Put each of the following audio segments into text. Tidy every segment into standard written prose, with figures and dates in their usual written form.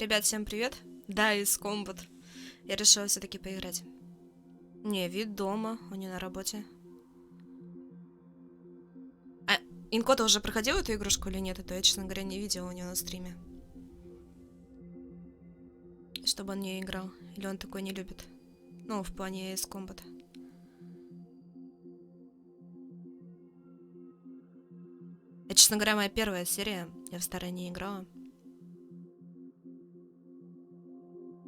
Ребят, всем привет. Да, из комбат. Я решила все-таки поиграть. Не, вид дома, он не на работе. А Инкота уже проходил эту игрушку или нет? Это я, честно говоря, не видела у него на стриме. Чтобы он не играл. Или он такой не любит. Ну, в плане из комбат. Это, честно говоря, моя первая серия. Я в старой не играла.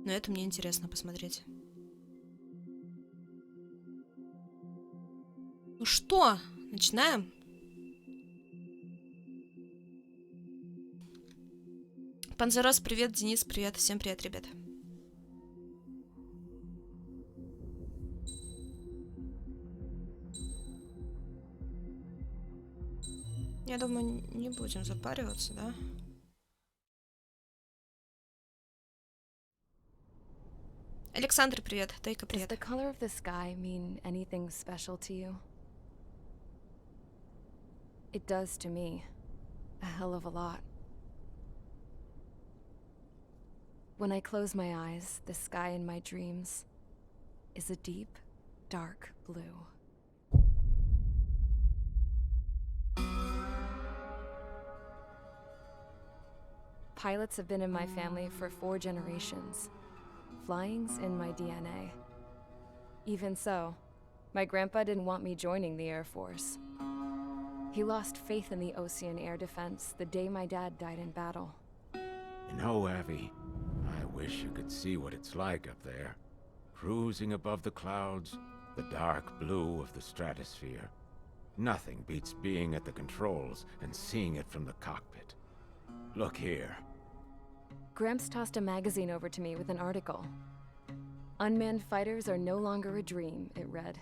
Но это мне интересно посмотреть. Ну что, начинаем? Панзерос, привет. Денис, привет. Всем привет, ребят. Я думаю, не будем запариваться, да? Александр, привет. Тайка, привет. Does the color of the sky mean anything special to you? It does to me. A hell of a lot. When I close my eyes, the sky in my dreams is a deep, dark blue. Pilots have been in my family for 4 generations. Flying's in my DNA. Even so, my grandpa didn't want me joining the Air Force. He lost faith in the ocean air defense the day my dad died in battle. You know, Abby, I wish you could see what it's like up there. Cruising above the clouds, the dark blue of the stratosphere. Nothing beats being at the controls and seeing it from the cockpit. Look here. Gramps tossed a magazine over to me with an article. Unmanned fighters are no longer a dream, it read.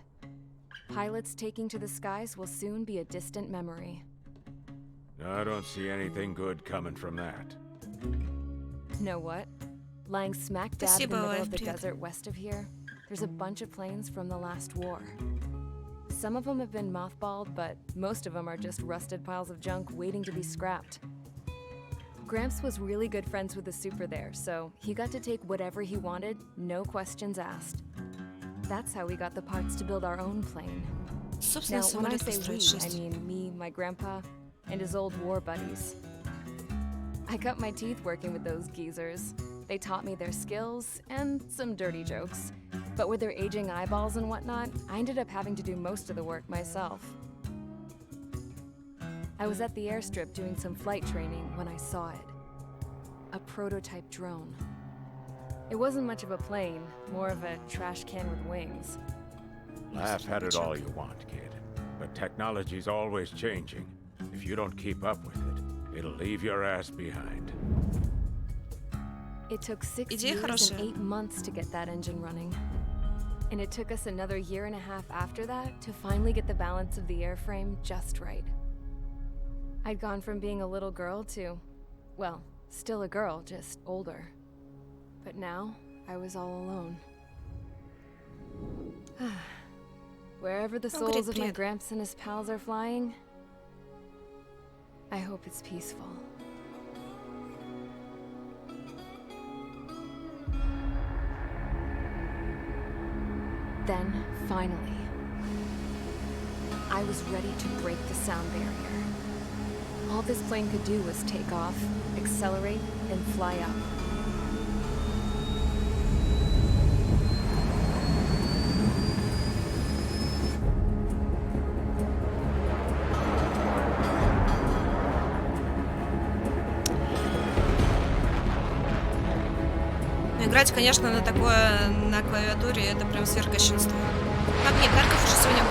Pilots taking to the skies will soon be a distant memory. I don't see anything good coming from that. Know what? Lying smack dab in the middle of the desert west of here, there's a bunch of planes from the last war. Some of them have been mothballed, but most of them are just rusted piles of junk waiting to be scrapped. Gramps was really good friends with the super there, so he got to take whatever he wanted, no questions asked. That's how we got the parts to build our own plane. Now, when I say we, I mean me, my grandpa, and his old war buddies. I cut my teeth working with those geezers. They taught me their skills and some dirty jokes. But with their aging eyeballs and whatnot, I ended up having to do most of the work myself. I was at the airstrip doing some flight training when I saw it. A prototype drone. It wasn't much of a plane, more of a trash can with wings. Laugh at it all you want, kid. But technology's always changing. If you don't keep up with it, it'll leave your ass behind. It took 6 years and 8 months to get that engine running. And it took us another 1.5 years after that to finally get the balance of the airframe just right. I'd gone from being a little girl to, well, still a girl, just older. But now, I was all alone. Wherever the souls of my Gramps and his pals are flying, I hope it's peaceful. Then, finally, I was ready to break the sound barrier. All this plane could do was take off, accelerate, and fly up. Играть, конечно, на такое на клавиатуре это прям сверхкощунство. Так, нет, Харьков уже сегодня был.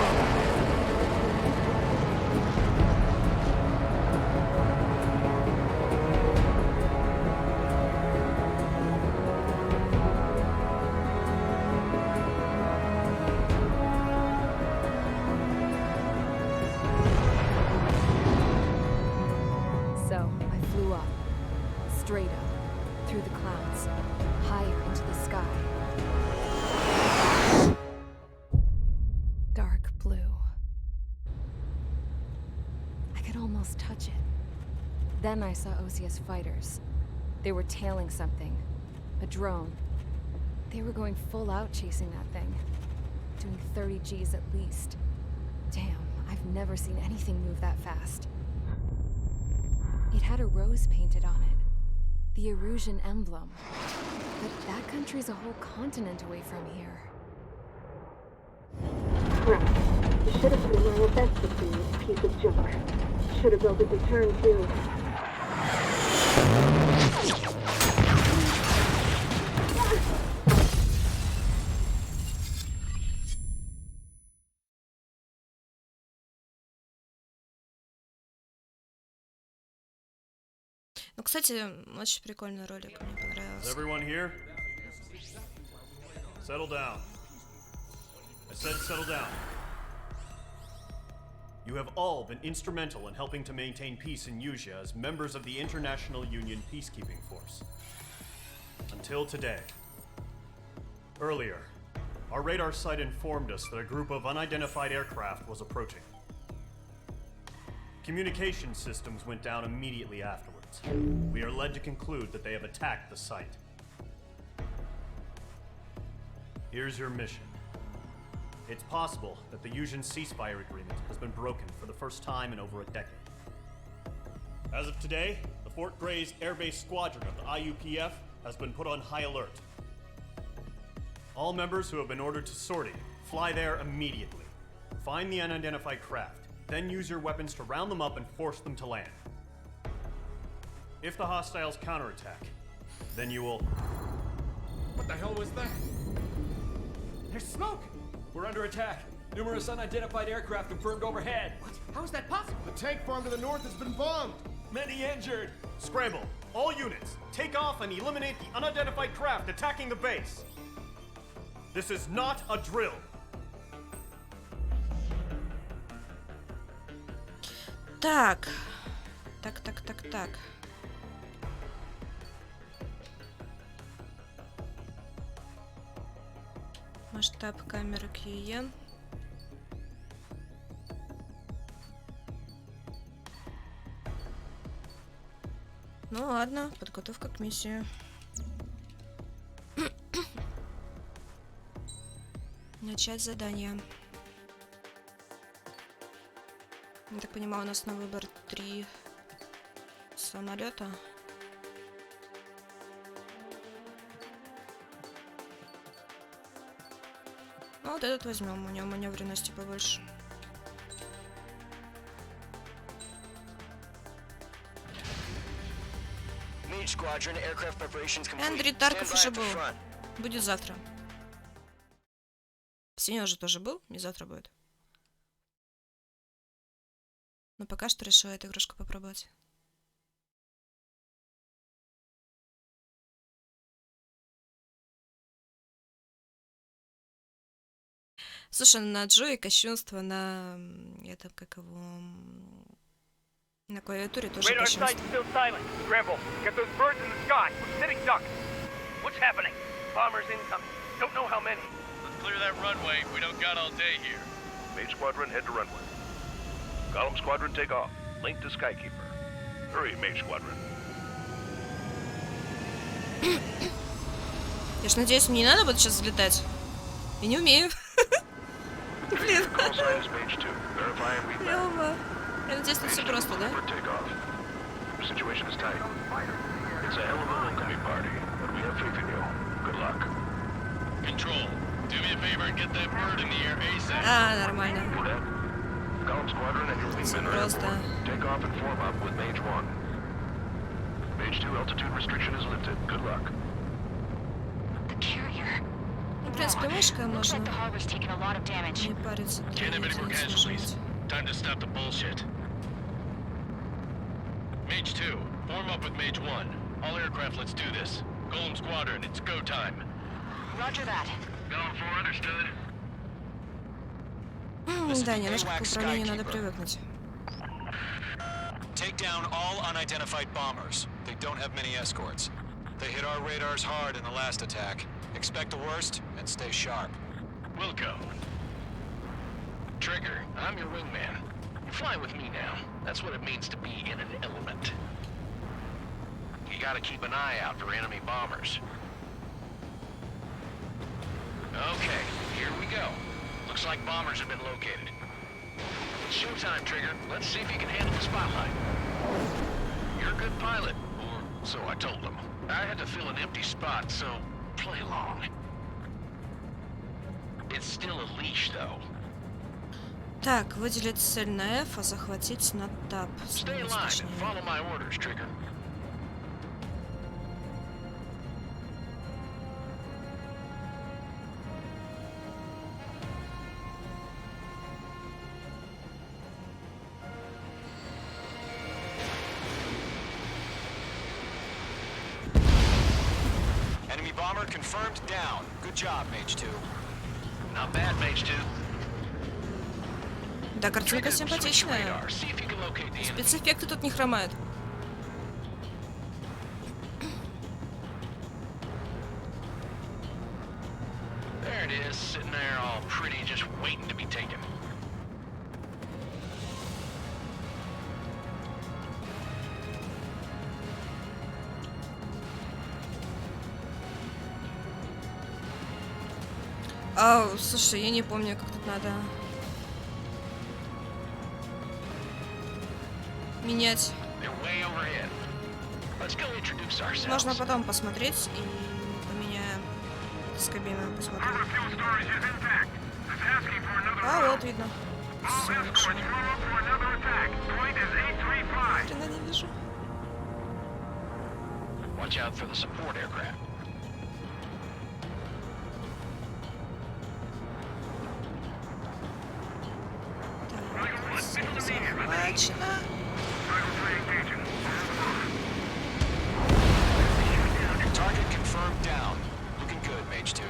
So, I flew up, straight up, through the clouds, higher into the sky. Dark blue. I could almost touch it. Then I saw OCS fighters. They were tailing something, A drone. They were going full out chasing that thing. Doing 30 Gs at least. Damn, I've never seen anything move that fast. It had a rose painted on it. The Erusian emblem. But that country's a whole continent away from here. Crap. You should have been wearing a vest this thing, you piece of junk. Should have built a return too. Ну, кстати, очень прикольный ролик, мне Is понравился. everyone here? Settle down. I said settle down. You have all been instrumental in helping to maintain peace in Yuja as members of the International Union Peacekeeping Force. Until today. Earlier, our radar site informed us that a group of unidentified aircraft was approaching. Communication systems went down immediately afterwards. We are led to conclude that they have attacked the site. Here's your mission. It's possible that the Yusian ceasefire agreement has been broken for the first time in over a decade. As of today, the Fort Gray's Air Base Squadron of the IUPF has been put on high alert. All members who have been ordered to sortie, fly there immediately. Find the unidentified craft, then use your weapons to round them up and force them to land. If the hostiles counterattack, then you will... What the hell was that? There's smoke! We're under attack. Numerous unidentified aircraft confirmed overhead. What? How is that possible? The tank farm to the north has been bombed! Many injured. Scramble! All units, take off and eliminate the unidentified craft attacking the base! This is not a drill! Так. Так. Масштаб камеры QE. Ну ладно, подготовка к миссии. Начать задание. Я так понимаю, у нас на выбор 3 самолета. Ну вот этот возьмем, у него маневренности побольше. Эндрю Тарков уже был. Будет завтра. Сегодня уже тоже был, и завтра будет. Но пока что решила эту игрушку попробовать. Слушай, на Джои кощунство, на это как его, на клавиатуре тоже Radar кощунство. site's still silent. Scramble. Get those birds in the sky. We're sitting ducks. What's happening? Bombers incoming. Don't know how many. Let's clear that runway. We don't got all day here. Mage Squadron, head to runway. Column Squadron, take off. Link to Skykeeper. Hurry, Mage Squadron. Я ж надеюсь, мне не надо будет сейчас взлетать. Я не умею. Блин. Call sign is Mage 2. Verify and read back. Лёва. Я надеюсь, тут все просто, да? For takeoff. The situation is tight. It's a hell of a welcoming party, but we have faith in you. Good luck. Control, do me a favor and get that bird in the air ASAP. А, нормально. Do that. Column Squadron and your wingmen are Просто. airborne. Take off and form up with Mage 1. Mage 2 altitude restriction is lifted. Good luck. The carrier. Ну, в принципе, мышкой Looks можно like the harbor's taken a lot of damage. не париться. Can't have any more casualties. Time to stop the bullshit. Mage 2, form up with Mage 1. All aircraft, let's do this. Golem Squadron, it's go time. Roger that. Going for understood. Да, немножко к управлению надо привыкнуть. Take down all unidentified bombers. They don't have many escorts. They hit our radars hard in the last attack. Expect the worst and stay sharp. Wilco. Trigger, I'm your wingman. You're flying with me now. That's what it means to be in an element. You gotta keep an eye out for enemy bombers. Okay, here we go. Looks like bombers have been located. It's showtime, Trigger. Let's see if you can handle the spotlight. You're a good pilot, or so I told them. I had to fill an empty spot, so play along. It's still a leash, though. Так, выделить цель на F, а захватить на Tab. Stay in line and follow my orders, Trigger. Enemy bomber confirmed down. Good job, Mage 2. Not bad, Mage 2. Да, картинка симпатичная. Спецэффекты тут не хромают. There it is, sitting there all pretty, just waiting to be taken. Слушай, я не помню, как тут надо менять. Можно потом посмотреть и поменяем с кабиной, посмотрим. Вот видно. Хрена не вижу. Watch out for the support aircraft. Захвачено. Target confirmed down. Looking good, Mage 2.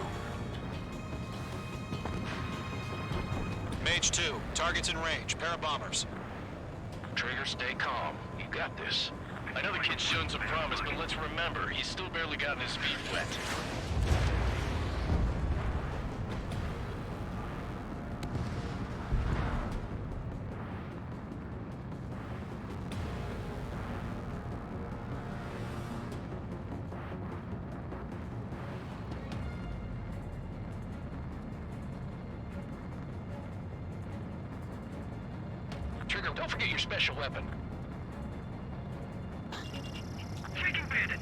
Mage 2, target's in range. Pair of bombers. Trigger, stay calm. You got this. I know the kid's shown some promise, but let's remember, he's still barely gotten his feet wet. Trigger, don't forget your special weapon. Taking bandit.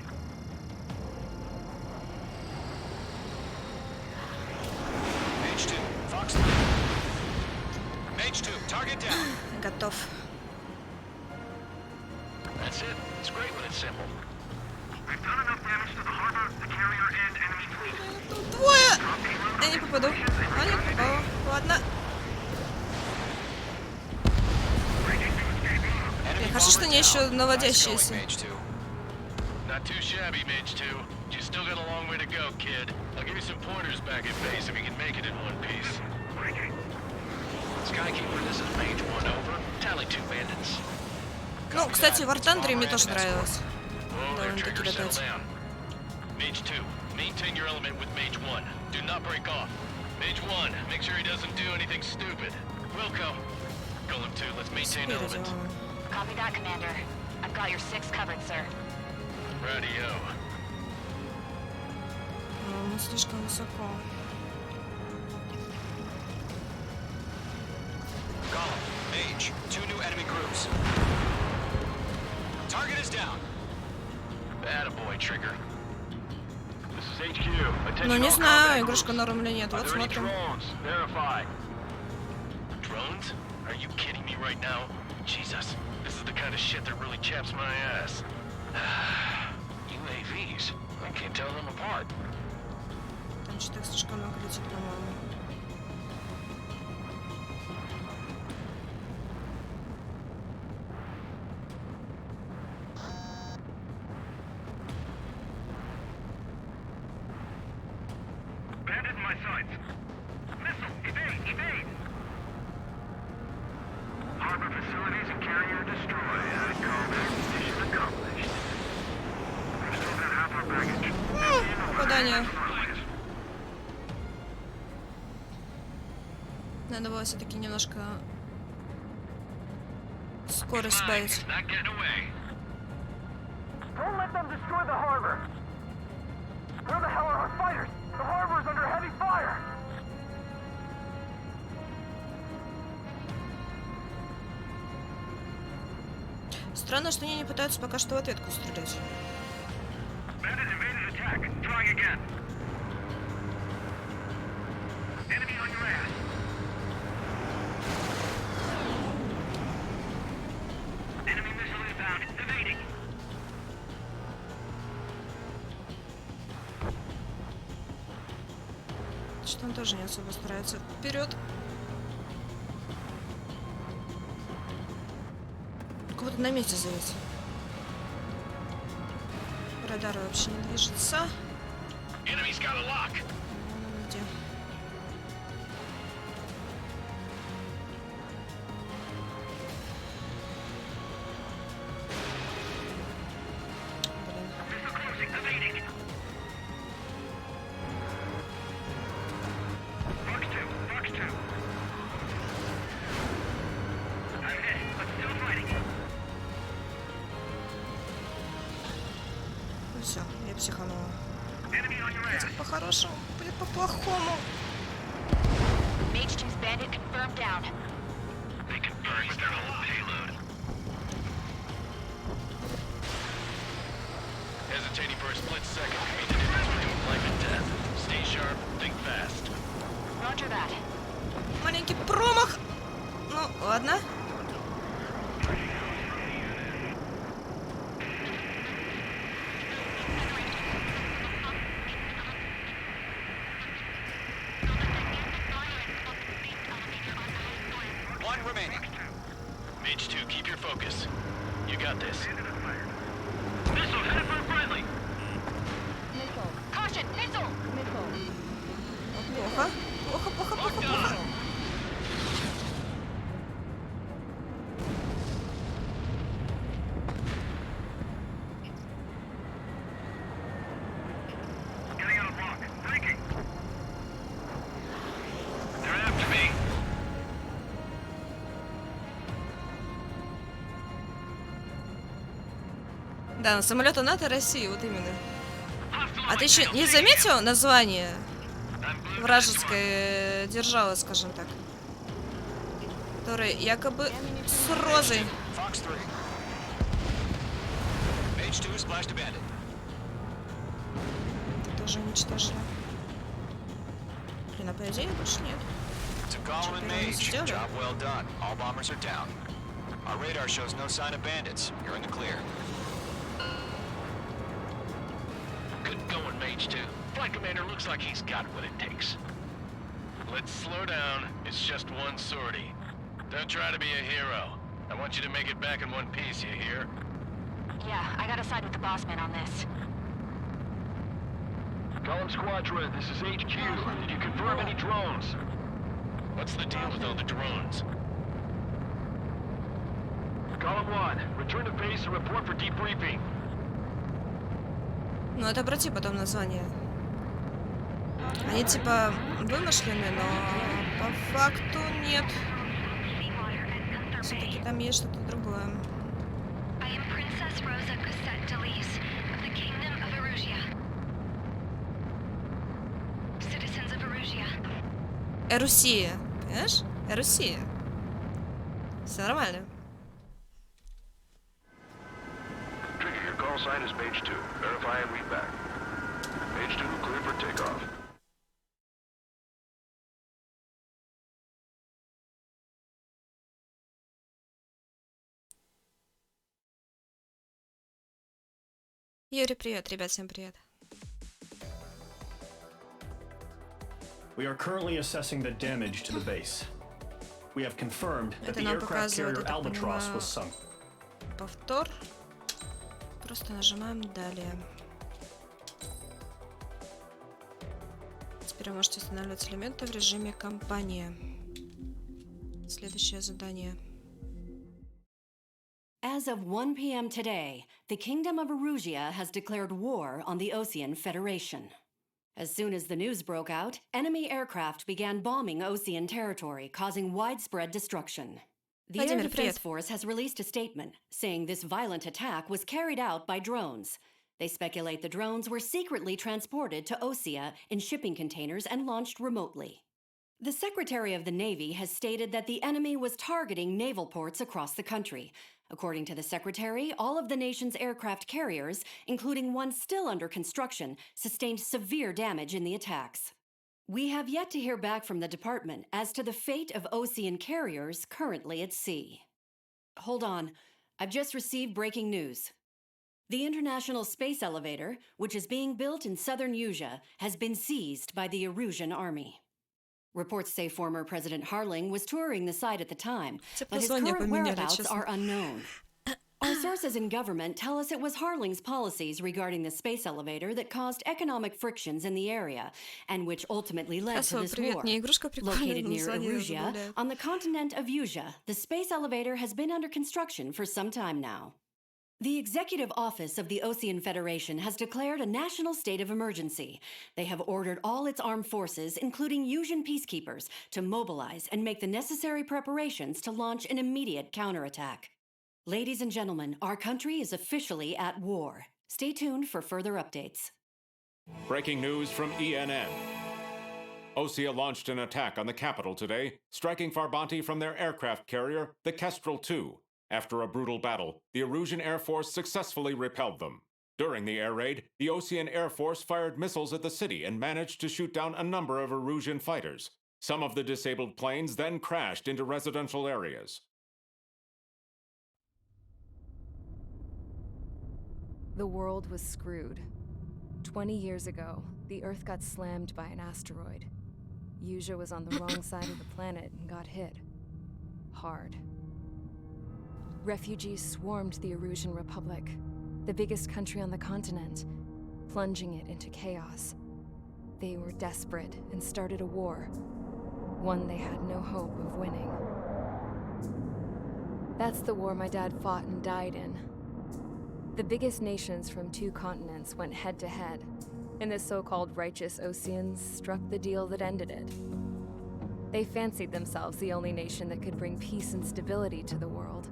Mage 2, Fox. Mage 2, target down. Готов. That's it. It's great when it's simple. We've done enough damage to the harbor, the carrier, and enemy fleet. Двое! Я не попаду. А, не попала. Ладно. Хорошо, что они еще наводящиеся. Not too shabby, Mage 2. You still got a long way to go, kid. I'll give you some pointers back at base if you can make it in one piece. Skykeeper, this is Mage 1, over. Tally 2 bandits. Ну, кстати, в War Thunder мне тоже нравилось. Довольно-таки летать. Mage 2, maintain your element with Mage 1. Do not break off. Mage 1, make sure he doesn't do anything stupid. Wilco. Golem 2, let's maintain element. Copy that, Commander. I've got your 6 covered, sir. Radio. Мы слишком высоко. Golem, Mage, 2 new enemy groups. Target is down. Attaboy, Trigger. This is HQ. Ну, не знаю, игрушка норм или нет. Вот смотрим. Drones? Are you kidding me right now? Jesus, this is the kind of shit that really chaps my ass. UAVs. I can't tell them apart. Там что-то слишком много летит, по-моему. Bandit in my sights. Missile! Evade! Evade! Harbor facilities and carrier destroyed. I call that mission accomplished. We've still got half our baggage. Попадание. Надо было все-таки немножко скорость сбавить. Don't let them destroy the harbor. Where the hell are our fighters? The harbor is under heavy fire. Странно, что они не пытаются пока что в ответку стрелять. Что он тоже не особо старается. Вперед! Кого-то на месте зовет. Радар вообще не движется. Где? Все, я психанула. Будет по-хорошему, будет по-плохому. Hesitating for a split second can mean the difference between life and death. Stay sharp, think fast. Roger that. Маленький промах. Ну, ладно. One remaining. Mage 2, keep your focus. You got this. Missile headed for friendly. Caution, missile! Плохо. Плохо, плохо, плохо, плохо. Да, самолета НАТО России, вот именно. А ты еще не заметил название вражеской державы, скажем так? Которая якобы с розой. Тоже уничтожили. Блин, а по идее больше нет. Сделали? Our radar shows no sign of bandits. You're in the clear. Good going, Mage 2. Flight commander looks like he's got what it takes. Let's slow down. It's just one sortie. Don't try to be a hero. I want you to make it back in one piece, you hear? Yeah, I gotta side with the boss man on this. Column Squadron, this is HQ. Did you confirm any drones? What's the deal with all the drones? Column 1, return to base and report for debriefing. Ну, это обрати потом название. Они типа вымышлены, но по факту нет. Все-таки там есть что-то другое. Эрусия, понимаешь? Эрусия. Все нормально. Trigger, your call sign is Mage 2. Verify and read back. Mage 2, clear for takeoff. Юрий, привет, ребят, всем привет. We are currently assessing the damage to the base. We have confirmed that Это the нам aircraft показывает, carrier я так Albatross понимаю, was sunk. повтор. Просто нажимаем далее. Теперь вы можете устанавливать элементы в режиме кампания. Следующее задание. As of 1 p.m. today, the Kingdom of Erusia has declared war on the Osean Federation. As soon as the news broke out, enemy aircraft began bombing Osean territory, causing widespread destruction. The Air Defense Force has released a statement saying this violent attack was carried out by drones. They speculate the drones were secretly transported to Osea in shipping containers and launched remotely. The Secretary of the Navy has stated that the enemy was targeting naval ports across the country. According to the Secretary, all of the nation's aircraft carriers, including one still under construction, sustained severe damage in the attacks. We have yet to hear back from the department as to the fate of Ocean carriers currently at sea. Hold on, I've just received breaking news. The International Space Elevator, which is being built in southern Usea, has been seized by the Erusian army. Reports say former President Harling was touring the site at the time, but his current whereabouts are unknown. Our sources in government tell us it was Harling's policies regarding the space elevator that caused economic frictions in the area, and which ultimately led to this war. Located near Erusia, on the continent of Usea, the space elevator has been under construction for some time now. The Executive Office of the Ocean Federation has declared a national state of emergency. They have ordered all its armed forces, including Usian peacekeepers, to mobilize and make the necessary preparations to launch an immediate counterattack. Ladies and gentlemen, our country is officially at war. Stay tuned for further updates. Breaking news from ENN. Osea launched an attack on the capital today, striking Farbanti from their aircraft carrier, the Kestrel II. After a brutal battle, the Erusian Air Force successfully repelled them. During the air raid, the Ocean Air Force fired missiles at the city and managed to shoot down a number of Erusian fighters. Some of the disabled planes then crashed into residential areas. The world was screwed. 20 years ago, the Earth got slammed by an asteroid. Usea was on the wrong side of the planet and got hit. Hard. Refugees swarmed the Erusian Republic, the biggest country on the continent, plunging it into chaos. They were desperate and started a war, one they had no hope of winning. That's the war my dad fought and died in. The biggest nations from 2 continents went head-to-head, and the so-called righteous Oceans struck the deal that ended it. They fancied themselves the only nation that could bring peace and stability to the world.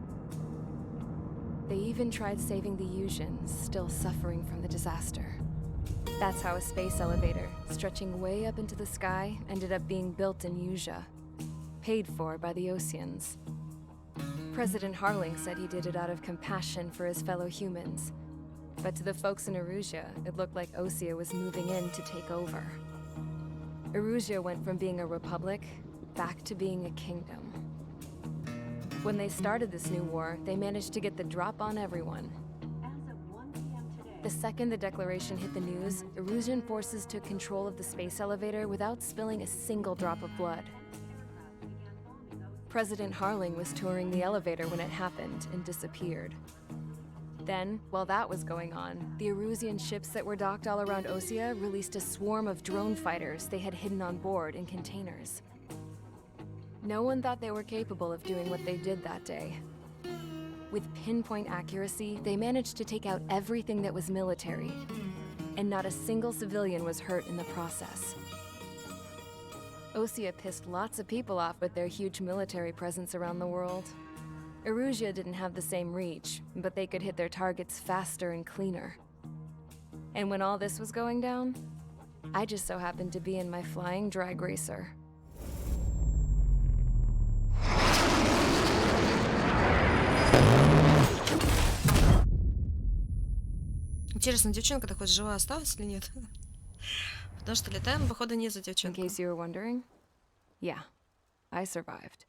They even tried saving the Usians, still suffering from the disaster. That's how a space elevator, stretching way up into the sky, ended up being built in Usea, paid for by the Oceans. President Harling said he did it out of compassion for his fellow humans. But to the folks in Erusia, it looked like Osea was moving in to take over. Erusia went from being a republic back to being a kingdom. When they started this new war, they managed to get the drop on everyone. The second the declaration hit the news, Erusian forces took control of the space elevator without spilling a single drop of blood. President Harling was touring the elevator when it happened and disappeared. Then, while that was going on, the Erusian ships that were docked all around Osea released a swarm of drone fighters they had hidden on board in containers. No one thought they were capable of doing what they did that day. With pinpoint accuracy, they managed to take out everything that was military, and not a single civilian was hurt in the process. Osea pissed lots of people off with their huge military presence around the world. Erusia didn't have the same reach, but they could hit their targets faster and cleaner. And when all this was going down, I just so happened to be in my flying drag racer. Интересно, девчонка-то хоть жива осталась или нет? Потому что летаем, походу, не за девчонку. In case you were wondering, yeah, I survived.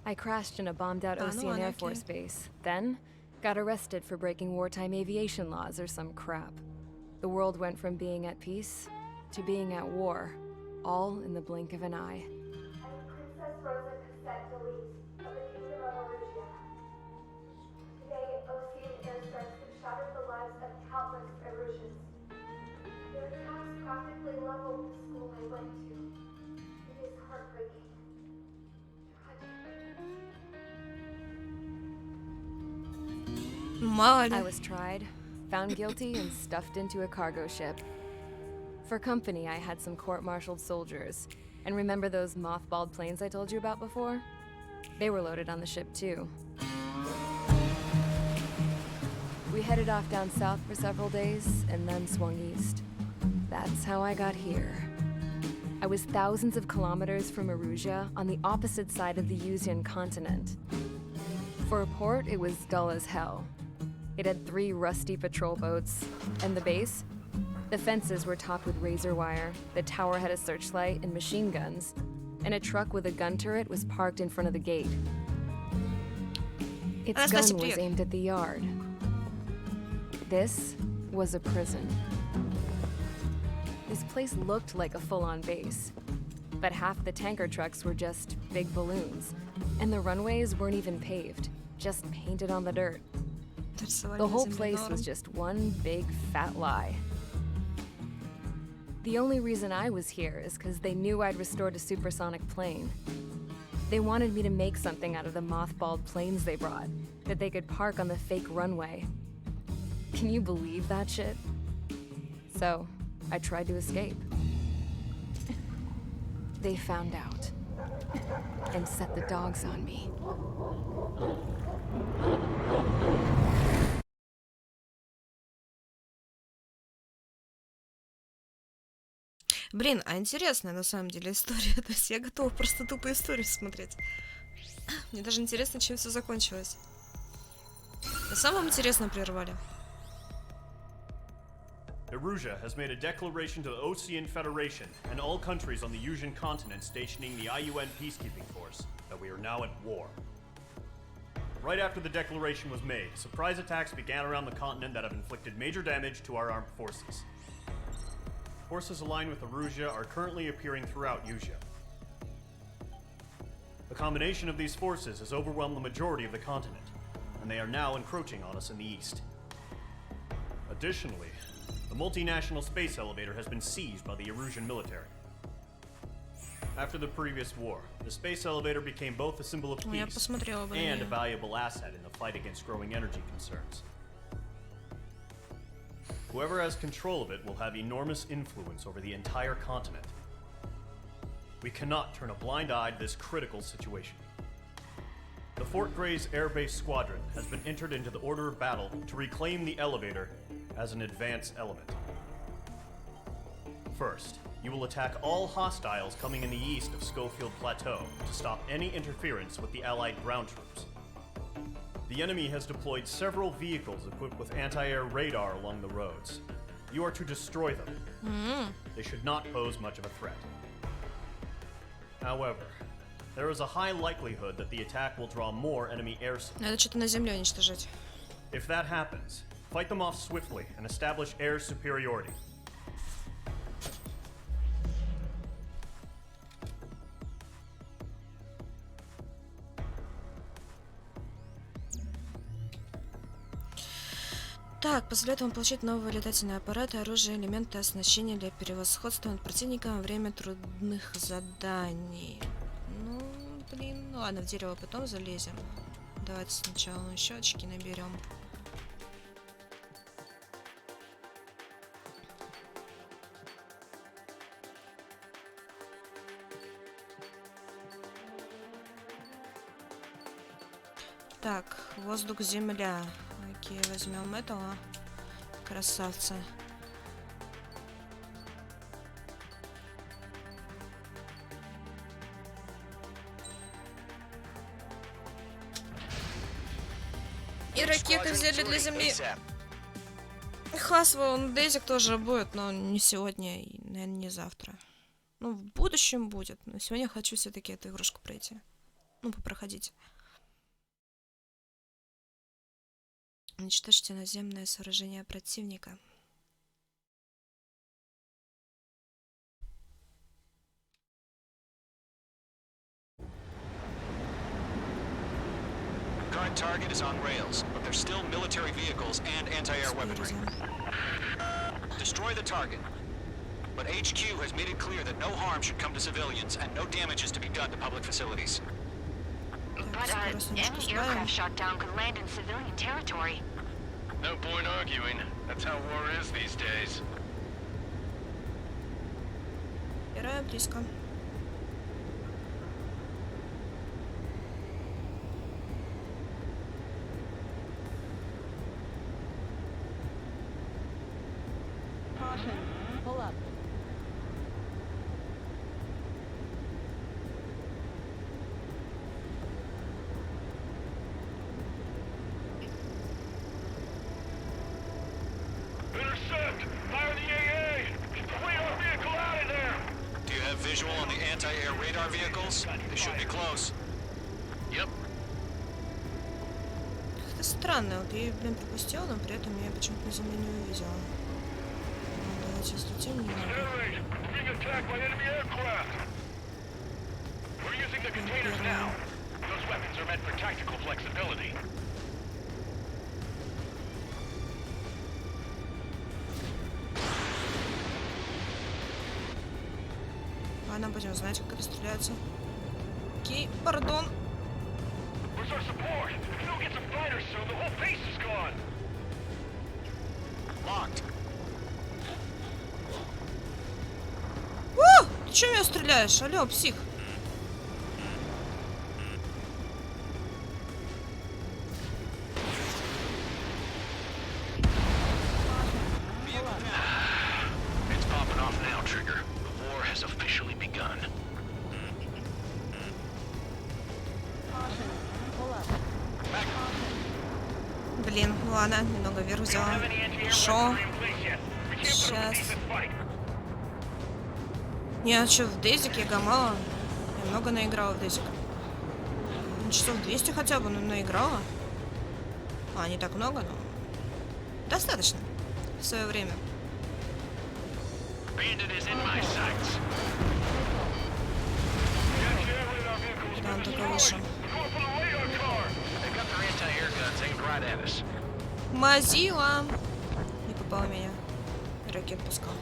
I crashed in a bombed-out Ocean Air Force base, then got arrested for breaking wartime aviation laws or some crap. The world went from being at peace to being at war, all in the blink of an eye. Princess Rosa Cassette Delete of the Kingdom of Erusia. Today, Ocean airstrikes have shattered the lives of countless Erusians. Their attacks practically leveled the school I went to. It is heartbreaking. I was tried, found guilty, and stuffed into a cargo ship. For company, I had some court-martialed soldiers. And remember those mothballed planes I told you about before? They were loaded on the ship too. We headed off down south for several days, and then swung east. That's how I got here. I was thousands of kilometers from Arusha on the opposite side of the Yuzian continent. For a port, it was dull as hell. It had 3 rusty patrol boats, and the base? The fences were topped with razor wire, the tower had a searchlight and machine guns, and a truck with a gun turret was parked in front of the gate. Its gun was aimed at the yard. This was a prison. This place looked like a full-on base, but half the tanker trucks were just big balloons, and the runways weren't even paved, just painted on the dirt. The whole place was just one big fat lie. The only reason I was here is because they knew I'd restored a supersonic plane. They wanted me to make something out of the mothballed planes they brought, that they could park on the fake runway. Can you believe that shit? So, I tried to escape. They found out and set the dogs on me. Блин, а интересная на самом деле история. То есть я готова просто тупо историю смотреть. Мне даже интересно, чем все закончилось. На самом интересном прервали. Arusha has made a declaration to the Ocean Federation and all countries on the Yuzian continent stationing the IUN peacekeeping force that we are now at war. Right after the declaration was made, surprise attacks began around the continent that have inflicted major damage to our armed forces. Forces aligned with Arusha are currently appearing throughout Yusia. The combination of these forces has overwhelmed the majority of the continent, and they are now encroaching on us in the east. Additionally, the multinational space elevator has been seized by the Arusian military. After the previous war, the space elevator became both a symbol of peace and a valuable asset in the fight against growing energy concerns. Whoever has control of it will have enormous influence over the entire continent. We cannot turn a blind eye to this critical situation. The Fort Gray's Air Base Squadron has been entered into the order of battle to reclaim the elevator as an advance element. First, you will attack all hostiles coming in the east of Schofield Plateau to stop any interference with the Allied ground troops. The enemy has deployed several vehicles equipped with anti-air radar along the roads. You are to destroy them. They should not pose much of a threat. However, there is a high likelihood that the attack will draw more enemy air support. Надо что-то на земле уничтожать. If that happens, fight them off swiftly and establish air superiority. Так, позволяет вам получить новые летательные аппараты, оружие, элементы оснащения для превосходства над противником во время трудных заданий. Ну, блин, ну ладно, в дерево потом залезем. Давайте сначала еще очки наберем. Так, воздух, земля. Окей, возьмем этого красавца. И ракеты взяли для земли. Хасва, он Дейзик тоже будет, но не сегодня и, наверное, не завтра. Ну, в будущем будет, но сегодня хочу все-таки эту игрушку пройти. Ну, попроходить. Уничтожьте наземное сооружение противника. Current target is on rails, but there's still military vehicles and anti-air weaponry. Destroy the target. But HQ has made it clear that no harm should come to civilians and no damage is to be done to public facilities. But any aircraft shot down could land in civilian territory. No point arguing. That's how war is these days. Первая близко. Pull up. our vehicles? They should be close. Yep. Как-то странно, вот я ее, блин, пропустила, но при этом я почему-то на земле не увидела. Ну, давайте слетим немного. Ладно, будем знать, как это стреляется. Окей, пардон. О! Ты чё меня стреляешь? Алло, псих. It's popping off now, Trigger. The war has officially begun. Блин, ну ладно, немного вверх взяла. Хорошо. Сейчас. Не, а что, в Дейзик я гамала? Я много наиграла в Дейзик. Часов 200 хотя бы наиграла. А, не так много, но... Достаточно. В свое время. Да, он только вышел. Мазила! Не попал в меня. Ракет пускал.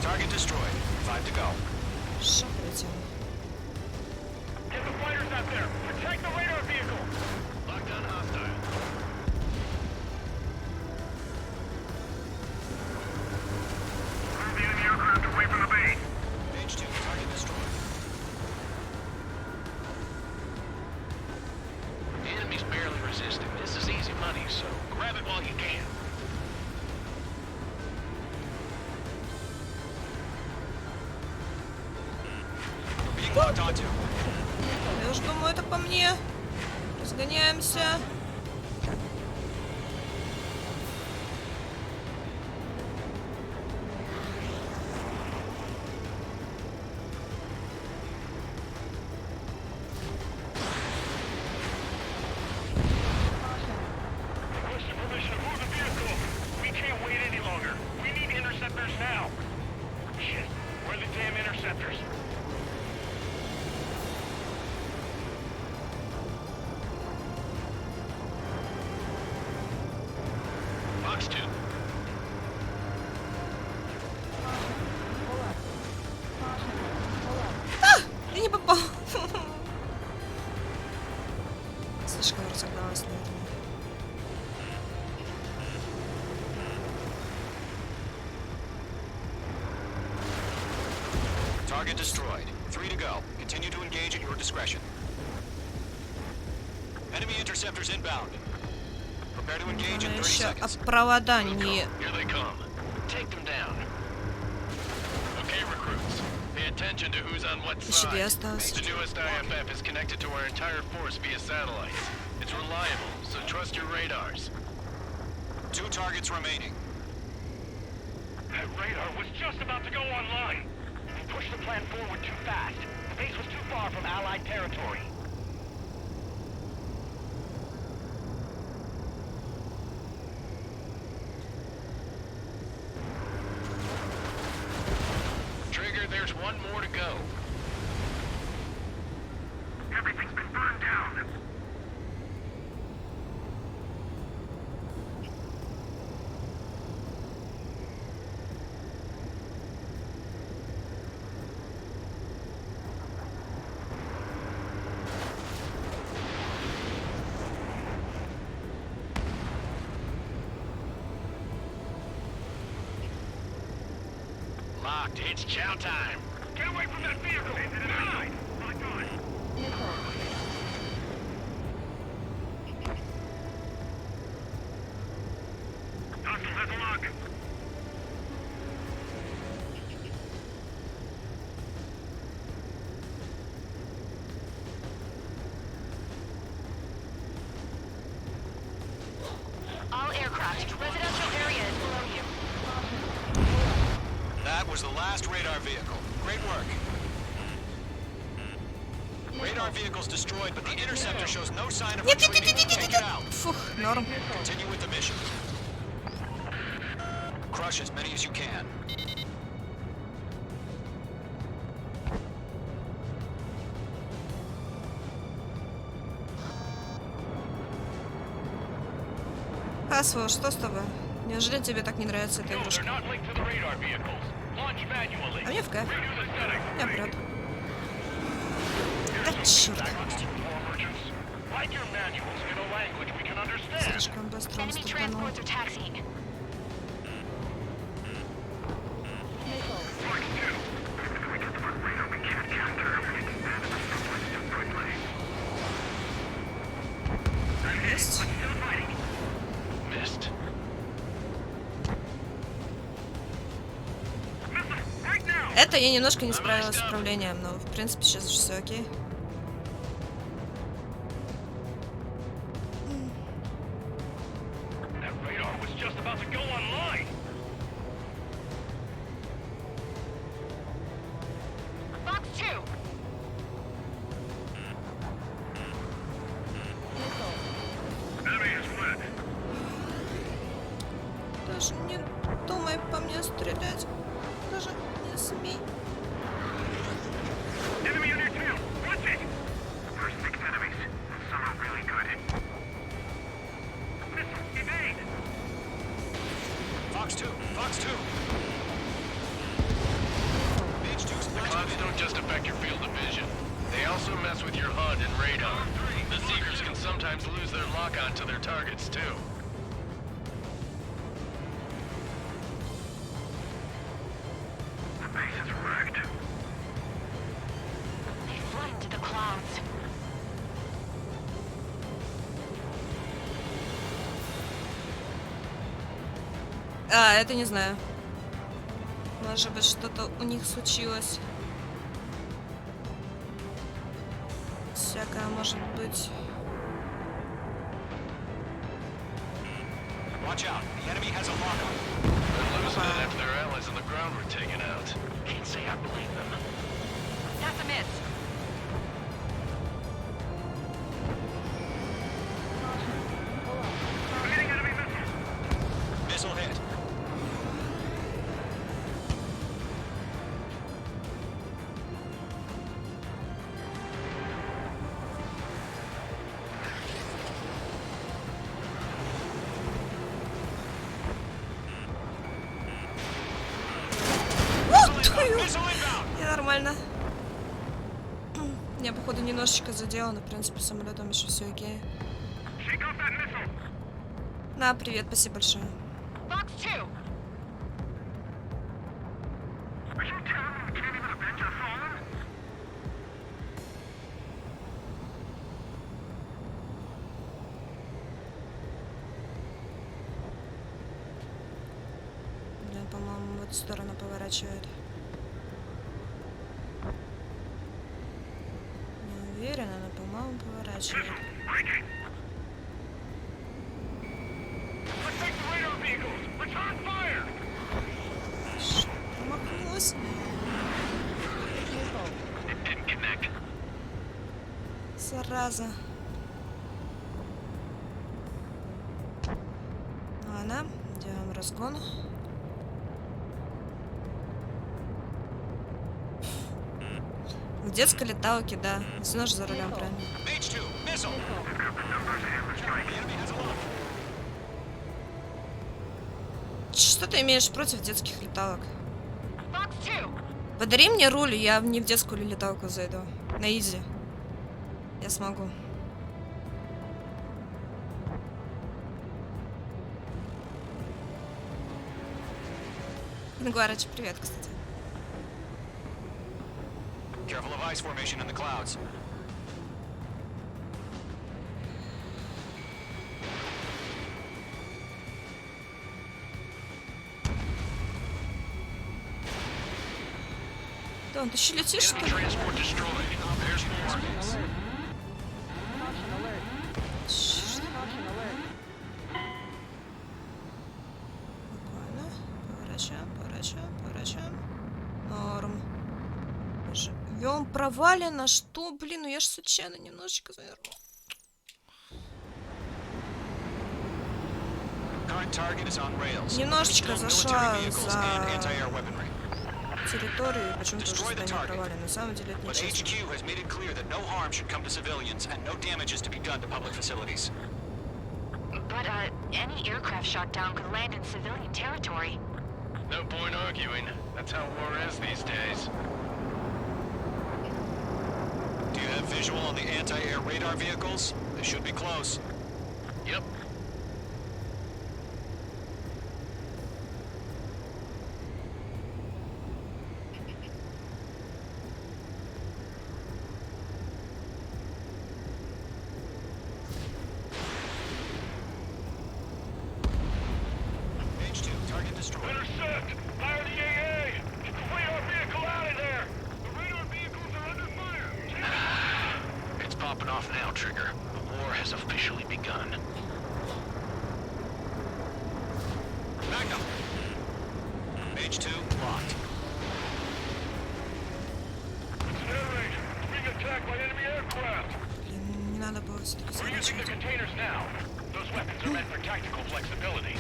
Target destroyed. 5 to go. Шаг полетел. Get the fighters out there! Protect the radar vehicle! Locked on hostile. Move the enemy aircraft away from the base. Page 2, target destroyed. The enemy's barely resisting. This is easy money, so grab it while you can. Being locked onto. Я уж думаю, это по мне. Разгоняемся. Requesting permission to move the vehicle. We can't wait any longer. We need interceptors now. Shit, where are the damn interceptors? Box 2. Я не попал. Слишком разогналась, наверное. Target destroyed. 3 to go. Continue to engage at your discretion. Enemy interceptors inbound. Prepare to engage in 30 Еще seconds. провода не... Here they come. Take them down. Okay, recruits. Pay attention to who's on what Еще side. две осталось. The newest IFF is connected to our entire force via satellites. It's reliable, so trust your radars. 2 targets remaining. That radar was just about to go online. We pushed the plan forward too fast. The base was too far from Allied territory. Trigger, there's one more to go. Everything's been burned down. Locked. It's chow time. Get away from that vehicle! Denied! My God! Hostile has a lock. That was the last radar vehicle. Great work. Radar vehicle's destroyed, but the interceptor shows no sign of retreating. Take it out. Фух, норм. Continue with the mission. Crush as many as you can. Хасвелл, что с тобой? Неужели тебе так не нравится эта игрушка? А мне в кайф. Я прет. Да черт. Слишком быстро он стартанул. Есть. Это я немножко не справилась с управлением, но в принципе сейчас все окей. Даже не думай по мне стрелять. Даже не смей. Fox 2, Fox 2. The clouds don't just affect your field of vision. They also mess with your HUD and radar. The Seekers can sometimes lose their lock-on to their targets, too. The base is wrecked. They flew into the clouds. А, это не знаю. Может быть, что-то у них случилось. Всякое может быть. Watch out. The enemy has a lock-on. They're losing it after their allies on the ground were taken out. Can't say I believe them. That's a miss. Missile hit. Не нормально. Я, походу, немножечко задела, но, в принципе, самолетом еще все окей. На, привет, спасибо большое. Блин, по-моему, в эту сторону поворачивает. Не уверена, но, по-моему, поворачивает. Промахнулась. Зараза. Ладно, делаем разгон. В детской леталке, да. Знаешь, за рулем, правильно? Что ты имеешь против детских леталок? Подари мне руль, я не в детскую леталку зайду. На изи. Я смогу. Ингварыч, привет, кстати. Careful of ice formation in the clouds. Да, ты еще летишь, что ли? Буквально. Поворачиваем, поворачиваем, поворачиваем. Вём провалено. Что, блин, ну я ж случайно немножечко заверну. Немножечко зашла за территорию, почему-то уже здание провалено. На самом деле это нечестно. But, any aircraft shot down could land in civilian territory. No point arguing. That's how war is these days. Do you have visual on the anti-air radar vehicles? They should be close. Yep. Intercept! Fire the AA! Get the radar vehicle out of there! The radar vehicles are under fire! It's popping off now, Trigger. The war has officially begun. Back up! Page 2, locked. It's an air raid. It's being attacked by enemy aircraft. Блин, не надо было все-таки We're using the сворачивать. containers now. Those weapons are meant for tactical flexibility.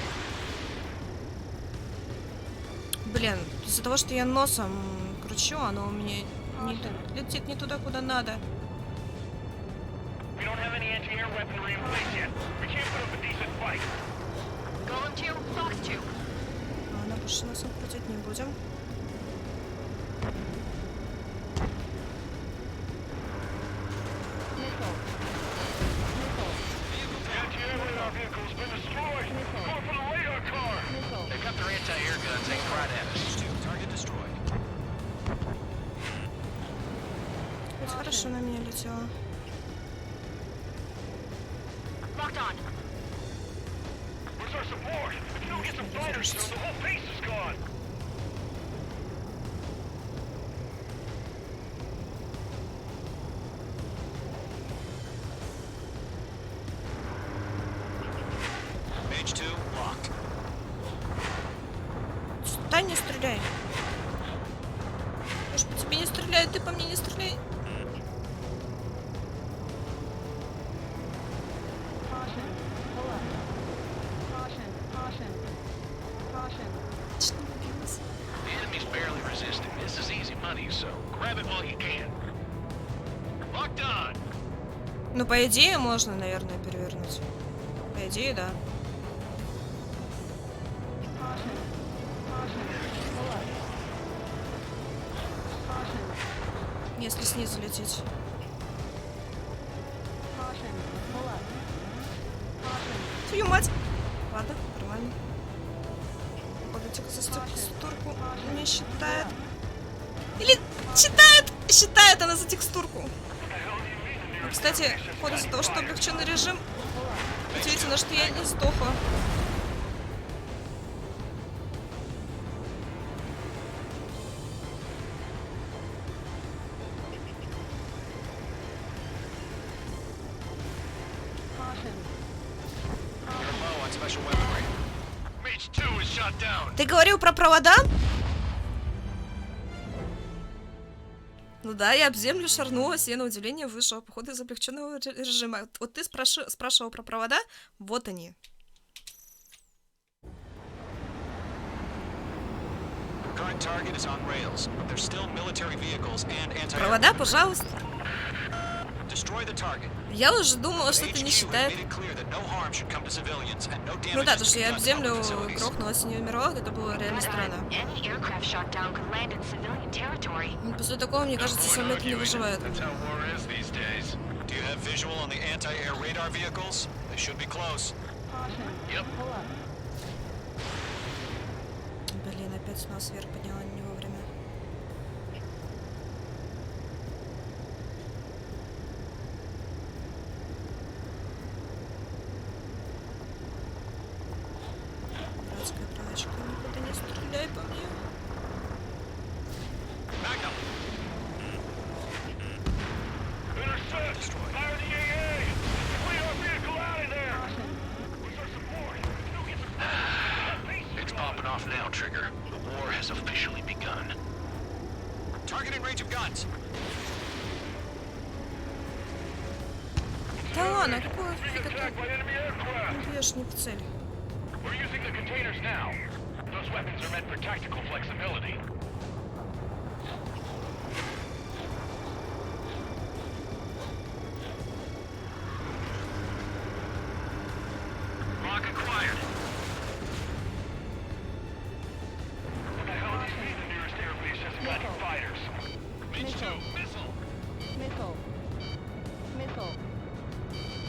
Блин, из-за того, что я носом кручу, оно у меня летит не туда, куда надо. We don't have any anti-air weaponry in place yet. We can't put up a decent fight. Golem 2, Fox 2. Ладно, больше носом крутить не будем. The anti-air radar vehicle's been destroyed. Go for the radar car. They've got their anti-air guns aimed right at us. Target destroyed. Хоть хорошо на меня летело. Locked on. Where's our support? If you don't get some fighters soon, the whole base is gone. Page 2, locked. Стой, не стреляй. Может, по тебе не стреляют, ты по мне не стреляй. The enemy's barely resisting. This is easy money, so grab it while you can. Locked on! Ну, по идее, можно, наверное, перевернуть. По идее, да. Если снизу лететь. Твою мать! Ладно, нормально. Погодите-ка за текстурку. Не считает. Или считает! Считает она за текстурку. Но, кстати, походу из-за того, что облегченный режим, удивительно, что я не сдохла. Ты говорил про провода? Ну да, я об землю шарнулась, и на удивление вышла, походу, из облегченного режима. Вот ты спрашивал про провода, вот они. Провода, пожалуйста. Я уже думала, что это не считает. Ну да, потому что я об землю грохнулась и не умерла, вот это было реально странно. После такого, мне кажется, самолет не выживает. Блин, опять нас вверх подняла не вовремя. Братская прачка, никуда не стреляй по мне. It's popping off now, Trigger. The war has officially begun. Target in range of guns. Да ладно, какого фига ты бьешь не в цель? We're using the containers now. Those weapons are meant for tactical flexibility. Lock acquired. What the hell does this mean? The nearest airbase hasn't got any fighters. H2, missile. Missile. Missile.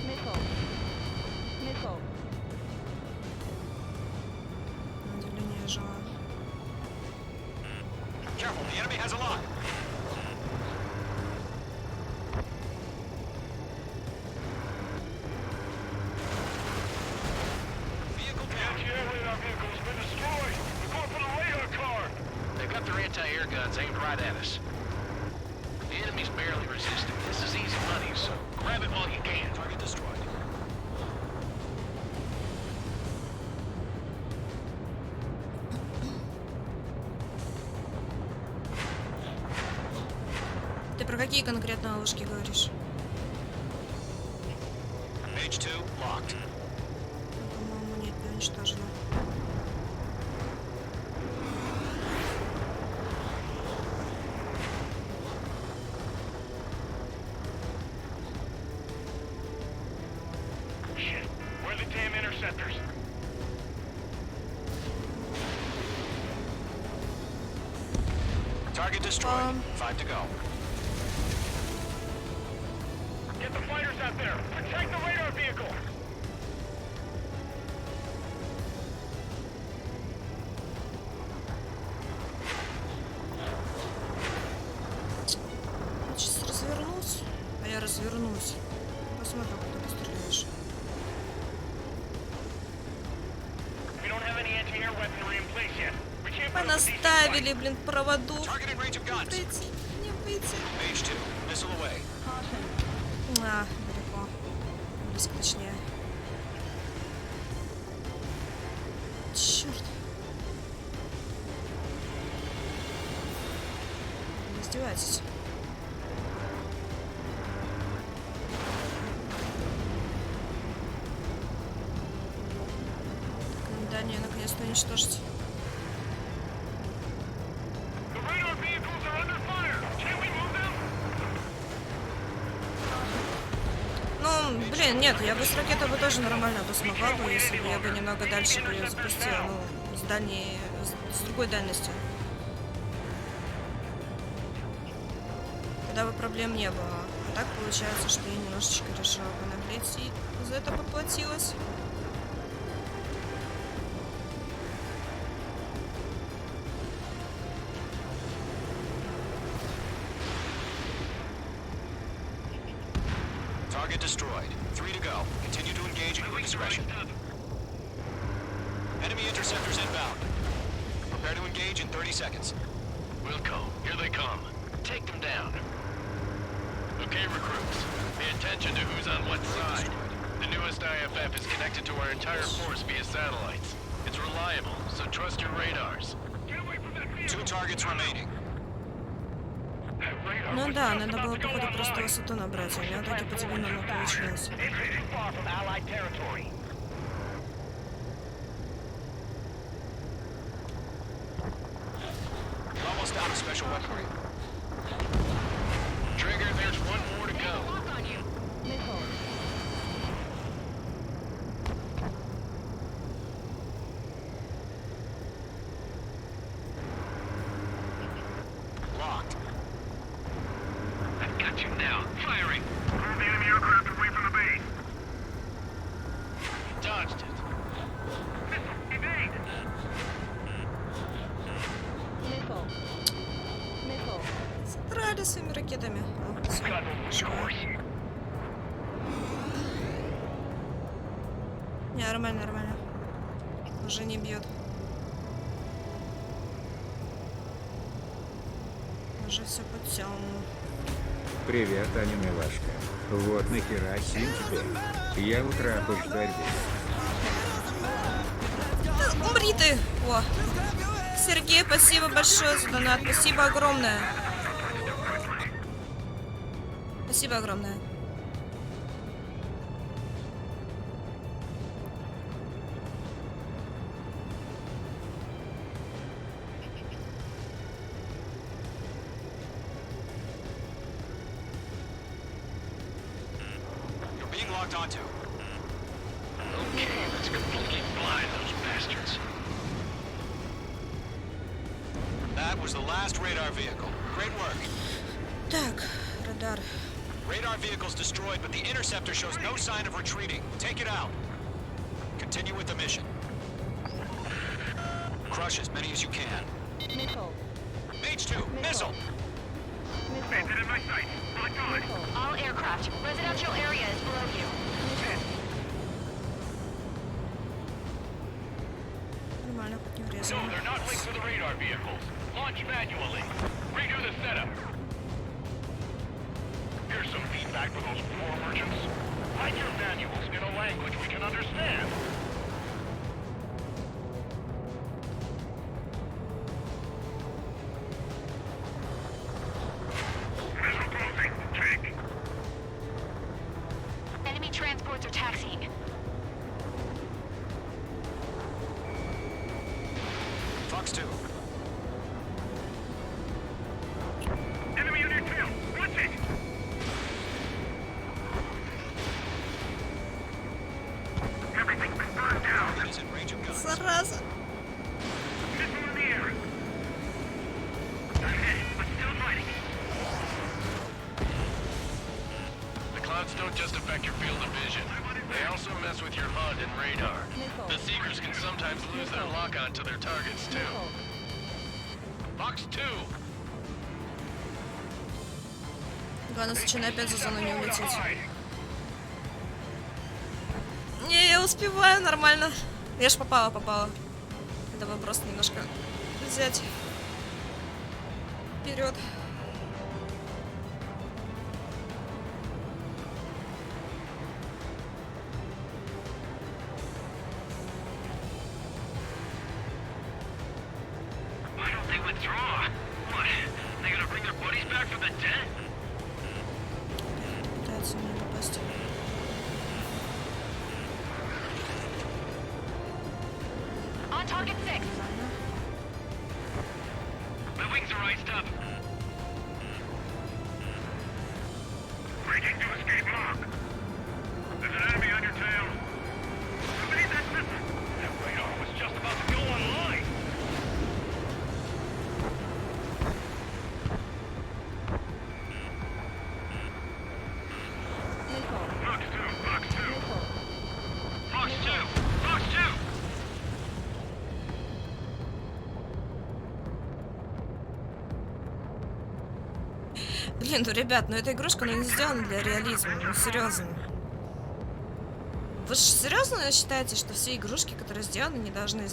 Missile. Missile. Отделение жила. Careful, the enemy has a lock. Vehicle down. The anti-air radar vehicle has been destroyed. We're going for the radar car. They've got their anti-air guns aimed right at us. The enemy's barely resisting. This is easy money, so grab it while you can. Target destroyed. Ты про какие конкретно ловушки говоришь? H2 locked. По-моему, нет, не уничтожено. Shit. Where are the damn interceptors? Target destroyed. 5 to go. Get the fighters out there. Protect the radar vehicle. Сейчас развернусь. А я развернусь. Посмотрю, куда ты стреляешь. We don't have any anti-air weaponry in place yet. We can't put up a decent Понаставили, fight. блин, проводов. Target in range of guns. Пройти, не выйти. H2, missile away. А, далеко. Близко, точнее. Черт. Не издевайтесь. Да, не, наконец-то уничтожить. The radar vehicles are under fire. Can we move them? Ну, блин, нет, я бы с ракетой бы тоже нормально бы смогла бы, если бы я бы немного дальше бы ее запустила, ну, с дальней, с другой дальностью. Тогда бы проблем не было. А так получается, что я немножечко решила понаглеть и за это поплатилась. Target destroyed. 3 to go. Continue to engage at your discretion. Enemy interceptors inbound. Prepare to engage in 30 seconds. Wilco, here they come. Take them down. Okay, recruits. Pay attention to who's on what side. The newest IFF is connected to our entire force via satellites. It's reliable, so trust your radars. 2 targets remaining. Ну да, надо было, походу, просто высоту набрать, а у меня таки по тебе оно получилось. You're almost out of special weaponry. Trigger, there's one more to go. Missile. Locked. I've got you now. Firing. Move the enemy aircraft away from the base. Dodged it. Missile, evade. Missile. Missile. Страли своими ракетами. О, всё, живая. Не, нормально, нормально. Уже не бьет. Уже все путем. Привет, аниме-лашка. Вот нахера сим тебе. Я утро ждать. Умри ты! О! Сергей, спасибо большое за донат. Спасибо огромное. Спасибо огромное. You're being locked onto. Okay, let's completely blind those bastards. That was the last radar vehicle. Great work. Так, радар. Radar vehicle's destroyed, but the interceptor shows no sign of retreating. Take it out. Continue with the mission. Crush as many as you can. Missile. Mage 2, missile! Bandit in my sight. Locked on. All aircraft. Residential area is below you. Нормально, хоть не No, врезали. they're not linked to the radar vehicles. Launch manually. Redo the setup. Here's some feedback for those poor merchants. Write your manuals in a language we can understand. Missile closing. Check. Enemy transports are taxiing. Fox 2. Enemy on your tail. Watch it. Everything's been burned down. Target is in range of guns. Зараза. Missile in the air. I'm hit, but still fighting. The clouds don't just affect your field of vision. They also mess with your HUD and radar. The Seekers can sometimes lose their lock-on to their targets, too. Fox 2! Главное, случайно опять за зону не улететь. Не, я успеваю нормально. Я ж попала. Давай просто немножко взять вперед. Why don't they withdraw? What? They gonna bring their buddies back from the dead? Пытается меня попасть. On target 6. My wings are iced up. Breaking to escape lock. There's an enemy on your tail. Somebody that missile. That radar was just about to go online. Fox 2, Fox 2. Fox 2, Fox 2. Блин, ну ребят, ну эта игрушка, ну не сделана для реализма, ну серьезно. Вы же серьезно считаете, что все игрушки, которые сделаны, не должны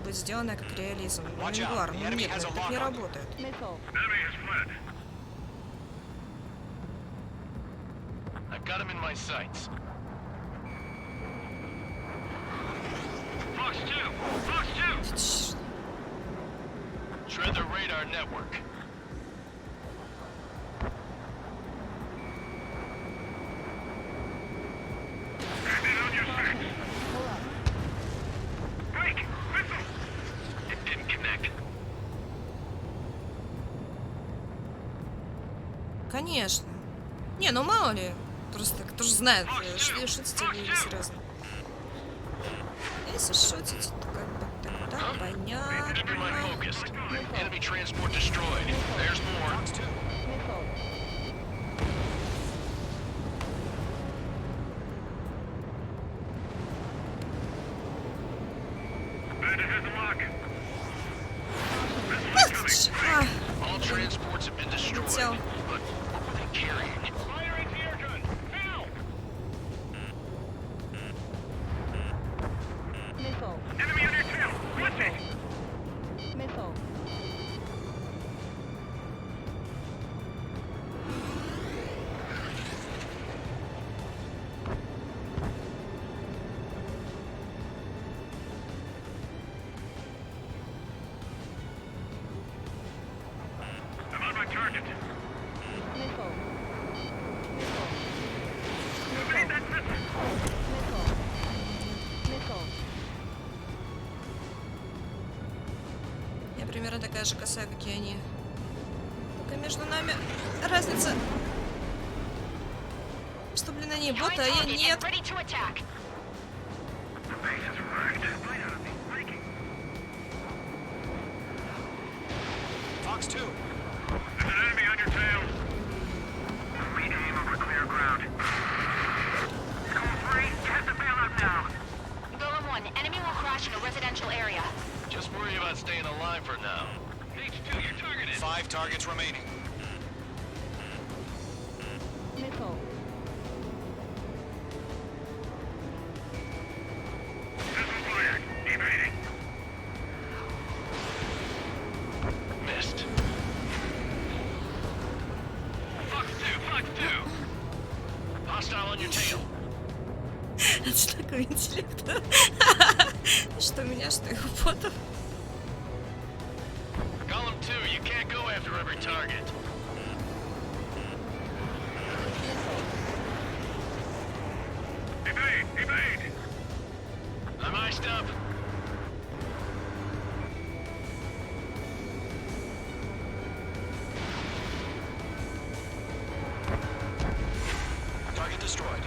быть сделаны как реализм? Ну не вар, ну нет, ну, так не работает. Missile. Enemy has fled. I've got him in my sights. Fox 2, Fox 2. Shred the radar network. Bandit on your six. Break! Missile! It didn't connect. Конечно. Не, ну мало ли. Просто кто же знает, шутите или серьезно. Если шутите, то как бы тогда Keep your понятно. mind focused. Enemy transport destroyed. There's more. Missile. Bandit has a lock. А, All transports have been destroyed. Летел. But what were they carrying? Fire anti-air gun! Now! Missile. Enemy on your tail! Watch it! Missile. I'm on my target. Missile. меня примерно такая же косая, как и они. Только между нами разница, что, блин, они боты, а я нет. Fox 2. There's an enemy on your tail. We aim over clear ground. Call 3, get the bailout now. Golem 1, enemy will crash in a residential area. Just worry about staying alive for now. H2, you're targeted. 5 targets remaining. Missile. Missile fired. Evading. Missed. Fox 2. Hostile on your tail. Это такой интеллект. Что у меня, что и у ботов. Column 2, you can't go after every target. Evade. I'm iced up. Target destroyed.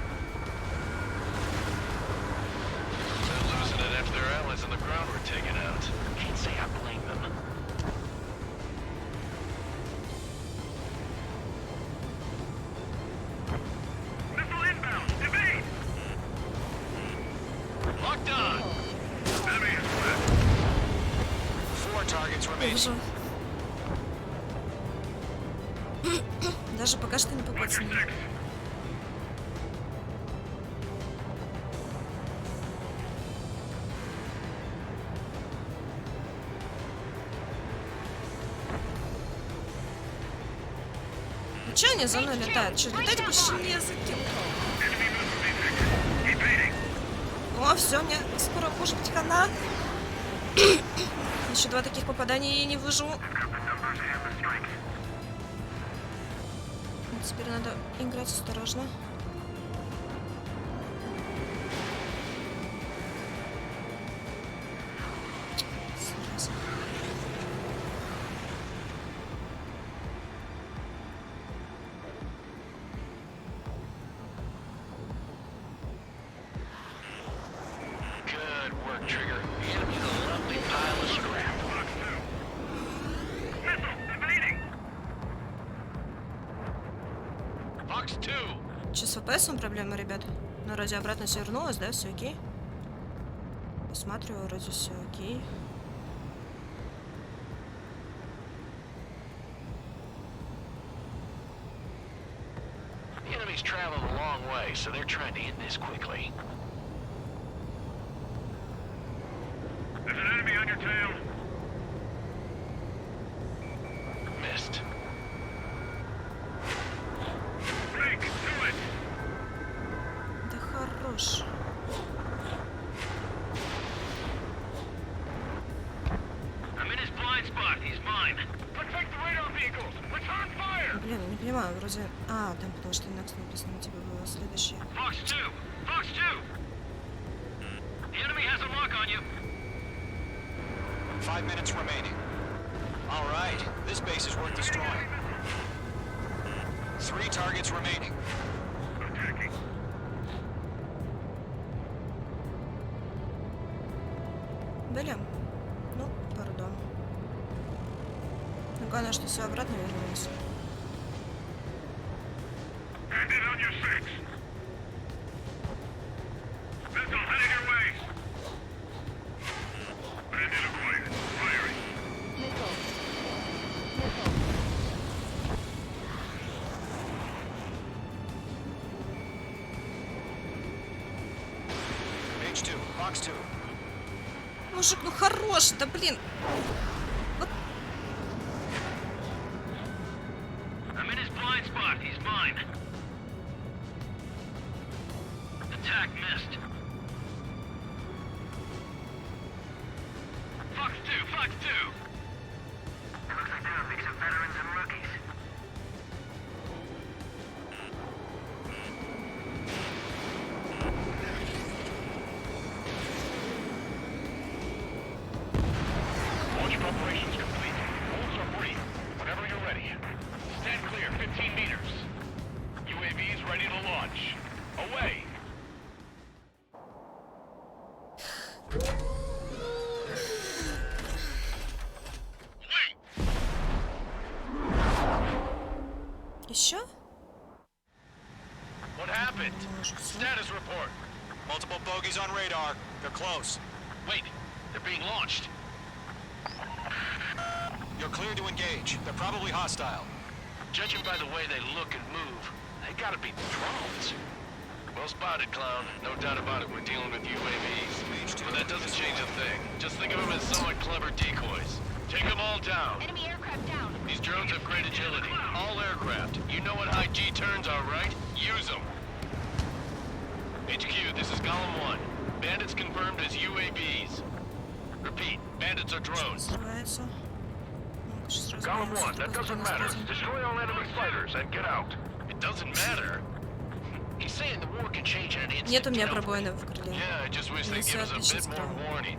They're losing it after their allies on the ground were taken out. Can't say I blame them. Missile inbound. Evade. Locked on. Enemy is split. 4 targets remaining. Вижу. Даже пока что не попадется. Roger 6. Ну чё они за мной летают? Чё, летать больше не за кем? Enemy missile detected. Evading. О, все, мне скоро может быть хана. Еще 2 таких попадания и не выживу. Теперь надо играть осторожно. Зараза. Good work, Trigger. The enemy's a lovely pile of scrap. Missile evading. Fox 2. Че, с ФПСом проблема, ребят? Ну, вроде обратно все вернулось, да? Все окей? Посматриваю, вроде все окей. The enemy's traveled a long way, so they're trying to end this quickly. There's an enemy on your tail. Missed. Break. Do it. Да хорош. I'm in his blind spot. He's mine. Protect the radar vehicles. Return fire. Блин, не понимаю, вроде... А, там потому что инакс написано, на тебе было следующее. Fox 2. Fox 2. The enemy has a lock on you. 5 minutes remaining. All right, this base is worth destroying. 3 targets remaining. Attacking. Блин. Ну, пардон. Ну, главное, что все обратно вернулось. Bandit on your 6. Missile heading your way. Bandit avoided. Firing. Missile. H2, Fox 2. Мужик, ну хорош, да блин. Вот. I'm in his blind spot. He's mine. Attack missed. Fox 2. Fox 2. Looks like they're a mix of veterans and rookies. Launch preparations complete. Holds are brief. Whenever you're ready. Stand clear, 15 meters. UAVs ready to launch. Away! Еще? What happened? Status report. Multiple bogeys on radar. They're close. Wait, they're being launched. You're clear to engage. They're probably hostile. Judging by the way they look and move, they gotta be drones. Well spotted, clown. No doubt about it, we're dealing with UAVs. But that doesn't change a thing. Just think of them as somewhat clever decoys. Take them all down. Enemy aircraft down. These drones have great agility. All aircraft. You know what high G turns are, right? Use them. HQ, this is Column 1. Bandits confirmed as UAVs. Repeat, bandits are drones. Column 1, that doesn't matter. Destroy all enemy fighters and get out. It doesn't matter. He's saying the war can change in an instant. Нет у меня пробоины в крыле. Yeah, I just wish they'd give us a bit more warning.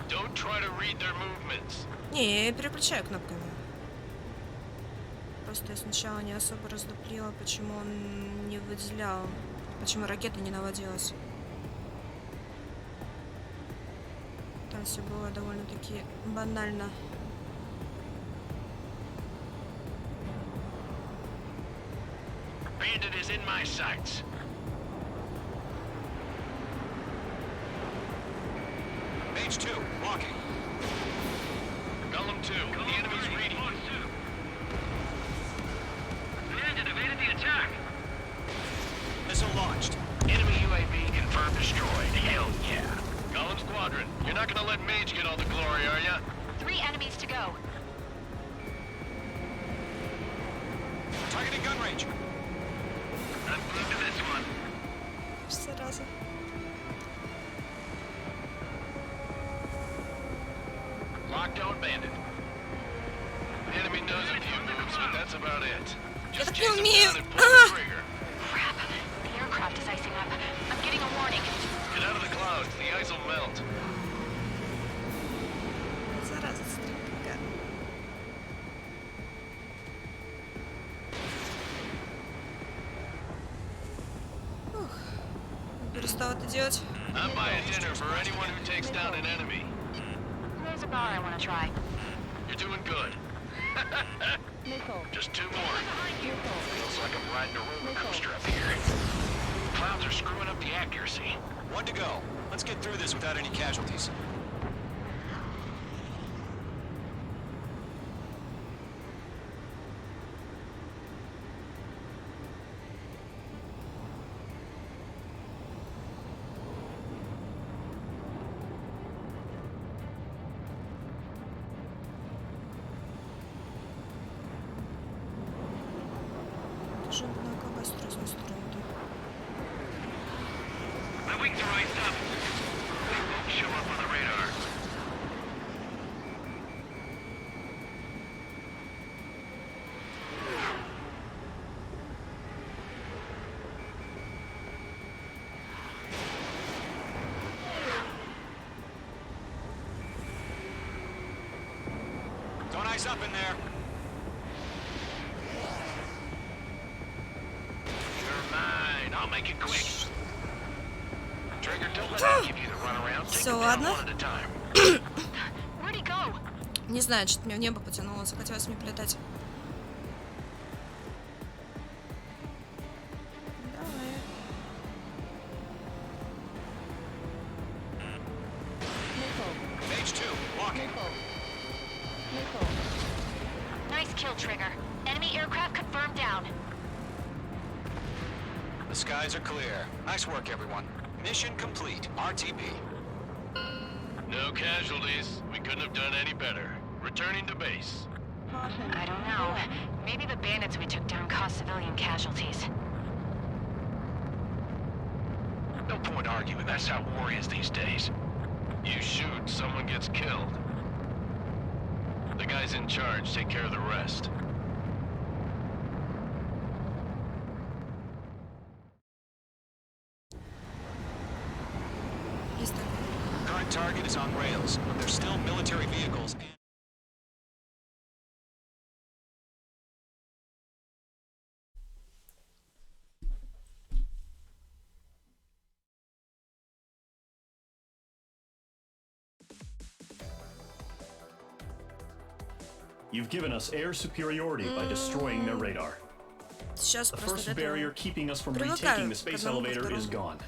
Don't try to read their movements. Не, я переключаю кнопками. Просто я сначала не особо раздуплила, почему он не выделял, почему ракета не наводилась. Там все было довольно-таки банально. Bandit is in my sights. Page 2, walking. Column 2, the enemy's reading. Bandit evaded the attack. Missile launched. Enemy UAV confirmed destroyed. Hell yeah. Column Squadron, you're not gonna let Mage get all the glory, are ya? 3 enemies to go. Targeting gun range. Let's move to this one. Зараза. Locked on Bandit. The enemy knows a few moves, but that's about it. Я Just так не chase him умею. down and pull the trigger. Crap. The aircraft is icing up. I'm getting a warning. Get out of the clouds, the ice will melt. Зараза, смотри, какая. Ух. Перестал это делать. I'm buying dinner for anyone who takes down an enemy. There's a bar I want to try. You're doing good. Just 2 more. Feels like I'm riding a roller coaster up here. Clouds are screwing up the accuracy. 1 to go. Let's get through this without any casualties. Тоже на колбасу разнастроена. My wings are iced up. They won't show up on the radar. Don't ice up in there. You're mine. I'll make it quick. Trigger, don't let me give you the runaround. Take Всё, them down ладно. one at a time. Where'd he go? Не знаю, что-то меня в небо потянуло, захотелось мне полетать. Давай. Page 2, walking. Nice kill, Trigger. Enemy aircraft confirmed down. The skies are clear. Nice work, everyone. Mission complete. RTB. No casualties. We couldn't have done any better. Returning to base. I don't know. Maybe the bandits we took down caused civilian casualties. No point arguing. That's how war is these days. You shoot, someone gets killed. The guys in charge take care of the rest. target is on rails, but there's still military vehicles and... You've given us air superiority by destroying their radar. The first barrier keeping us from retaking the space elevator is gone.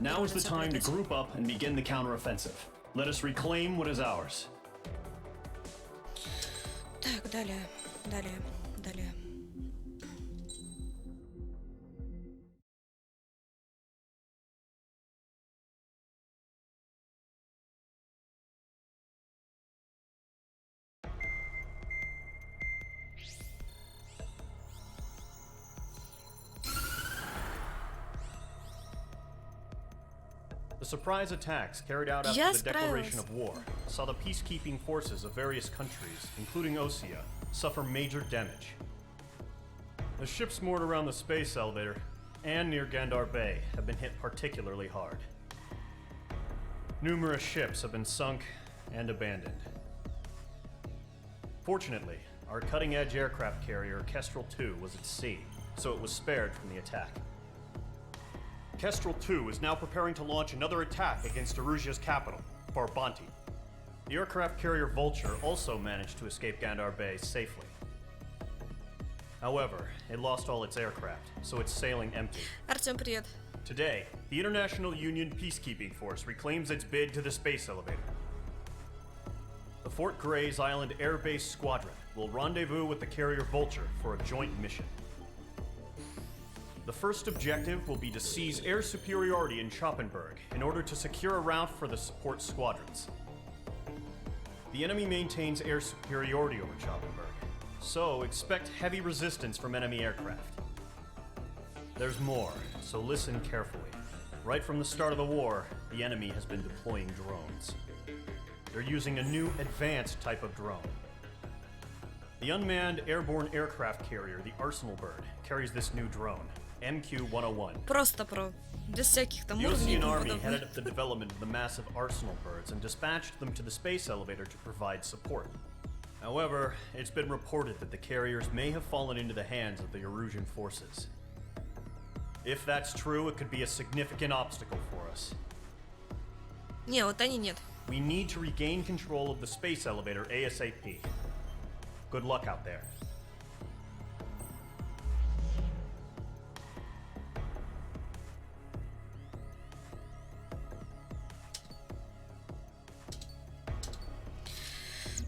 Now is the time to group up and begin the counteroffensive. Let us reclaim what is ours. Так, далее. The surprise attacks carried out after the declaration of war saw the peacekeeping forces of various countries, including Osea, suffer major damage. The ships moored around the space elevator and near Gandar Bay have been hit particularly hard. Numerous ships have been sunk and abandoned. Fortunately, our cutting-edge aircraft carrier Kestrel II was at sea, so it was spared from the attack. Kestrel II is now preparing to launch another attack against Erusia's capital, Farbanti. The aircraft carrier Vulture also managed to escape Gandar Bay safely. However, it lost all its aircraft, so it's sailing empty. Артем, привет. Today, the International Union Peacekeeping Force reclaims its bid to the space elevator. The Fort Gray's Island Air Base Squadron will rendezvous with the carrier Vulture for a joint mission. The first objective will be to seize air superiority in Schoppenberg in order to secure a route for the support squadrons. The enemy maintains air superiority over Schoppenberg, so expect heavy resistance from enemy aircraft. There's more, so listen carefully. Right from the start of the war, the enemy has been deploying drones. They're using a new advanced type of drone. The unmanned airborne aircraft carrier, the Arsenal Bird, carries this new drone. MQ-101. Просто про. Без всяких там The уровней и Ocean тому Army подобное. headed up the development of the massive Arsenal birds and dispatched them to the space elevator to provide support. However, it's been reported that the carriers may have fallen into the hands of the Erusian forces. If that's true, it could be a significant obstacle for us. Не, вот они нет. We need to regain control of the space elevator ASAP. Good luck out there.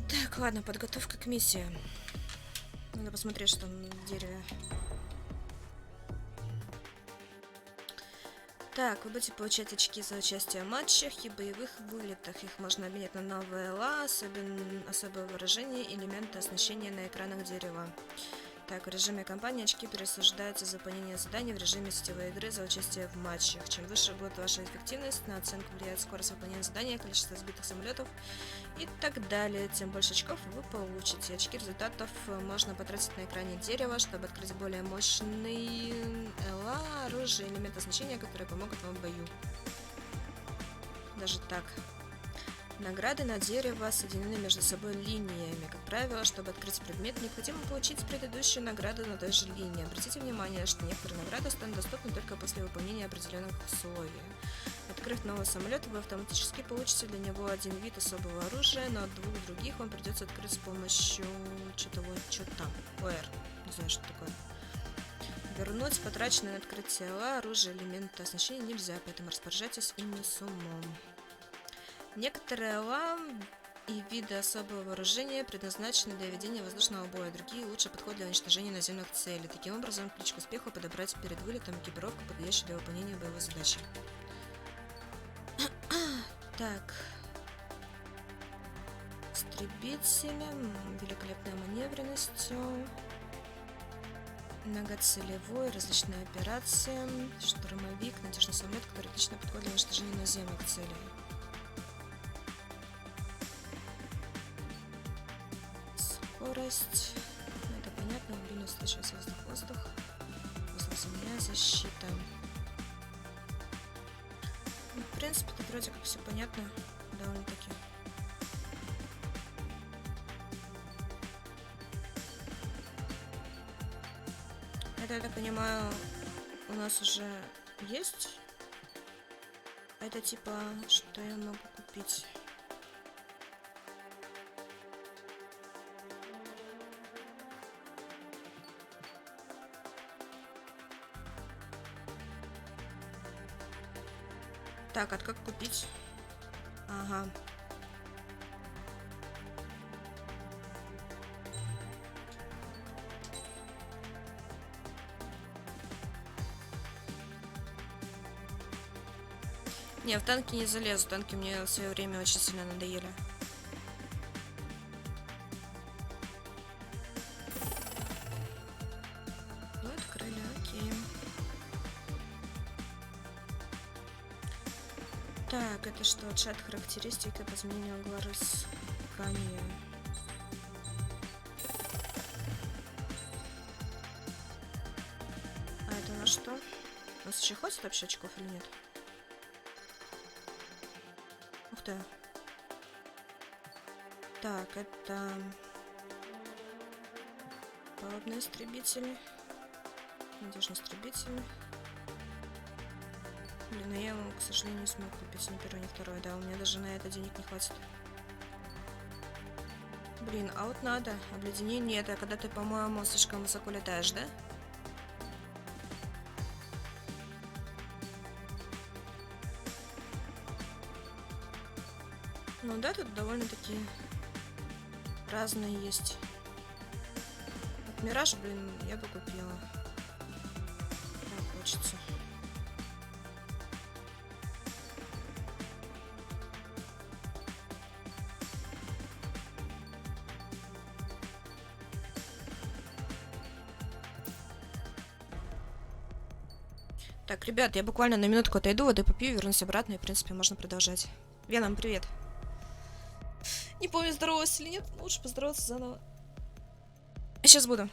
Так, ладно, подготовка к миссии. Надо посмотреть, что там в дереве. Так, вы будете получать очки за участие в матчах и боевых вылетах. Их можно обменять на новые ла, особое выражение, элементы оснащения на экранах дерева. Так, в режиме кампании очки присуждаются за выполнение заданий в режиме сетевой игры за участие в матчах. Чем выше будет ваша эффективность, на оценку влияет скорость выполнения задания, количество сбитых самолетов и так далее. Тем больше очков вы получите. Очки результатов можно потратить на экране дерева, чтобы открыть более мощный ла, оружие, элементы оснащения, которые помогут вам в бою. Даже так. Награды на дерево соединены между собой линиями. Как правило, чтобы открыть предмет, необходимо получить предыдущую награду на той же линии. Обратите внимание, что некоторые награды станут доступны только после выполнения определенных условий. Открыв новый самолет, вы автоматически получите для него один вид особого оружия, но от двух других вам придется открыть с помощью что-то там. ОР. Не знаю, что такое. Вернуть потраченное на открытие ла, оружие, элементы оснащения нельзя, поэтому распоряжайтесь ими с умом. Некоторые ла и виды особого вооружения предназначены для ведения воздушного боя, другие лучше подходят для уничтожения наземных целей. Таким образом, ключ к успеху подобрать перед вылетом экипировку, подходящую для выполнения боевой задачи. Так. Истребители, великолепная маневренность, многоцелевой, различные операции, штурмовик, надежный самолет, который отлично подходит для уничтожения наземных целей. Скорость. Ну, это понятно. Мобильность, случается воздух-воздух. Воздух-земля, защита. Ну, в принципе, тут вроде как все понятно. довольно-таки. Это, я так понимаю, у нас уже есть. Это типа, что я могу купить? Так, а как купить? Ага. Не, в танки не залезу. Танки мне в свое время очень сильно надоели. Ну, открыли, окей. Так, это что? Чат характеристика по изменению угла раскания. А это на что? У нас еще хватит вообще очков или нет? Ух ты. Так, это палубный истребитель. Надежный истребитель. Блин, я его, к сожалению, не смог купить ни первый, ни второй. Да, у меня даже на это денег не хватит. Блин, а вот надо. Обледенение это когда ты, по-моему, слишком высоко летаешь, да? Ну да, тут довольно-таки разные есть. Вот Мираж, блин, я бы купила. Так хочется. Так, ребят, я буквально на минутку отойду, воды попью, вернусь обратно, и, в принципе, можно продолжать. Веном, привет. Не помню, здоровалась или нет, лучше поздороваться заново. Сейчас буду.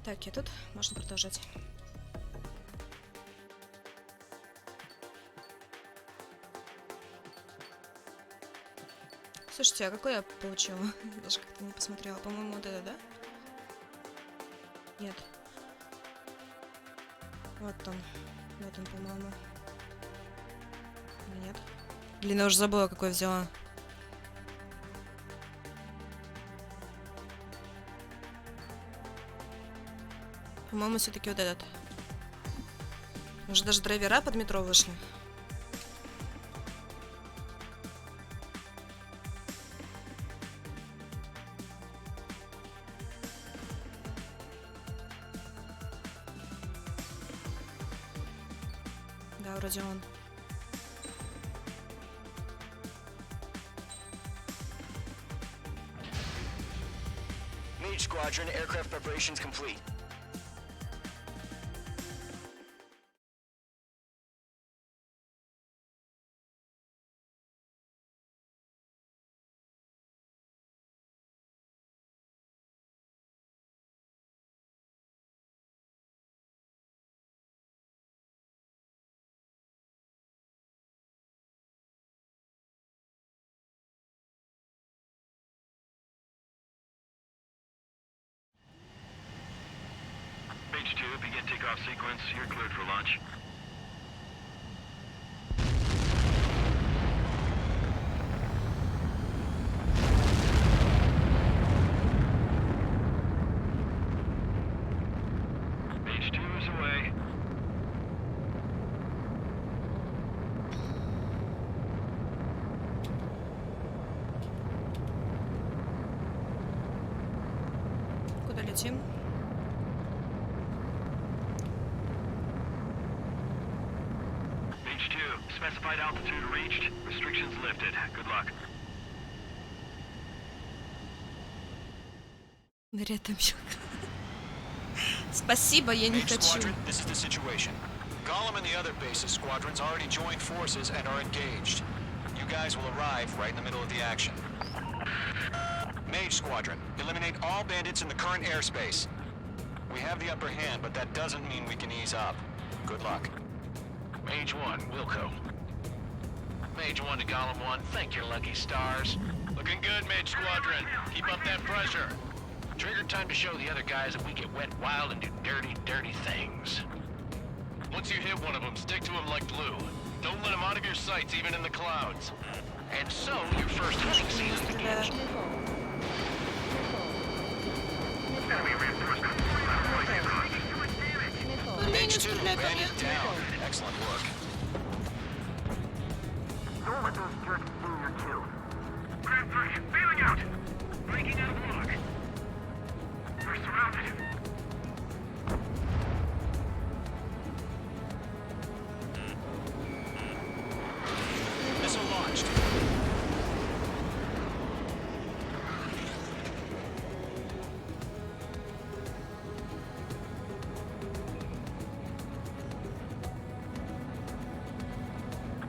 Так, я тут. Можно продолжать. Слушайте, а какой я получила? Даже как-то не посмотрела. По-моему, вот это, да? Нет. Вот он. Вот он, по-моему. Или нет? Блин, я уже забыла, какой взяла. По-моему, все-таки вот этот. Уже даже драйвера под метро вышли. Да, вроде он. Mage Squadron, aircraft preparations complete. Page 2, begin takeoff sequence. You're cleared for launch. Page 2 is away. Куда летим? Page 2, specified altitude reached. Restrictions lifted. Good luck. Нарядомщик. Спасибо, я не Mage хочу. Squadron, this is the situation. Gollum and the other bases squadrons already joined forces and are engaged. You guys will arrive right in the middle of the action. Mage Squadron, eliminate all bandits in the current airspace. We have the upper hand, but that doesn't mean we can ease up. Good luck. Mage 1, Wilco. Mage 1 to Gollum 1, thank your lucky stars. Looking good, Mage Squadron. Keep up that pressure. Trigger time to show the other guys that we get wet wild and do dirty, dirty things. Once you hit one of them, stick to him like glue. Don't let him out of your sights, even in the clouds. And so, your first hunting season begins. Enemy reinforcements. Mage 2, bandit down. Excellent work. Grand 3, bailing out. Breaking out of lock. We're surrounded. Missile launched.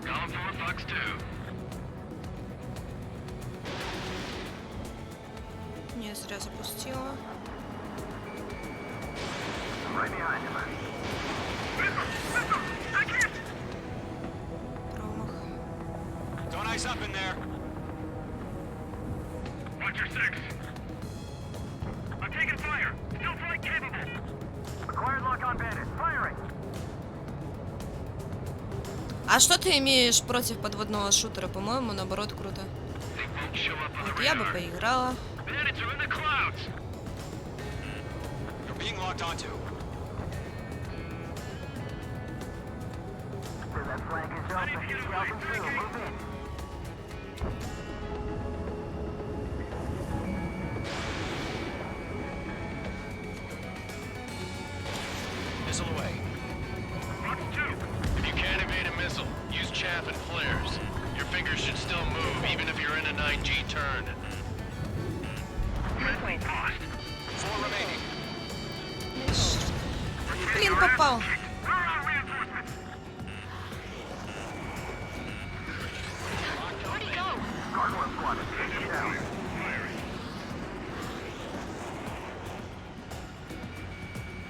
Column 4, Fox 2. Не, зря запустила. Right behind him. I can't. Промах. Don't ice up in there. Watch your 6. I'm taking fire. Still flight capable. Acquired lock on bandit. Firing. А что ты имеешь против подводного шутера? По-моему, наоборот, круто. They won't show up on the Вот я бы radar. поиграла. Bandits are in the clouds. You're being locked onto. I need to get away. Move in. Missile away. Fox 2. If you can't evade a missile, use chaff and flares. Your fingers should still move, even if you're in a 9G turn. Friendly lost. 4 remaining. Блин, попал. Where are reinforcements? Where'd he go? Cargo squad. Take him down.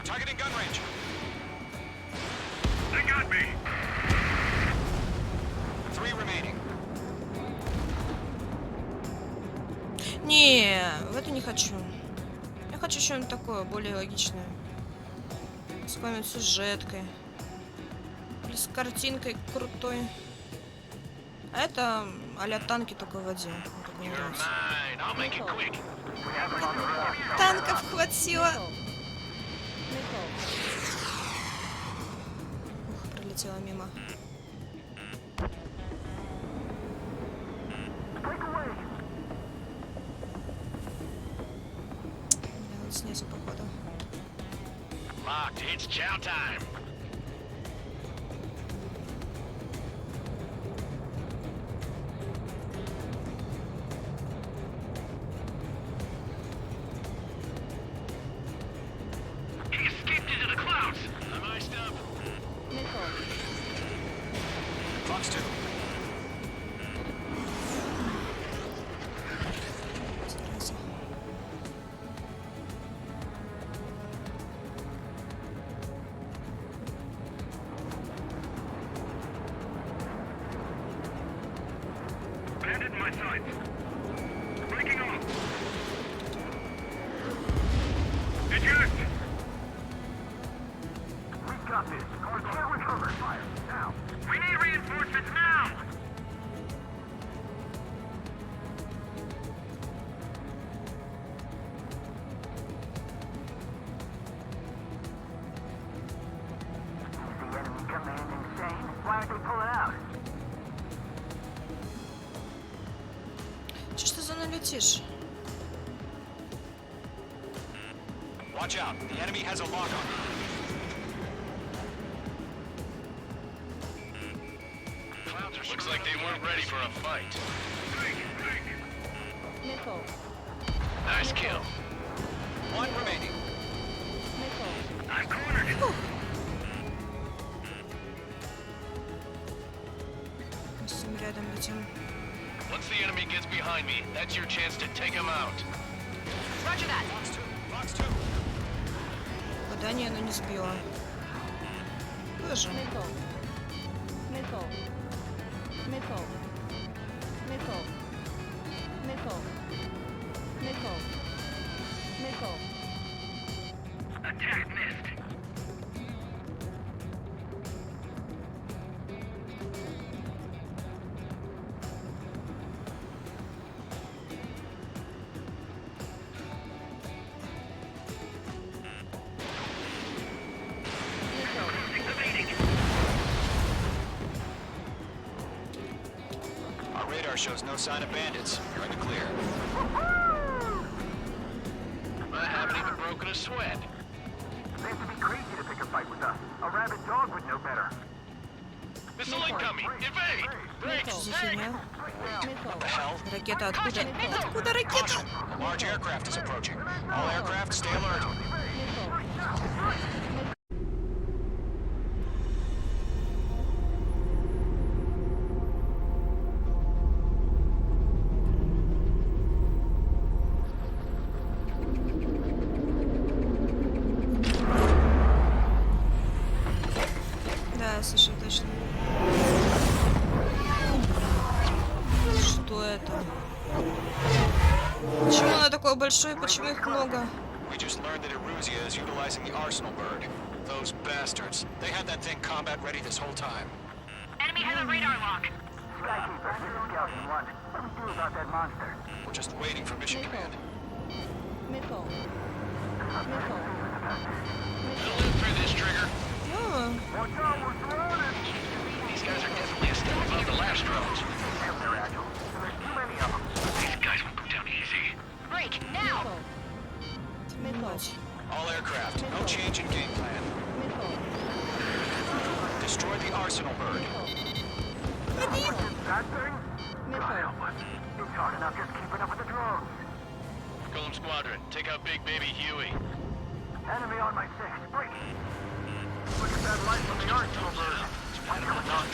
Targeting gun range. They got me. 3 remaining. Не, в эту не хочу. Я хочу что-нибудь такое, более логичное. С какой-нибудь сюжеткой. Или с картинкой крутой. А это а-ля танки только в воде. Вот так мне You're нравится. mine. I'll make it quick. Танков хватило. Ух, пролетела мимо. Бля, вот снизу, походу. Locked. It's chow time. Fox 2. Bandit in my sights. Breaking off. Eject! We got this. We can't recover. Fire. Now. We need reinforcements now! The enemy command insane? Why aren't they pulling out? Че ж ты за мной летишь? Watch out. The enemy has a lock on. Looks like they weren't ready for a fight. Missile. Nice kill. One remaining. Missile. I'm cornered. С ним рядом летим. Once the enemy gets behind me, that's your chance to take him out. Roger that. Fox 2. Попадание, но не сбило. Тоже. Missile. Missile. Missile. Missile. Missile. Missile. Missile. Attack missed. Our radar shows no sign of bandits. You're in the clear. I haven't even broken a sweat. They have to be crazy to pick a fight with us. A rabid dog would know better. Missile incoming! Evade! Break! Что за фигня? What the hell? Ракета откуда? Откуда ракета? A large aircraft is approaching. All aircraft, stay alert. Да, слушай, точно. Что это? Почему оно такое большое? Почему их много? We just learned that Eruzia is utilizing the arsenal bird. Those bastards. They had that thing combat ready this whole time. Enemy has a radar lock. Skykeeper, this is Scout 1. What do we do about that monster? We're just waiting for mission command. Missile. Missile. We'll live through this, Trigger. А, Watch out, we're surrounded! These guys are definitely a step above the last drones. Damn, they're agile. There's too many of them. These guys won't go down easy. Break, now! Missile. All aircraft, no change in game plan. Missile. Destroy the arsenal bird. That thing? Missile. Help us. It's hard enough just keeping up with the drones. Golem Squadron, take out Big Baby Huey. Enemy on my 6. Break. Look at that light from the arsenal bird. Why come it not?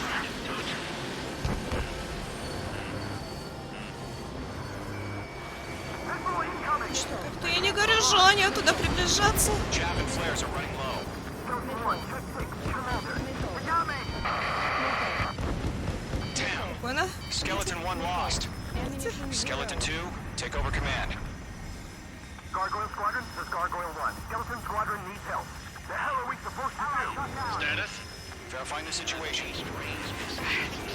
Missile incoming! как-то я не горюжу, туда приближаться. Chaff and flares are running low. Skeleton 1, check 6. Commander. We got me! Damn. Спокойно. Skeleton 1 lost. Skeleton 2, take over command. Gargoyle Squadron, this is Gargoyle 1. Skeleton Squadron needs help. The hell are we supposed to do? Status? Verifying the situation.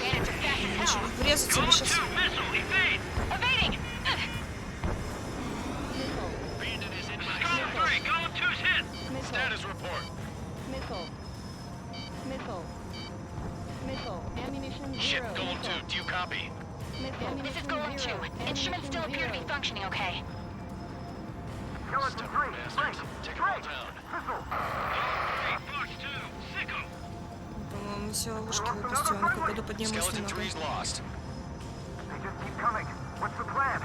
Bandits are fast as hell. Врезаться бы сейчас. Missile, evade! Evading! Bandit is in my Golem 3, Golem 2's hit! Status report. Missile. Missile. Missile. Ammunition Shit, zero. Golem 2, do you copy? Missile. This is Golem 2. Instruments still appear to be functioning okay. Skeleton 3, break! Take them all down. Missile! Hey, Fox 2, sicko! По-моему, все ловушки выпустил. Ну-ка, пойду поднимусь Skeleton немного. 3's lost. They just keep coming. What's the plan?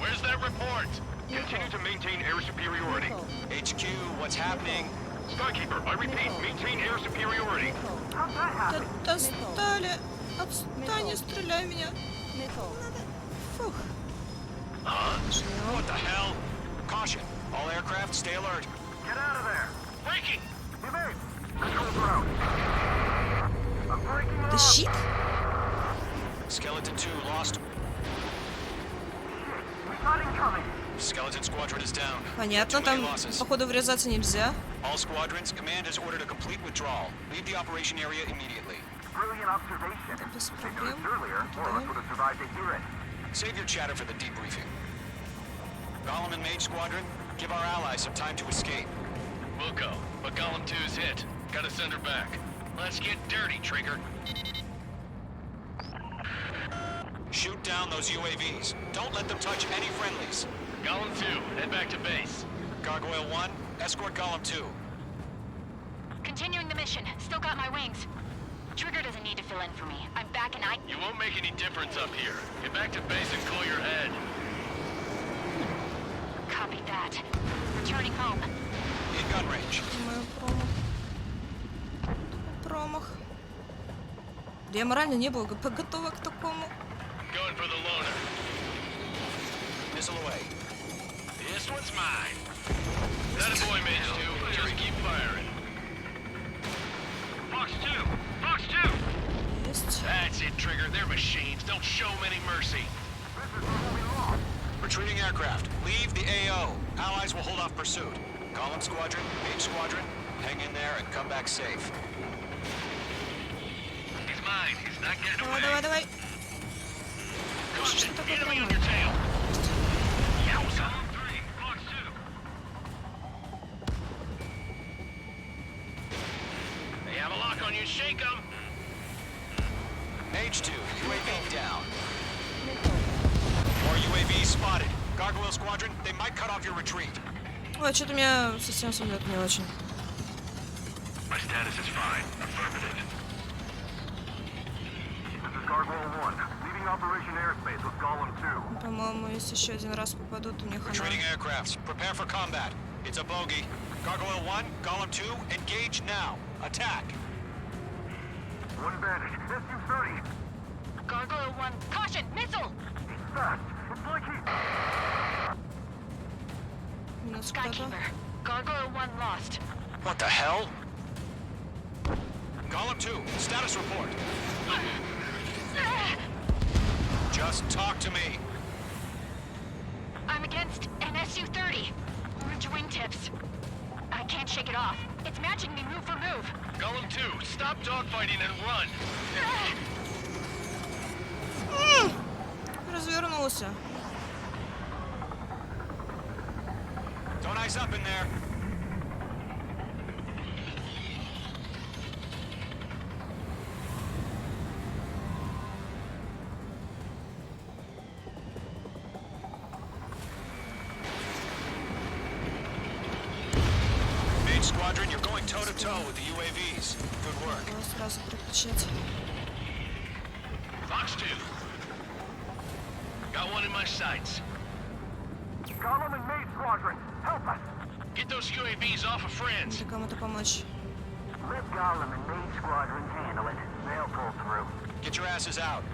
Where's that report? Continue to maintain air superiority. HQ, what's happening? Skykeeper, I repeat, maintain air superiority. How'd that Да happen? достали. Отстань, не стреляй в меня. Фух. What the hell? Caution. All aircraft, stay alert. Get out of there! Breaking! Evade! I'm breaking The щит? Skeleton 2 lost. Skeleton Squadron is down. Понятно, там, походу, врезаться нельзя. All squadrons, command has ordered a complete withdrawal. Leave the operation area immediately. Brilliant observation. Без проблем. Earlier, more of us would have survived to hear it. Save your chatter for the debriefing. Golem and Mage Squadron, give our allies some time to escape. We'll go, but Golem 2's hit. Gotta send her back. Let's get dirty, Trigger. Shoot down those UAVs. Don't let them touch any friendlies. Golem 2, head back to base. Gargoyle 1, escort Golem 2. Continuing the mission. Still got my wings. Trigger doesn't need to fill in for me. I'm back and I... You won't make any difference up here. Get back to base and cool your head. Copy that. Returning home. In gun range. Промах. Да я морально не была готова к такому. Going for the loner. Missile away. This one's mine. That a boy, Mage 2. Just keep firing. Fox 2! Fox 2! Есть. That's it, Trigger. They're machines. Don't show them any mercy. Retreating aircraft. Leave the AO. Allies will hold off pursuit. Golem Squadron, Mage Squadron, hang in there and come back safe. He's mine. He's not getting away. Давай, давай, давай. Caution, Что такое enemy on прямое? your tail. Yowza. 3, Fox 2. They have a lock on you. Shake them. Mage 2, UAV down. More UAVs spotted. Gargoyle Squadron, they might cut off your retreat. Ой, что-то у меня совсем самолет не очень. My status is fine. Affirmative. This is Gargoyle 1. Leaving Operation Airspace with Golem 2. По-моему, если еще один раз попадут, у них она... Retreating aircrafts, prepare for combat. It's a bogey. Gargoyle 1, Golem 2, engage now. Attack. One bandit. SU-30. Gargoyle 1. Caution! Missile! He's fast. It's like he... Минус кто-то. Skykeeper. Gargoyle 1 lost. What the hell? Golem 2, status report. Just talk to me. I'm against an SU-30. Orange wingtips. I can't shake it off. It's matching me move for move. Golem 2, stop dogfighting and run. Развернулся. Don't ice up in there. Mage Squadron, you're going toe-to-toe with the UAVs. Good work. Надо сразу переключать. Fox 2. Got one in my sights. Golem and Mage Squadron, help us. Get those UAVs off of friends. Надо кому-то помочь. Let Golem and Mage Squadron handle it. They'll pull through. Get your asses out.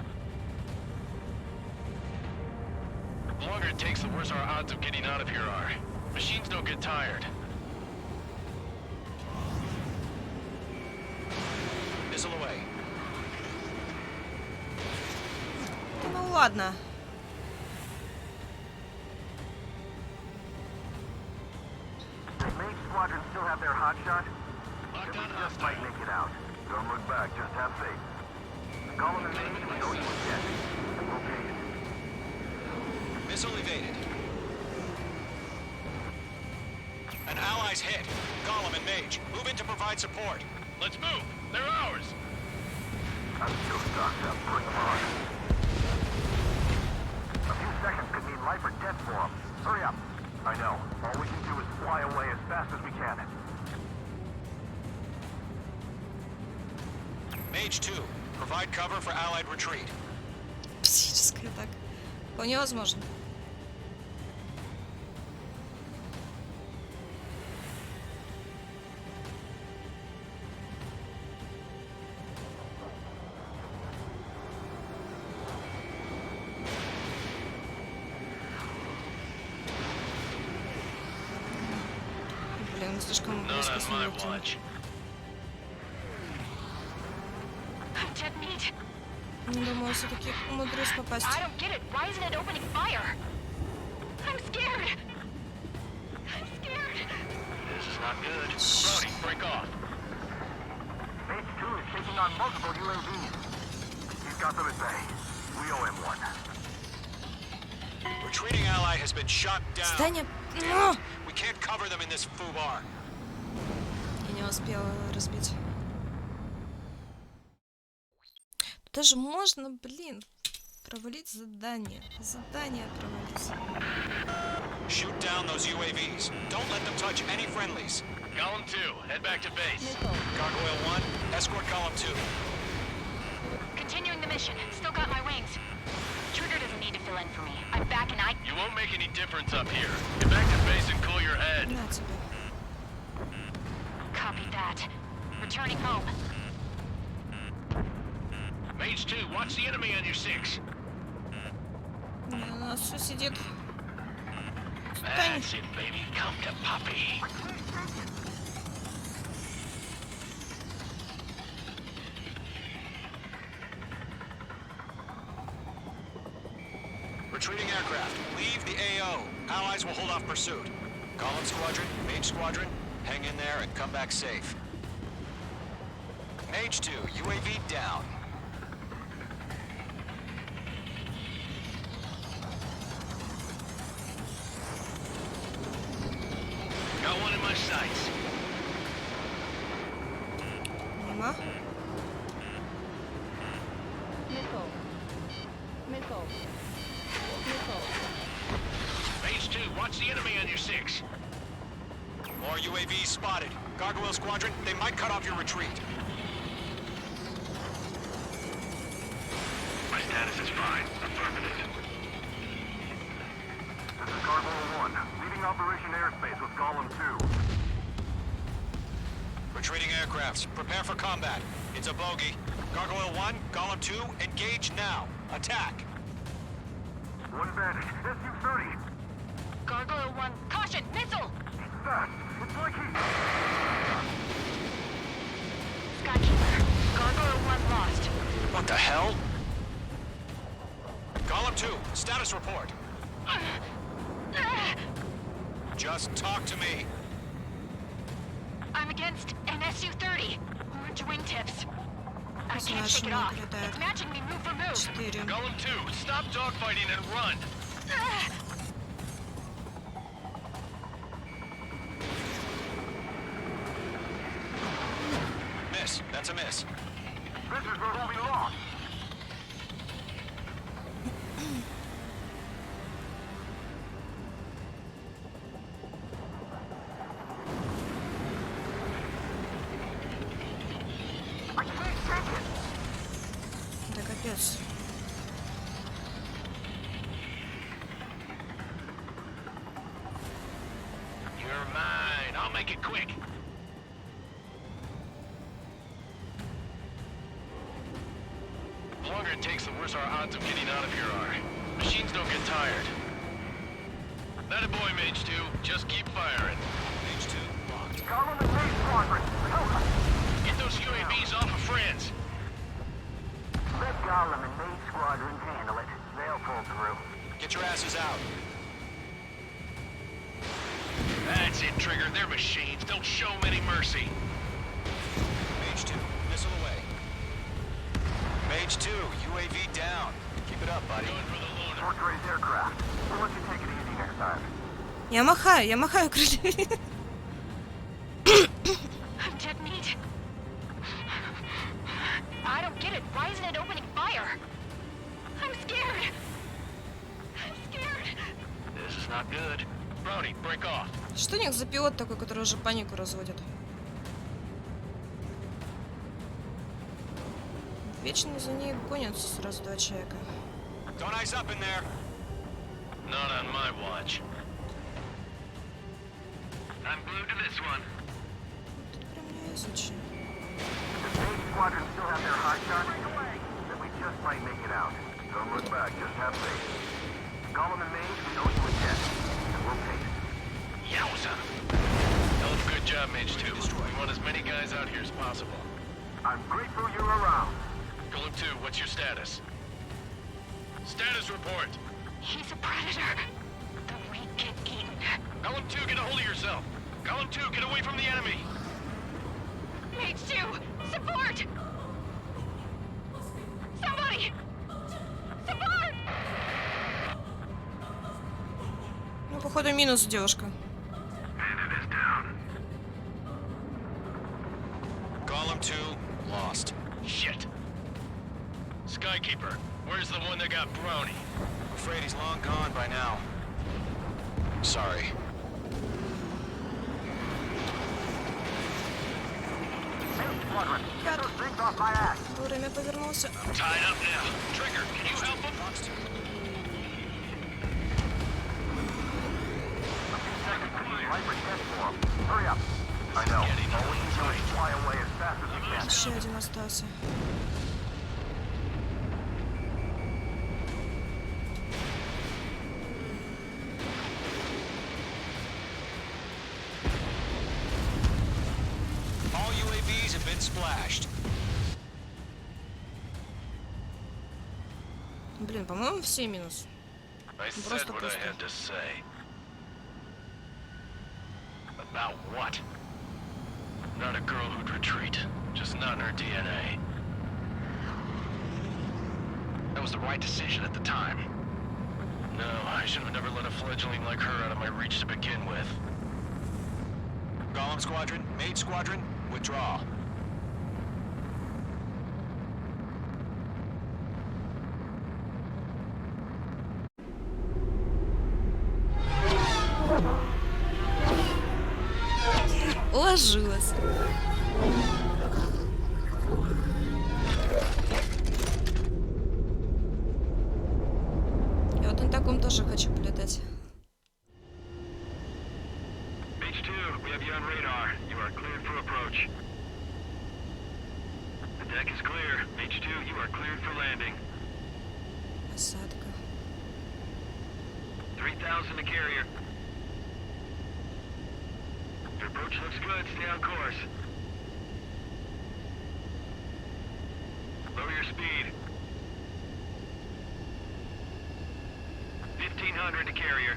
The longer it takes, the worse our odds of getting out of here are. Machines don't get tired. Missile away. Ну ладно. Does Mage Squadron still have their hotshot? Just might make it out. Don't look back, just have faith. Golem and Mage, we know you were dead. Okay. Missile evaded. An ally's hit. Golem and Mage, move in to provide support. Let's move. They're ours. I'm still stocked up. Bring them on. A few seconds could mean life or death for them. Hurry up. I know. All we can do is fly away as fast as we can. Mage 2, provide cover for allied retreat. Психическая так. Вполне возможно. мы слишком близко с ним летим. Не думаю, все-таки умудрюсь попасть. Not good. Brody, break off. H2 is taking on multiple UAVs. He's got them at bay. We owe him one. Retreating ally has been shot down. Станя... We can't cover them in this FUBAR. Я не успела разбить. Даже можно, блин, провалить задание. Задание провалить. Shoot down those UAVs. Don't let them touch any friendlies. Column 2, head back to base. Gargoyle 1, escort column 2. Continuing the mission. Still got my wings. Trigger doesn't need to fill in for me. I'm back and I... You won't make any difference up here. Get back to base and cool your head. На тебе. Copy that. Returning home. Mage 2, watch the enemy on your 6. У нас все сидит. That's it, baby. Come to Poppy. Retreating aircraft. Leave the AO. Allies will hold off pursuit. Column Squadron, Mage Squadron, hang in there and come back safe. Mage 2, UAV down. Got one in my sights. Мимо. Missile. Missile. Missile. Mage 2, watch the enemy on your 6. More UAVs spotted. Gargoyle Squadron, they might cut off your retreat. My status is fine. Affirmative. This is Gargoyle 1, leading Operation Airspace with Column 2. Retreating aircrafts, prepare for combat. It's a bogey. Gargoyle 1, Column 2, engage now. Attack. One advantage. SU-30. Gargoyle 1, caution! Missile! Fast. It's like he... Skykeeper. Gargoyle 1 lost. What the hell? Column 2, status report. Just talk to me. I'm against an SU-30. Orange wingtips. I can't shake it off. It's matching me move for move. Column 2, stop dogfighting and run. Miss. That's a miss. Visitors are holding lost. Да капец. You're mine. I'll make it quick. The longer it takes, the worse our odds of getting out of here are. Machines don't get tired. That a boy, Mage 2. Just keep firing. Mage 2, locked. Column and Mage Squadron. Get those UAVs off of friends. Let Gollum and Mage Squadron handle it. They'll pull through. Get your asses out. That's it, Trigger. They're machines. Don't show them any mercy. Mage 2, missile away. Mage 2, UAV down. Keep it up, buddy. Going for the loader. Fort Gray's aircraft. We'll let you take it easy next time. Я махаю крыльями. I'm dead meat. I don't get it. Why isn't it opening fire? I'm scared. I'm scared. This is not good. Brody, break off. Что у них за пилот такой, который уже панику разводит? Вечно за ней гонятся сразу два человека. Don't ice up in there. Not on my watch. I'm glued to this one. Прям не изучи. The Mage Squadron still have their hot shot? Then we just might make it out. Don't look back, just have faith. Gollum and Mage, we owe you a debt. And we'll pay it. Yowza. Hell of a good job, Mage 2. We want as many guys out here as possible. I'm grateful you're around. Golem 2, what's your status? Status report. He's a predator. The weak get eaten. Golem 2, get a hold of yourself. Golem 2, get away from the enemy. Mage 2, support! Somebody! Support! Ну, походу, минус девушка. Column 2, lost. Shit. Skykeeper, where's the one that got Brownie? I'm afraid he's long gone by now. Sorry. Get those things off my ass. Вовремя повернулся. I'm tied up now. Trigger, can you help him? 15 seconds to be right for test form. Hurry up. I know. All we can do is fly away as fast as we can. Еще один остался. All UAVs have been splashed. Блин, по-моему, все минус. I said Просто what I пусто. had to say. About what? Not a girl who'd retreat. Just not in her DNA. That was the right decision at the time. No, I should have never let a fledgling like her out of my reach to begin with. Golem Squadron, Maid Squadron, withdraw. Уложилась. Я вот на таком тоже хочу полетать. Mage 2, we have you on radar. You are cleared for approach. The deck is clear. Mage 2, you are cleared for landing. Посадка. 3,000 to carrier. Your approach looks good. Stay on course. Lower your speed. 1,500 to carrier.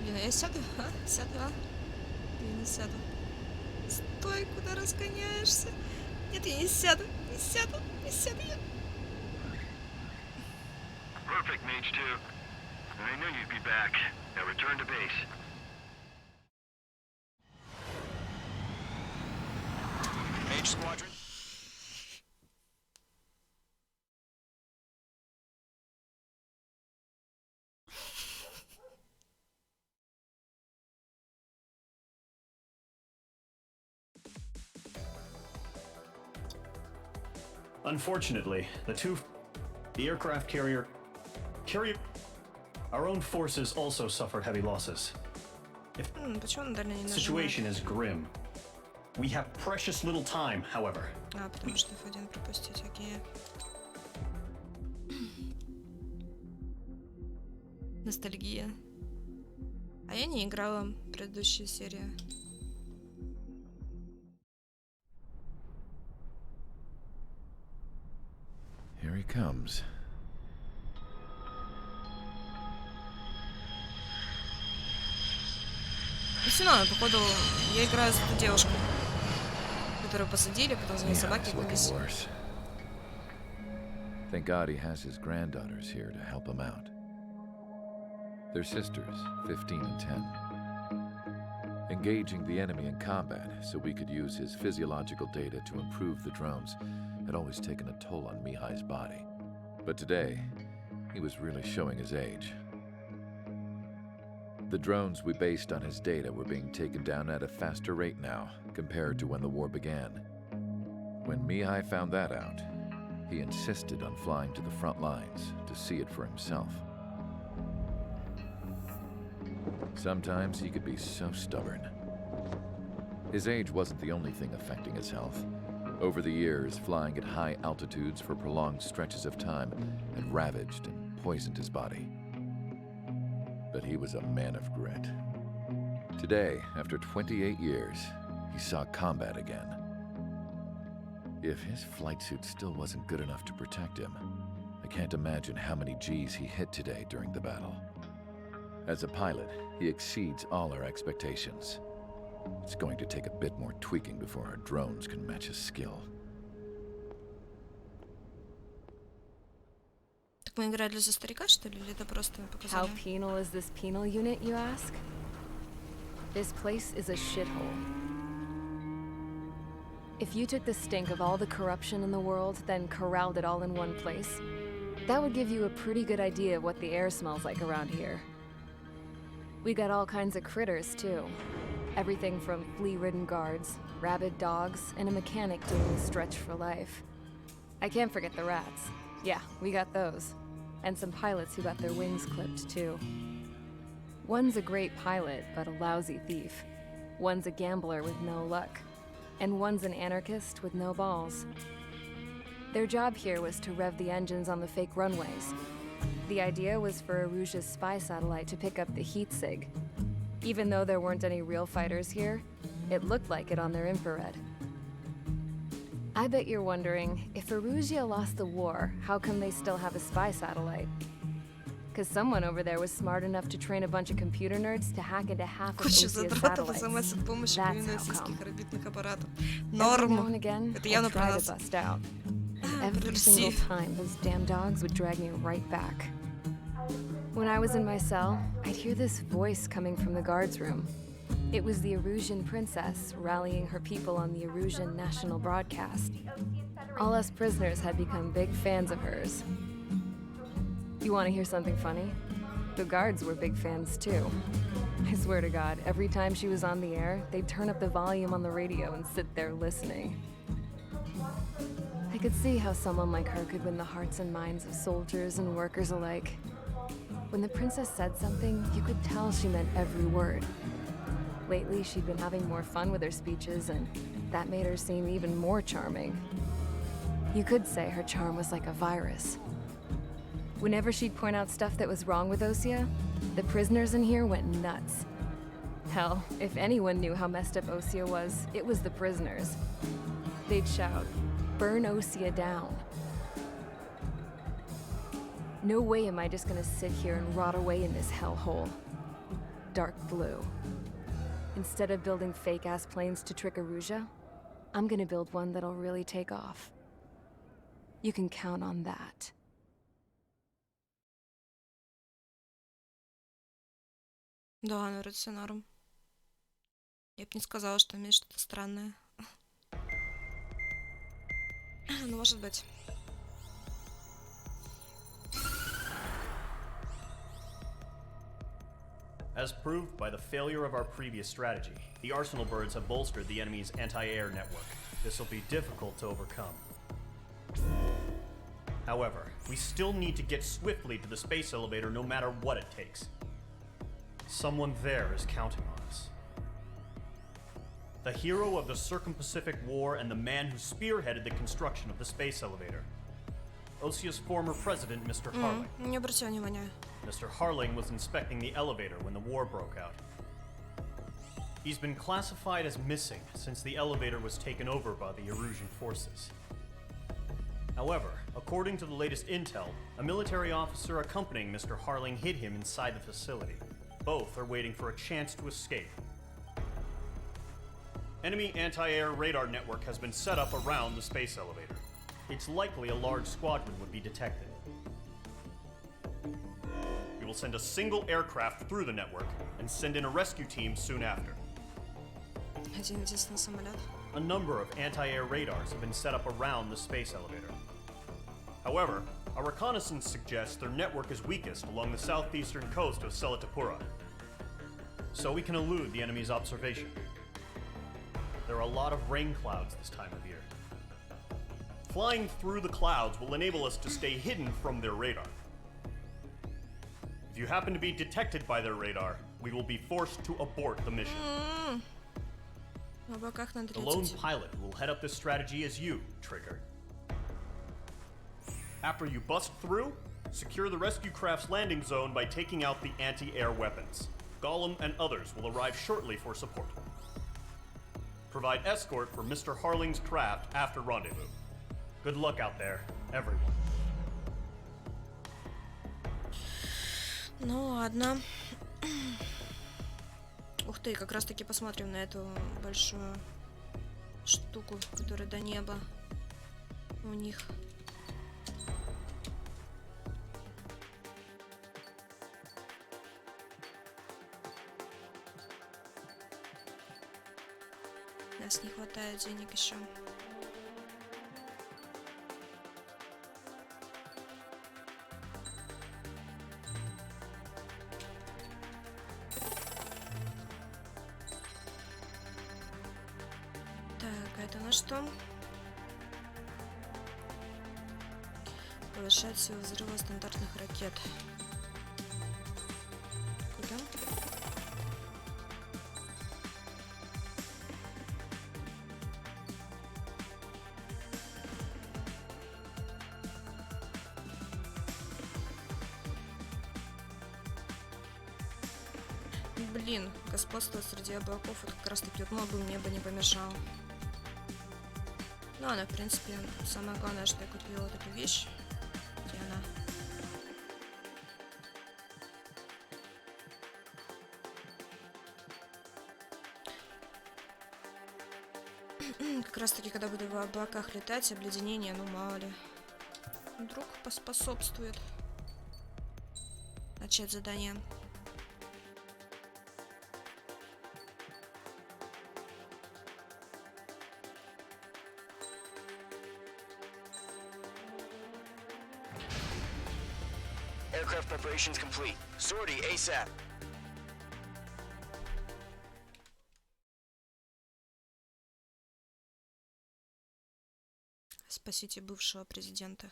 Блин, я сяду? А? Сяду, а? Я не сяду. Стой, куда разгоняешься? Нет, я не сяду. Не сяду. Не сяду я. Perfect, Mage 2. I knew you'd be back. Now return to base. Mage Squadron. Unfortunately, the aircraft carrier, our own forces also suffered heavy losses. Почему он дальше не The нажимает? situation is grim. We have precious little time, however. А, потому что F1 пропустить, окей. Ностальгия. А я не играла в предыдущей серии. Here he comes. Ну все равно, походу, я играю за эту девушку, которую посадили, потом за ней собаки гнались. Thank God he has his granddaughters here to help him out. They're sisters, 15 and 10. Engaging the enemy in combat so we could use his physiological data to improve the drones had always taken a toll on Mihai's body. But today, he was really showing his age. The drones we based on his data were being taken down at a faster rate now compared to when the war began. When Mihai found that out, he insisted on flying to the front lines to see it for himself. Sometimes he could be so stubborn. His age wasn't the only thing affecting his health. Over the years, flying at high altitudes for prolonged stretches of time had ravaged and poisoned his body. But he was a man of grit. Today, after 28 years, he saw combat again. If his flight suit still wasn't good enough to protect him, I can't imagine how many G's he hit today during the battle. As a pilot, he exceeds all our expectations. It's going to take a bit more tweaking before our drones can match his skill. Так мы играли за старика, что ли? Или это просто показали? How penal is this penal unit, you ask? This place is a shithole. If you took the stink of all the corruption in the world, then corralled it all in one place, that would give you a pretty good idea of what the air smells like around here. We got all kinds of critters, too. Everything from flea-ridden guards, rabid dogs, and a mechanic doing the stretch for life. I can't forget the rats. Yeah, we got those. And some pilots who got their wings clipped, too. One's a great pilot, but a lousy thief. One's a gambler with no luck. And one's an anarchist with no balls. Their job here was to rev the engines on the fake runways. The idea was for Aruja's spy satellite to pick up the heat sig. Even though there weren't any real fighters here, it looked like it on their infrared. I bet you're wondering, if Aruja lost the war, how come they still have a spy satellite? Because someone over there was smart enough to train a bunch of computer nerds to hack into half of Osia's satellites. That's how come. Every now and again, I try to bust out. And every single time, those damn dogs would drag me right back. When I was in my cell, I'd hear this voice coming from the guards room. It was the Arusian princess rallying her people on the Arusian national broadcast. All us prisoners had become big fans of hers. You want to hear something funny? The guards were big fans too. I swear to God, every time she was on the air, they'd turn up the volume on the radio and sit there listening. I could see how someone like her could win the hearts and minds of soldiers and workers alike. When the princess said something, you could tell she meant every word. Lately, she'd been having more fun with her speeches, and that made her seem even more charming. You could say her charm was like a virus. Whenever she'd point out stuff that was wrong with Osia, the prisoners in here went nuts. Hell, if anyone knew how messed up Osia was, it was the prisoners. They'd shout, "Burn Osia down." No way am I just gonna sit here and rot away in this hellhole. Dark blue. Instead of building fake-ass planes to trick Aruja, I'm gonna build one that'll really take off. You can count on that. Да, ну вроде все норм. Я бы не сказала, что имеет что-то странное. Ну, может быть. As proved by the failure of our previous strategy, the Arsenal birds have bolstered the enemy's anti-air network. This will be difficult to overcome. However, we still need to get swiftly to the space elevator no matter what it takes. Someone there is counting on us. The hero of the Circum-Pacific War and the man who spearheaded the construction of the space elevator. Osia's former president, Mr. Harling. Не обратила внимания. Mr. Harling was inspecting the elevator when the war broke out. He's been classified as missing since the elevator was taken over by the Erusian forces. However, according to the latest intel, a military officer accompanying Mr. Harling hid him inside the facility. Both are waiting for a chance to escape. Enemy anti-air radar network has been set up around the space elevator. It's likely a large squadron would be detected. We will send a single aircraft through the network and send in a rescue team soon after. Один единственный самолет. A number of anti-air radars have been set up around the space elevator. However, our reconnaissance suggests their network is weakest along the southeastern coast of Selatapura, so we can elude the enemy's observation. There are a lot of rain clouds this time of year. Flying through the clouds will enable us to stay hidden from their radar. If you happen to be detected by their radar, we will be forced to abort the mission. The lone pilot who will head up this strategy is you, Trigger. After you bust through, Secure the rescue craft's landing zone by taking out the anti-air weapons. Gollum and others will arrive shortly for support. Provide escort for Mr. Harling's craft after rendezvous. Good luck out there, everyone. Ну ладно. Ух ты, как раз таки посмотрим на эту большую штуку, которая до неба у них. У нас не хватает денег еще. Это на что? Повышать силу взрыва стандартных ракет. Куда? Блин, господство среди облаков, вот как раз таки вот мог бы мне бы не помешал. Ну, она, в принципе, самое главное, что я купила вот эту вещь. Где она? Как раз таки, когда буду в облаках летать, обледенение, ну мало ли. Вдруг поспособствует начать задание. Aircraft preparations complete. Sortie ASAP. Спасите бывшего президента.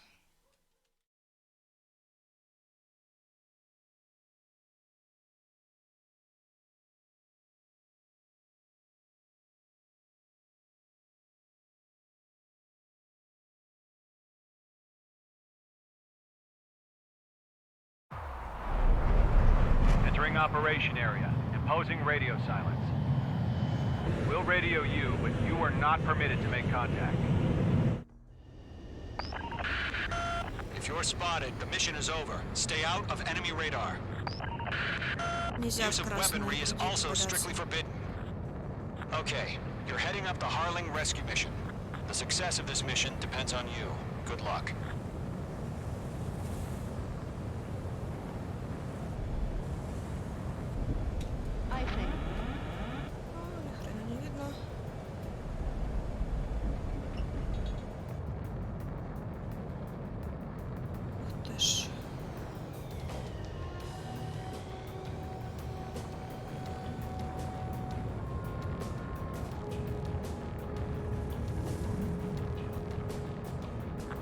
Entering operation area. Imposing radio silence. We'll radio you, but you are not permitted to make contact. If you're spotted, the mission is over. Stay out of enemy radar. Use of weaponry is also strictly forbidden. Okay, you're heading up the Harling rescue mission. The success of this mission depends on you. Good luck.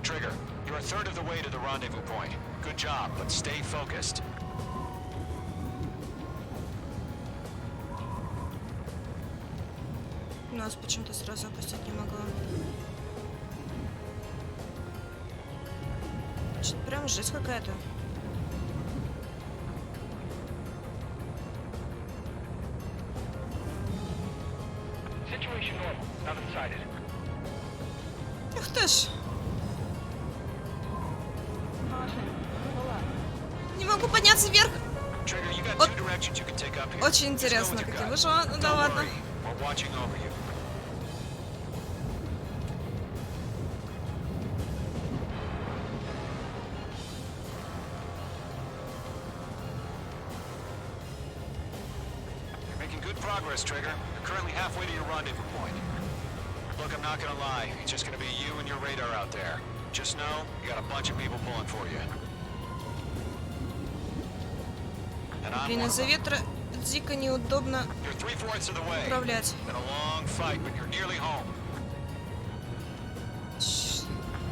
Trigger, you're a third of the way to the rendezvous point. Good job, but stay focused. Нас почему-то сразу опустить не могла. Что-то прям жесть какая-то. Ух ты ж! Не могу подняться вверх. Очень интересно, как я вышла. Ну да ладно. Progress, Trigger. You're currently halfway to your rendezvous point. Look, I'm not gonna lie. It's just gonna be you and your radar out there. Just know, you got a bunch of people pulling for you. Блин, из-за ветра дико неудобно управлять.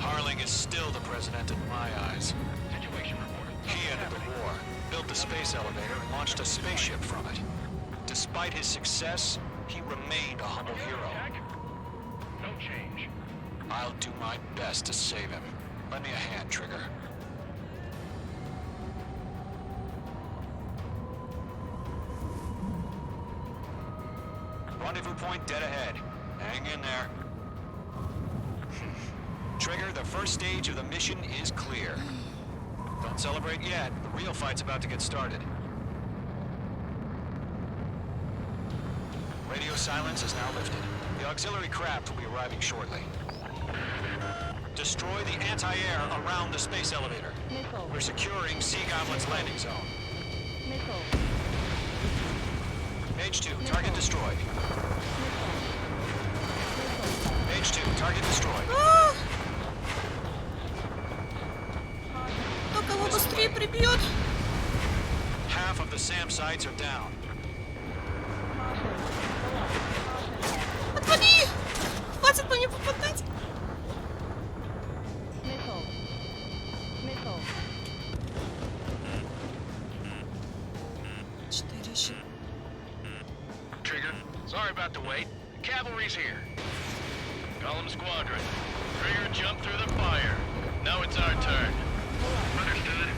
Harling is still the president in my eyes. He ended the war, built the space elevator, and launched a spaceship from it. Despite his success, he remained a humble hero. No change. I'll do my best to save him. Lend me a hand, Trigger. point dead ahead. Hang in there. Trigger, the first stage of the mission is clear. Don't celebrate yet. The real fight's about to get started. Radio silence is now lifted. The auxiliary craft will be arriving shortly. Destroy the anti-air around the space elevator. Missile. We're securing Sea Goblin's landing zone. Missile. Page 2, target destroyed. Page 2, target destroyed. Кто кого быстрее прибьет? Half of the SAM sites are down. Отвали! Хватит по мне попадать! Missile. Missile. 4. Trigger, sorry about the wait. The cavalry's here. Call them squadron. Trigger, jump through the fire. Now it's our turn. Understood.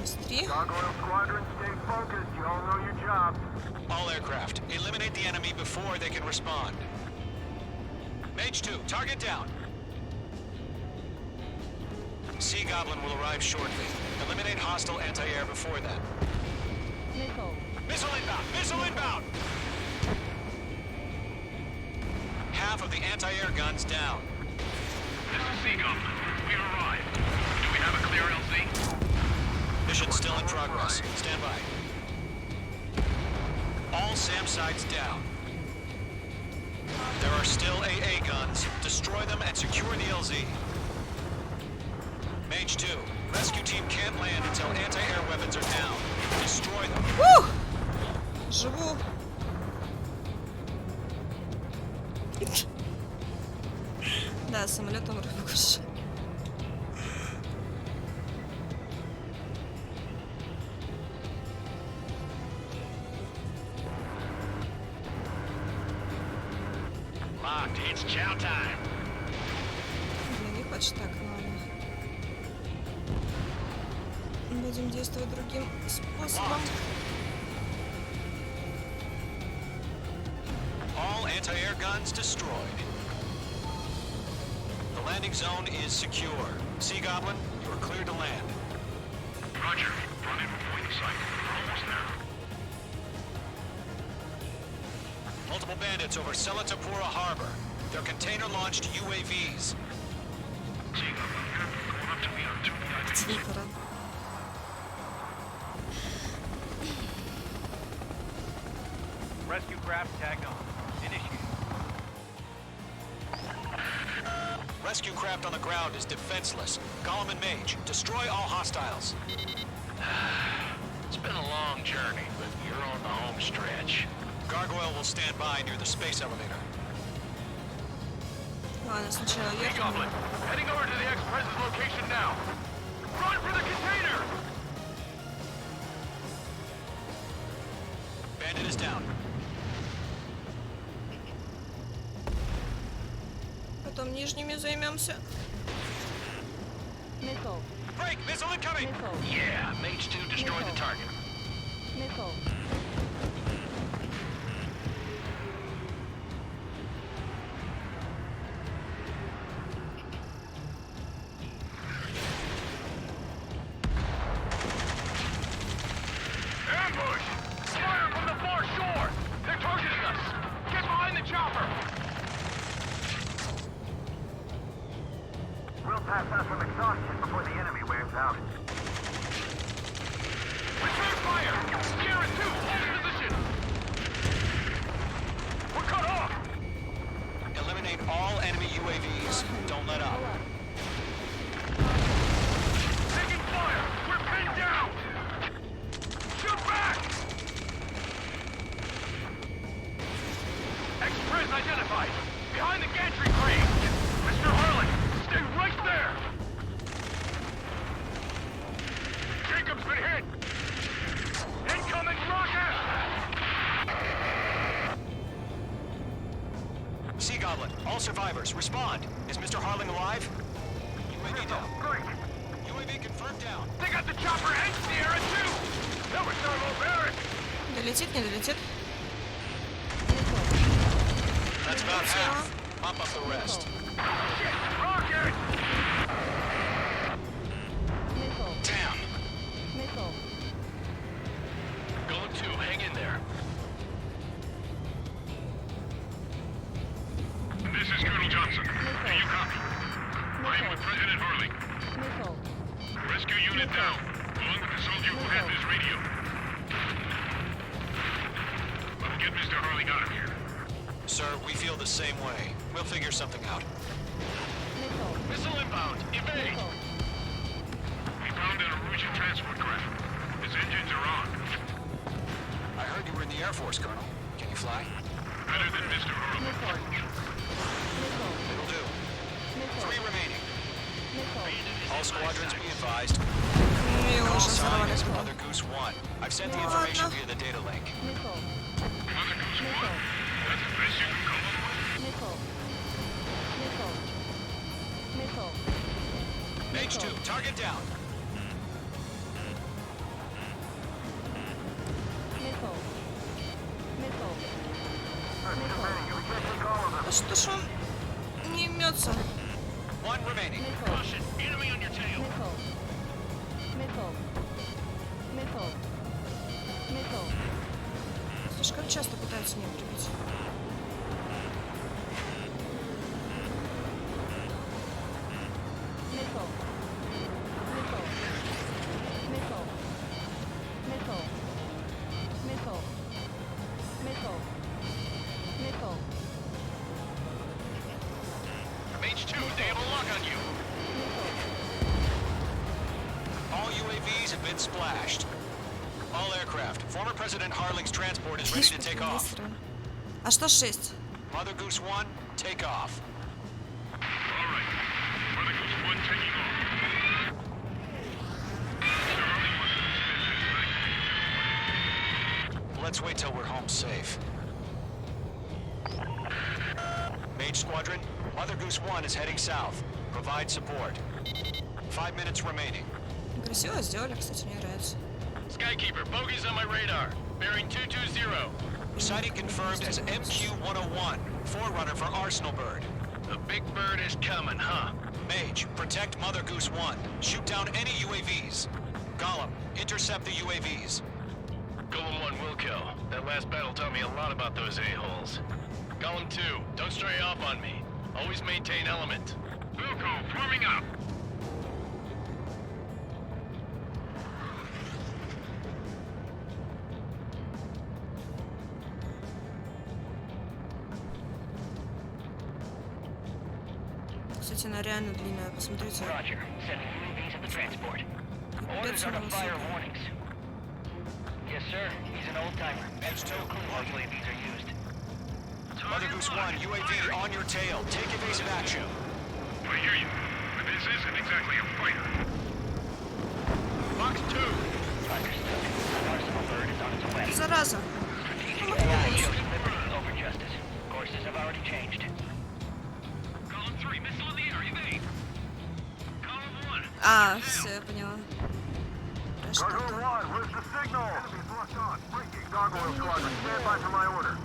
Быстрее. Gargoyle Squadron, stay focused. You all know your job. All aircraft, eliminate the enemy before they can respond. Mage 2, target down. Sea Goblin will arrive shortly. Eliminate hostile anti-air before that. Missile. Missile inbound! Missile inbound! Half of the anti-air guns down. This is Sea Goblin. We've arrived. Do we have a clear LZ? Mission still in progress. Stand by. All SAM sites down. There are still AA guns. Destroy them and secure the LZ. Mage 2, rescue team can't land until anti-air weapons are down. Destroy them. Woo! Живу. Да, самолетом рыбуш. Locked. It's chow time. Блин, не хочешь так, ладно. Будем действовать другим способом. All anti-air guns destroyed. The landing zone is secure. Sea Goblin, you are clear to land. Roger. Run in point the site. We're almost there. Multiple bandits over Selatapura Harbor. They're container-launched UAVs. Sea Goblin here. Going up to me on 2 Твиттера. Rescue craft tagged on. Initiate. Rescue craft on the ground is defenseless. Golem and Mage, destroy all hostiles. It's been a long journey, but you're on the home stretch. Gargoyle will stand by near the space elevator. Ладно, сначала я. Sea Goblin, heading over to the Express's location now. Run for the container! Bandit is down. Потом нижними займемся. Missile. Break! Missile incoming! Missile. Yeah, Mage 2 destroyed the target. Missile. Ambush! Fire from the far shore! They're targeting us! Get behind the chopper! We'll pass out from exhaustion before the enemy wears out. Return fire! Sierra 2, hold position! We're cut off! Eliminate all enemy UAVs. Don't let up. Taking fire! We're pinned down! Shoot back! Express identified! Behind the gantry crane! Mr. Harlan, stay right there! Jacob's been hit! Incoming rocket! Sea Goblin, all survivors, respond. Is Mr. Harling alive? UAV down. Great. UAV confirmed down. They got the chopper and Sierra too! That was thermal barrack! Долетит, не долетит? about half. Pop up the rest. Damn. Missile. Going to, hang in there. This is Colonel Johnson. Do you copy? I am with President Harley. Missile. Rescue unit down, along with the soldier who had this radio. Let's get Mr. Harley out of here. Sir, we feel the same way. We'll figure something out. Missile inbound. Evade. We found an Erusian transport craft. Its engines are on. I heard you were in the Air Force, Colonel. Can you fly? Better than Mr. Harley. It'll do. 3 remaining. All squadrons be advised. Call sign is Mother Goose 1. I've sent the information via the data link. Mother Goose 1? That's the best you can come up with? H2, target down. А что ж он не имется? 1 remaining. Caution, enemy on your tail. Слишком часто пытаются меня прибить. H2, they have a lock on you. All UAVs have been splashed. All aircraft. Former President Harling's transport is ready to take off. А что 6? Mother Goose 1, take off. All right. Mother Goose 1 taking off. Mr. Harley wants to spend his night. Let's wait till we're home safe. Mage Squadron, Mother Goose 1 is heading south. Provide support. 5 minutes remaining. Красиво сделали, кстати, мне нравится. Skykeeper, bogeys on my radar. Bearing 220. Sighting confirmed as MQ-101, forerunner for Arsenal Bird. The big bird is coming, huh? Mage, protect Mother Goose 1. Shoot down any UAVs. Gollum, intercept the UAVs. Golem 1 will kill. That last battle taught me a lot about those a-holes. Golem 2, don't stray off on me. Always maintain element. Wilco, forming up. Кстати, она реально длинная, посмотрите. Roger. Sending UAVs at the transport. Orders are to fire warnings. Yes, sir. He's an old-timer. Has no clue how UAVs are used. Mother Goose 1, UAV on your tail. Take evasive action. I hear you, but this isn't exactly a fighter. Box 2. Understood. Arsenal Bird is on its way. Зараза. Strategic AI shows liberty over justice. Courses have already changed. Column 3, missile in the air, evade. Column 1. А, все, я поняла. Gargoyle 1, where's the signal? Enemies locked on. Breaking. Gargoyle Squadron, stand by for my order.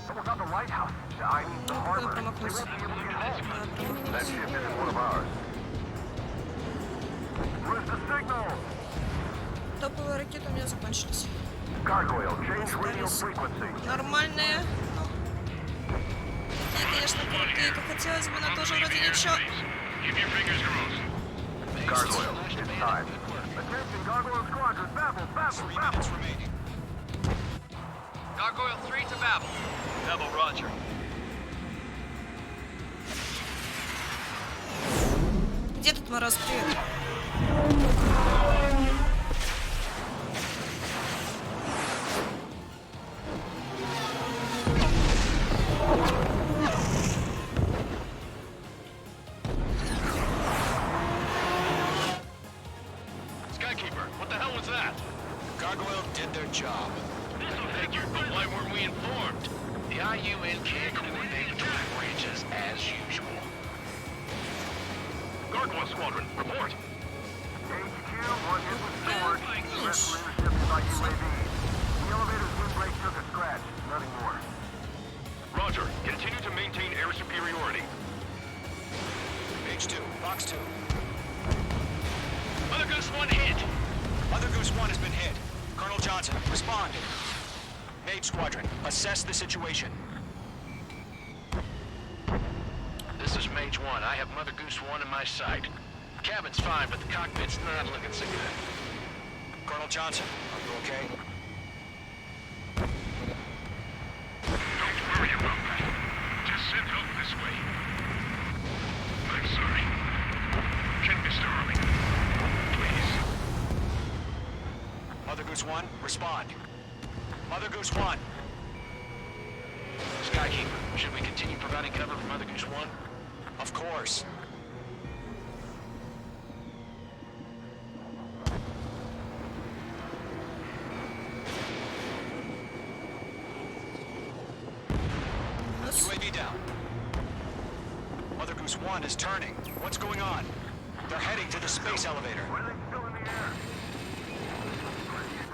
Almost got the lighthouse. I need the harbor. They won't be able to get home. That ship isn't one of ours. Where's the signal? Топовые ракеты у меня закончились. Gargoyle, change radio frequency. Нормальные. Такие, конечно, крутые, как хотелось бы, но тоже вроде ничего. Keep your fingers crossed. Gargoyle, it's time. Attention, Gargoyle Squadron, Babel, Babel, 3 Babel. minutes remaining. Gargoyle 3 to Babel. Babel, roger. Где тут Мороз? Привет. Skykeeper, what the hell was that? Gargoyle did their job. This'll figure, but why weren't we informed? The IUN can't coordinate between branches as usual. Gargoyle Squadron, report. HQ, one hit with sword. The rest leadership is by UAV. The elevator's windbreak took a scratch. Nothing more. Roger. Continue to maintain air superiority. Page 2, box 2. Mother Goose 1 hit. Mother Goose 1 has been hit. Colonel Johnson, respond. Mage Squadron, assess the situation. This is Mage 1. I have Mother Goose 1 in my sight. Cabin's fine, but the cockpit's not looking so good. Colonel Johnson, are you okay? Don't worry about that. Just send help this way. I'm sorry. Can Mr. Harling, please? Mother Goose 1, respond. Mother Goose 1. Skykeeper, should we continue providing cover for Mother Goose 1? Of course. UAV down. Mother Goose 1 is turning. What's going on? They're heading to the space elevator.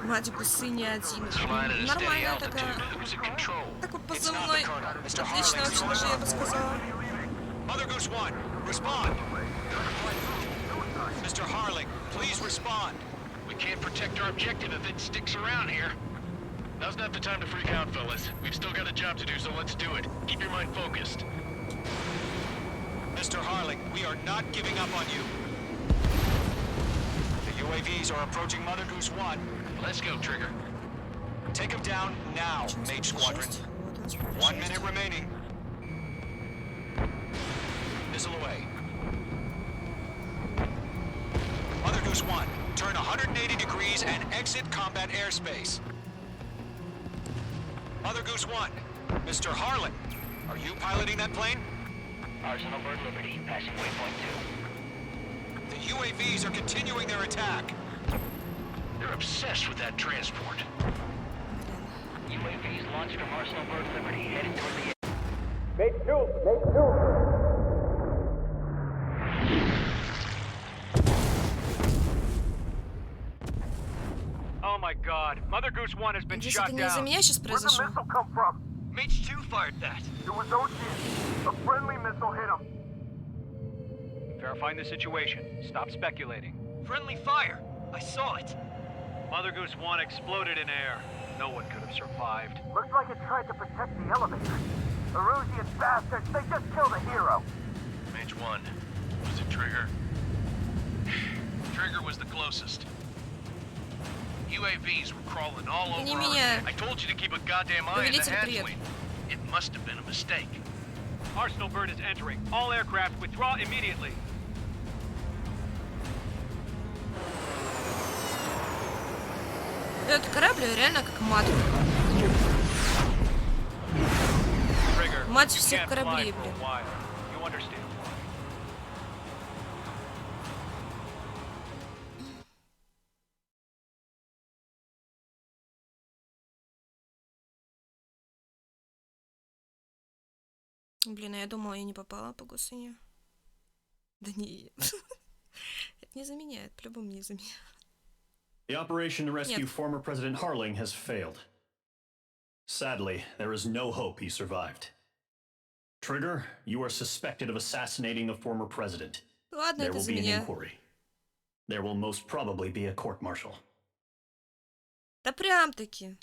Мать гусыни один. Нормальная такая. Такой позывной. Отлично вообще даже, я бы сказала. Mother Goose 1, respond. Mr. Harling, please respond. We can't protect our objective if it sticks around here. Now's not the time to freak out, fellas. We've still got a job to do, so let's do it. Keep your mind focused. Mr. Harling, we are not giving up on you. The UAVs are approaching Mother Goose 1. Let's go, Trigger. Take him down now, Mage Squadron. 1 minute remaining. Missile away. Mother Goose 1, turn 180 degrees and exit combat airspace. Mother Goose 1, Mr. Harlan, are you piloting that plane? Arsenal Bird Liberty, passing waypoint 2. The UAVs are continuing their attack. They're obsessed with that transport. UAVs launched from Arsenal Bird Liberty, headed toward the... Mate 2! Mate 2! Oh my god, Mother Goose 1 has been shot down. Where'd the missile come from? Mage 2 fired that. It was Ocean. A friendly missile hit him. Verifying the situation. Stop speculating. Friendly fire. I saw it. Mother Goose 1 exploded in air. No one could have survived. Looks like it tried to protect the elevator. Erusian bastards, they just killed a hero. Mage 1. Was it Trigger? Trigger was the closest. UAVs were crawling all over Earth. I told you to keep a goddamn eye on the hatchway. It must have been a mistake. Arsenal Bird is entering. All aircraft withdraw immediately. Этот корабль реально как мат. Мать всех кораблей, блин. Блин, а я думала, я не попала по гусыне. Да не... Это не заменяет, по-любому не заменяет. The operation to rescue former President Harling has failed. Sadly, there is no hope he survived. Trigger, you are suspected of assassinating the former president. Ладно, there это will за be меня. an inquiry. There will most probably be a court-martial. Да прям-таки.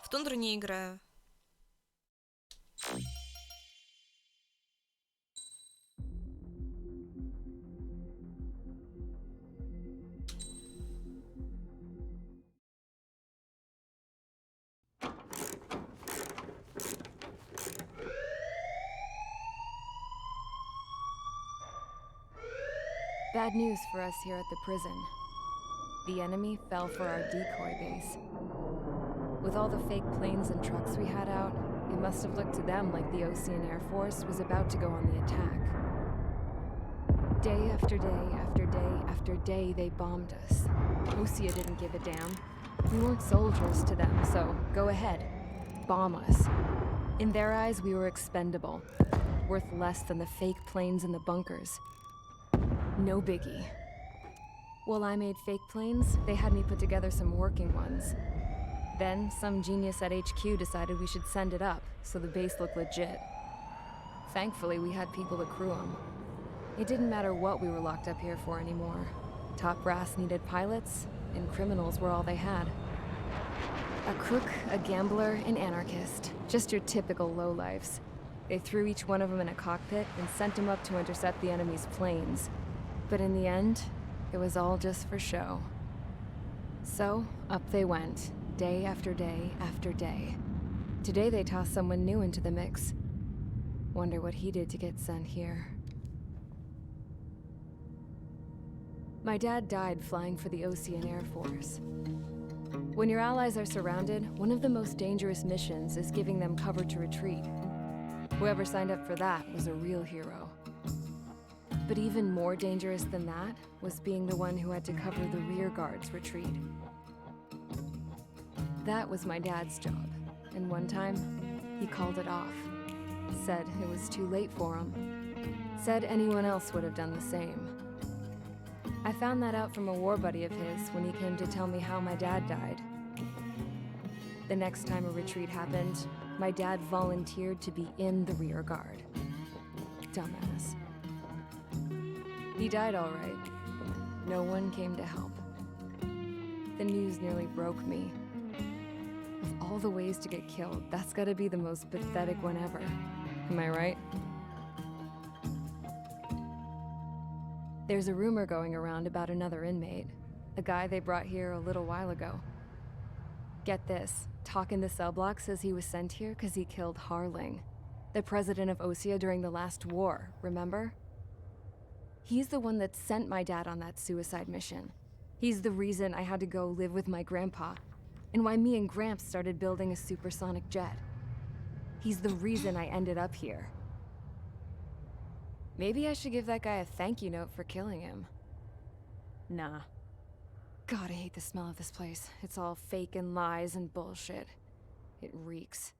В тундру не играю. Bad news for us here at the prison. The enemy fell for our decoy base. With all the fake planes and trucks we had out, it must have looked to them like the Ocean Air Force was about to go on the attack. Day after day after day after day, they bombed us. Osia didn't give a damn. We weren't soldiers to them, so go ahead. Bomb us. In their eyes, we were expendable. Worth less than the fake planes in the bunkers. No biggie. While I made fake planes, they had me put together some working ones. Then, some genius at HQ decided we should send it up, so the base looked legit. Thankfully, we had people to crew them. It didn't matter what we were locked up here for anymore. Top brass needed pilots, and criminals were all they had. A crook, a gambler, an anarchist. Just your typical lowlifes. They threw each one of them in a cockpit and sent them up to intercept the enemy's planes. But in the end, it was all just for show. So, up they went, day after day after day. Today they tossed someone new into the mix. Wonder what he did to get sent here. My dad died flying for the Ocean Air Force. When your allies are surrounded, one of the most dangerous missions is giving them cover to retreat. Whoever signed up for that was a real hero. But even more dangerous than that was being the one who had to cover the rear guard's retreat. That was my dad's job, and one time, he called it off. Said it was too late for him. Said anyone else would have done the same. I found that out from a war buddy of his when he came to tell me how my dad died. The next time a retreat happened, my dad volunteered to be in the rear guard. Dumbass. He died all right. No one came to help. The news nearly broke me. Of all the ways to get killed, that's gotta be the most pathetic one ever. Am I right? There's a rumor going around about another inmate. A guy they brought here a little while ago. Get this, Talk in the cell block says he was sent here because he killed Harling, the president of Osea during the last war, remember? He's the one that sent my dad on that suicide mission. He's the reason I had to go live with my grandpa, and why me and Gramps started building a supersonic jet. He's the reason I ended up here. Maybe I should give that guy a thank you note for killing him. Nah. God, I hate the smell of this place. It's all fake and lies and bullshit. It reeks.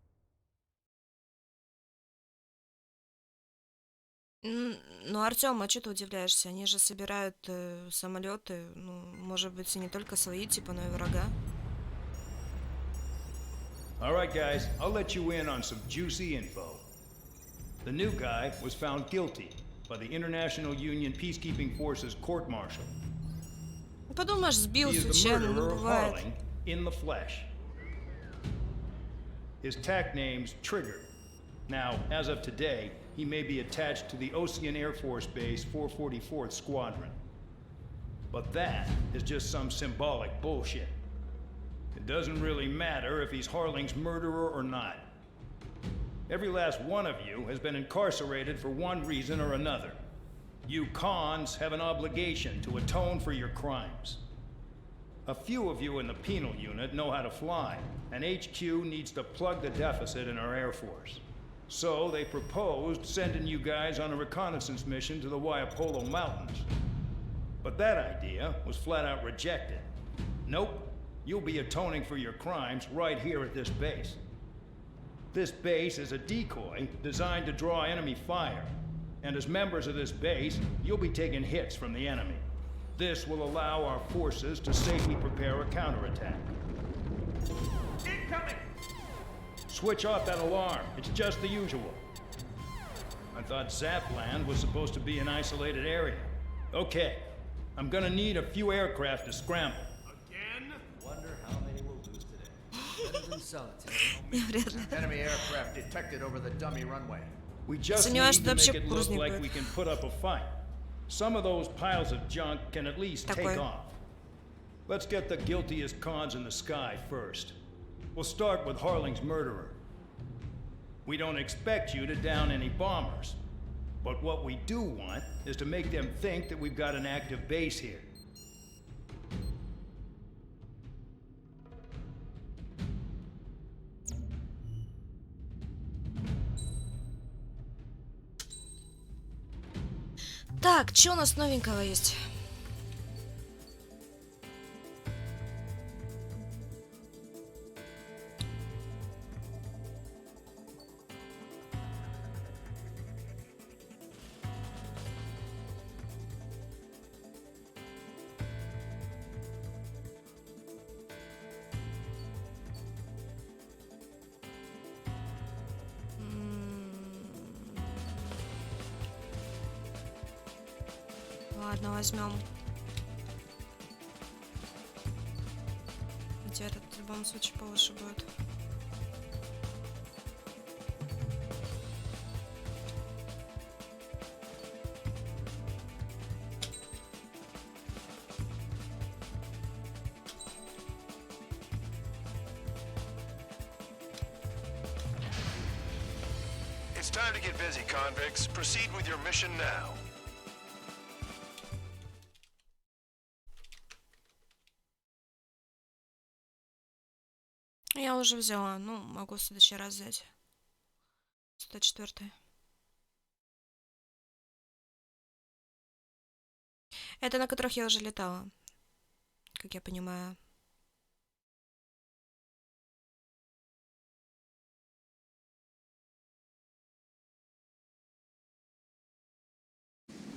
Ну, Артём, а чё ты удивляешься? Они же собирают самолеты, ну, может быть, и не только свои, типа, но и врага. Alright guys, I'll let you in on some juicy info. The new guy was found guilty by the International Union Peacekeeping Forces court-martial. Подумаешь, сбил He is the случайно, murderer ну of бывает. Harling in the flesh. His tech name's Trigger. Now, as of today, he may be attached to the Ocean Air Force Base 444th Squadron. But that is just some symbolic bullshit. It doesn't really matter if he's Harling's murderer or not. Every last one of you has been incarcerated for one reason or another. You cons have an obligation to atone for your crimes. A few of you in the penal unit know how to fly, and HQ needs to plug the deficit in our Air Force. So they proposed sending you guys on a reconnaissance mission to the Waiapolo Mountains. But that idea was flat out rejected. Nope, you'll be atoning for your crimes right here at this base. This base is a decoy designed to draw enemy fire. And as members of this base, you'll be taking hits from the enemy. This will allow our forces to safely prepare a counterattack. Incoming! Switch off that alarm. It's just the usual. I thought Zapland was supposed to be an isolated area. Okay, I'm gonna need a few aircraft to scramble. Again? Wonder how many we'll lose today. Better than solitary. Enemy aircraft detected over the dummy runway. We just need to make it look like we can put up a fight. Some of those piles of junk can at least take off. Let's get the guiltiest cons in the sky first. We'll start with Harling's murderer. We don't expect you to down any bombers. But what we do want is to make them think that we've got an active base here. Так, что у нас новенького есть? Ладно, возьмем. Хотя этот в любом случае повыше будет. It's time to get busy, convicts. Proceed with your mission now. Я уже взяла, ну, могу в следующий раз взять. 104. Это на которых я уже летала, как я понимаю.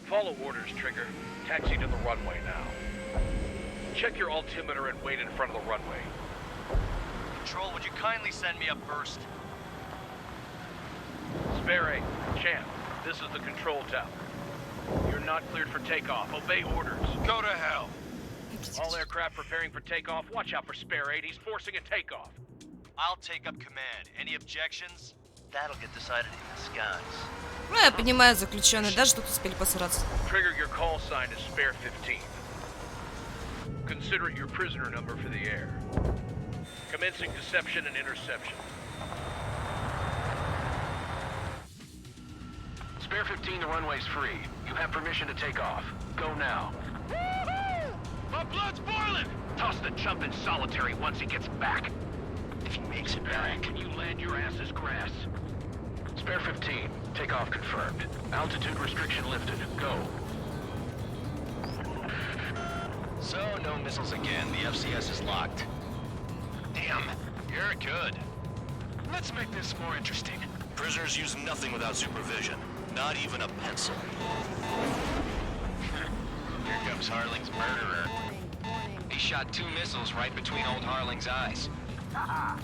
Follow orders, Trigger. Taxi to the runway now. Check your altimeter and wait in front of the runway. Control, would you kindly send me a burst? Spare 8, Champ, this is the control tower. You're not cleared for takeoff. Obey orders. Go to hell. All aircraft preparing for takeoff. Watch out for Spare 8. He's forcing a takeoff. I'll take up command. Any objections? That'll get decided in the skies. Ну, я понимаю, заключенный, даже тут успели посраться. Trigger, your call sign is Spare 15. Consider it your prisoner number for the air. Commencing deception and interception. Spare 15, the runway's free. You have permission to take off. Go now. Woohoo! My blood's boiling! Toss the chump in solitary once he gets back. If he makes it back, you land your ass as grass. Spare 15, takeoff confirmed. Altitude restriction lifted. Go. So, no missiles again. The FCS is locked. Damn, you're good. Let's make this more interesting. Prisoners use nothing without supervision. Not even a pencil. Here comes Harling's murderer. He shot 2 missiles right between old Harling's eyes.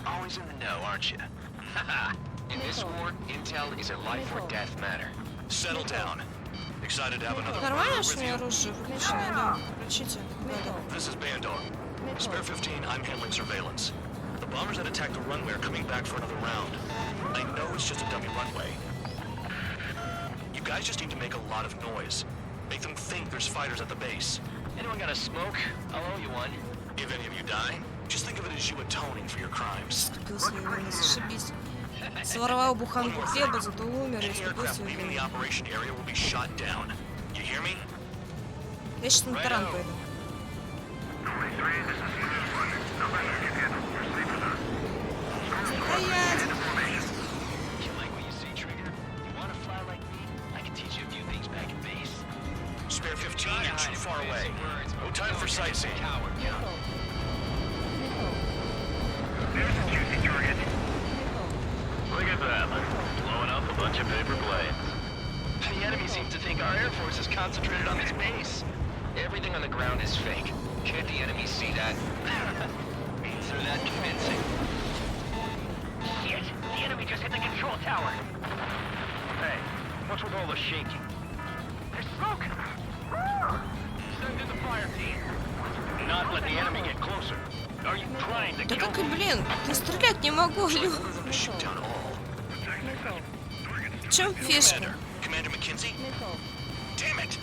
Always in the know, aren't you? In this war, intel is a life or death matter. Settle down. Excited to have another Нормально, что у меня оружие выключено, да. Включите. This is Bandor. Spare 15, I'm handling surveillance. The bombers that attacked the runway are coming back for another round. I know it's just a dummy runway. You guys just need to make a lot of noise. Make them think there's fighters at the base. Anyone got a smoke? I'll owe you one. If any of you die, just think of it as you atoning for your crimes. Зашибись. Своровал буханку хлеба, зато умер и Any aircraft leaving the operation area will be shot down. You hear me? Я сейчас на таран пойду. Стоять! You like what you see, Trigger? You want to fly like me? I can teach you a few things back at base. Spare 15, you're too far away. No time for sightseeing. There's a juicy target. Look at that. Blowing up a bunch of paper planes. The enemy seems to think our Air Force is concentrated on this base. Everything on the ground is fake. Can't the enemy see that? Means they're that convincing. Shit! The enemy just hit the control tower. Hey, what's with all the shaking? There's smoke! Send in the fire team. Not let the enemy get closer. Are you trying to Да kill как и, me? блин, я стрелять не могу, Лю. В чем фишка? Commander McKinsey? Damn it!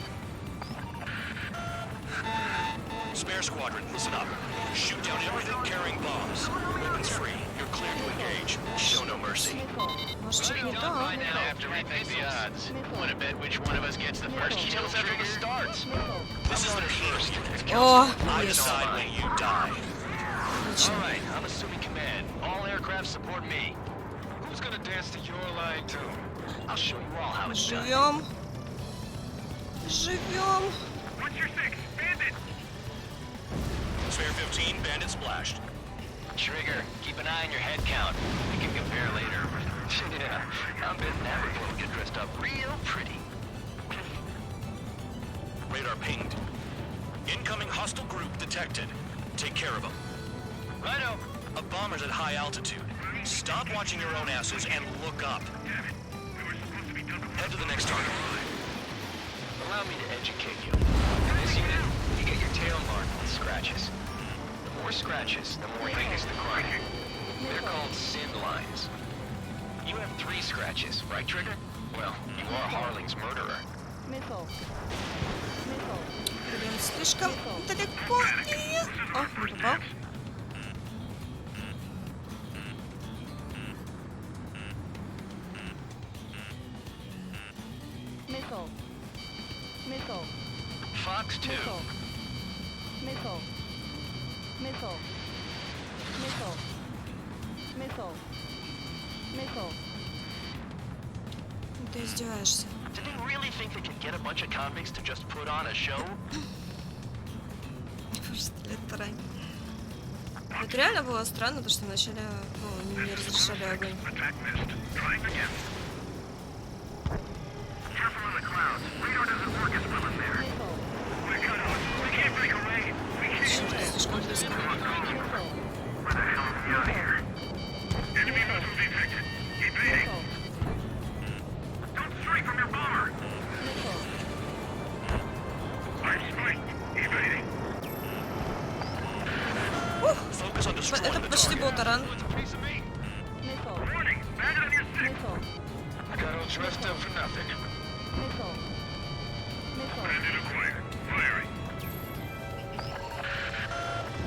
Spare squadron, listen up. Shoot down everything carrying bombs. Weapons free. You're clear to engage. Show no mercy. Может, что-то не то? I now have to rethink the odds. Wanna bet which one of us gets the first kill after the starts? This is the first. О, I есть. decide when you die. Alright, I'm assuming command. All aircraft support me. Who's gonna dance to your line too? I'll show you all how it's done. Живем. Живем. What's your six? Bandit! Spare 15, bandit splashed. Trigger, keep an eye on your head count. We can compare later. Yeah, I'm betting that report will get dressed up real pretty. Radar pinged. Incoming hostile group detected. Take care of them. Righto. A bomber's at high altitude. Stop watching your own asses and look up. Head to the next target. Allow me to educate you. this unit, you get your tail marked with scratches. The more scratches, the more heinous the crime. They're called sin lines. You have 3 scratches, right, Trigger? Well, you are Harling's murderer. Missile. Блин, слишком далеко. О, не попал. Missile. Missile. Fox 2. Missile. Missile. Missile. Missile. Missile. Missile. Ты издеваешься. Did they really think they could get a bunch of convicts to just put on a show? Это реально было странно, то что вначале не разрешали огонь. Слишком близко. Это почти был таран.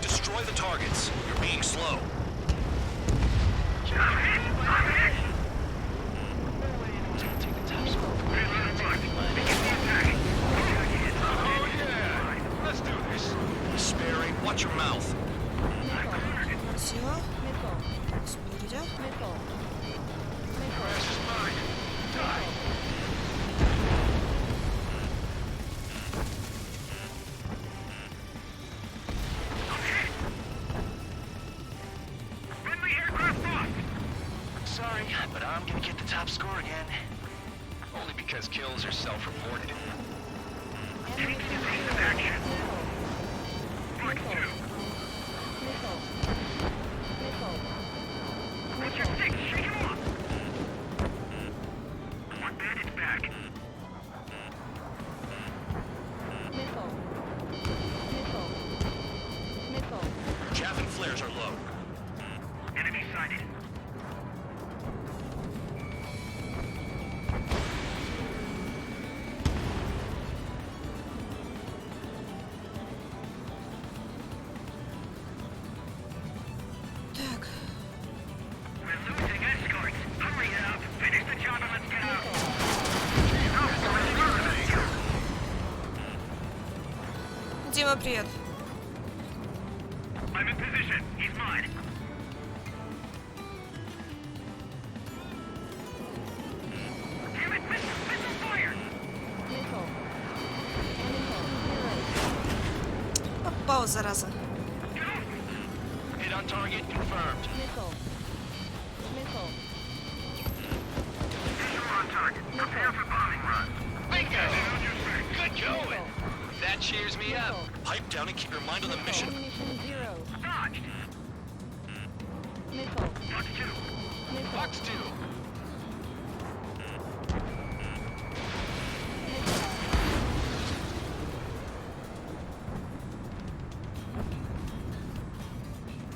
Destroy the targets. You're being slow. Let's do this. Sparing. Watch your mouth. Красиво. Спереди. Sorry, but I'm gonna get the top score again. Only because kills are self-reported. Action. Fox 2. What's your stick? Shake him off! One bandit's back. Chaff and flares are low. Enemy sighted. Так. We're losing escorts. Hurry up. Finish the job and let's get out. Дима, привет. I'm in position. He's mine. Damn it! Missile fire! Попал, зараза. Hit on target confirmed. Visual on target. Prepare for bombing run. Bingo! Good going. That cheers me up. Pipe down and keep your mind on the mission. Dodged. Fox 2. Fox 2.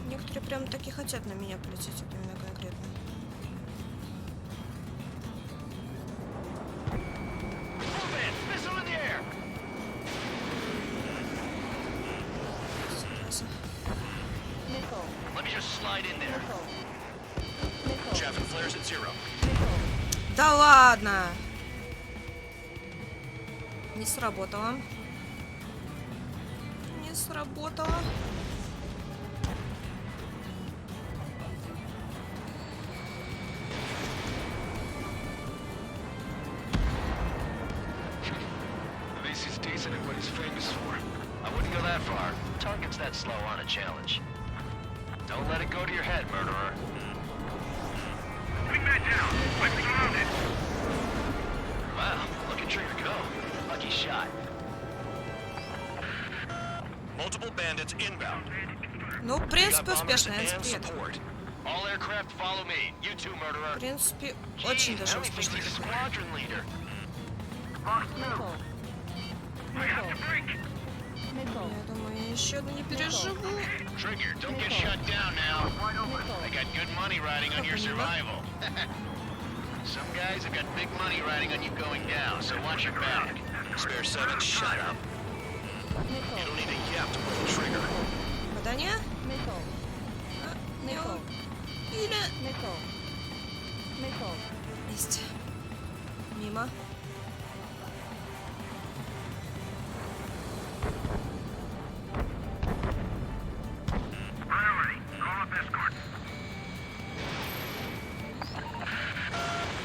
Некоторые прям таки хотят на меня полететь, вот именно конкретно. Move it! Missile in the air! Зараза. Let me just slide in there. Chaff and flares at 0. Да ладно! Не сработало. Не сработало. At least he's decent at what he's famous for. I wouldn't go that far. Target's that slow on a challenge. Don't let it go to your head, murderer. Wingman down! I'm surrounded! Wow, look at Trigger go. Lucky shot. Multiple bandits inbound. Ну, в принципе, успешно. Привет. All aircraft follow me. You too, murderer. В принципе, очень даже успешно. Squadron leader. Fox 2. I have to break. Я думаю, я еще одну не переживу. Trigger, don't get shut down now. I got good money riding on your survival. Some guys have got big money riding on you going down, so watch your back. Spare 7, shut up. You don't need a yap to pull the trigger. Попадание? Или... Есть. Мимо.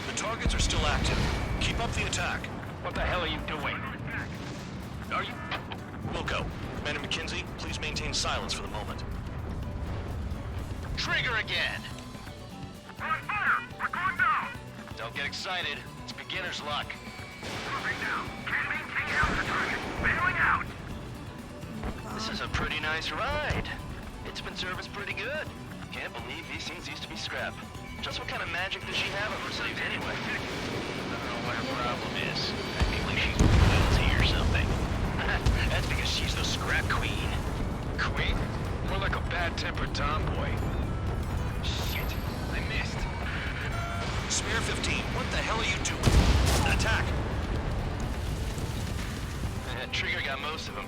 The targets are still active. Keep up the attack. What the hell are you doing? Are you... Wilco, Commander McKenzie, please maintain silence for the moment. Trigger again! We're on fire! We're going down! Don't get excited. It's beginner's luck. Moving down. Can't maintain out the target. Bailing out! This is a pretty nice ride. It's been serviced pretty good. Can't believe these things used to be scrap. Just what kind of magic does she have up her sleeves anyway? I don't know what her problem is. I feel like she's guilty or something. That's because she's the scrap queen. Queen? More like a bad-tempered tomboy. Shit, I missed. Spare 15, what the hell are you doing? Attack! Trigger got most of them.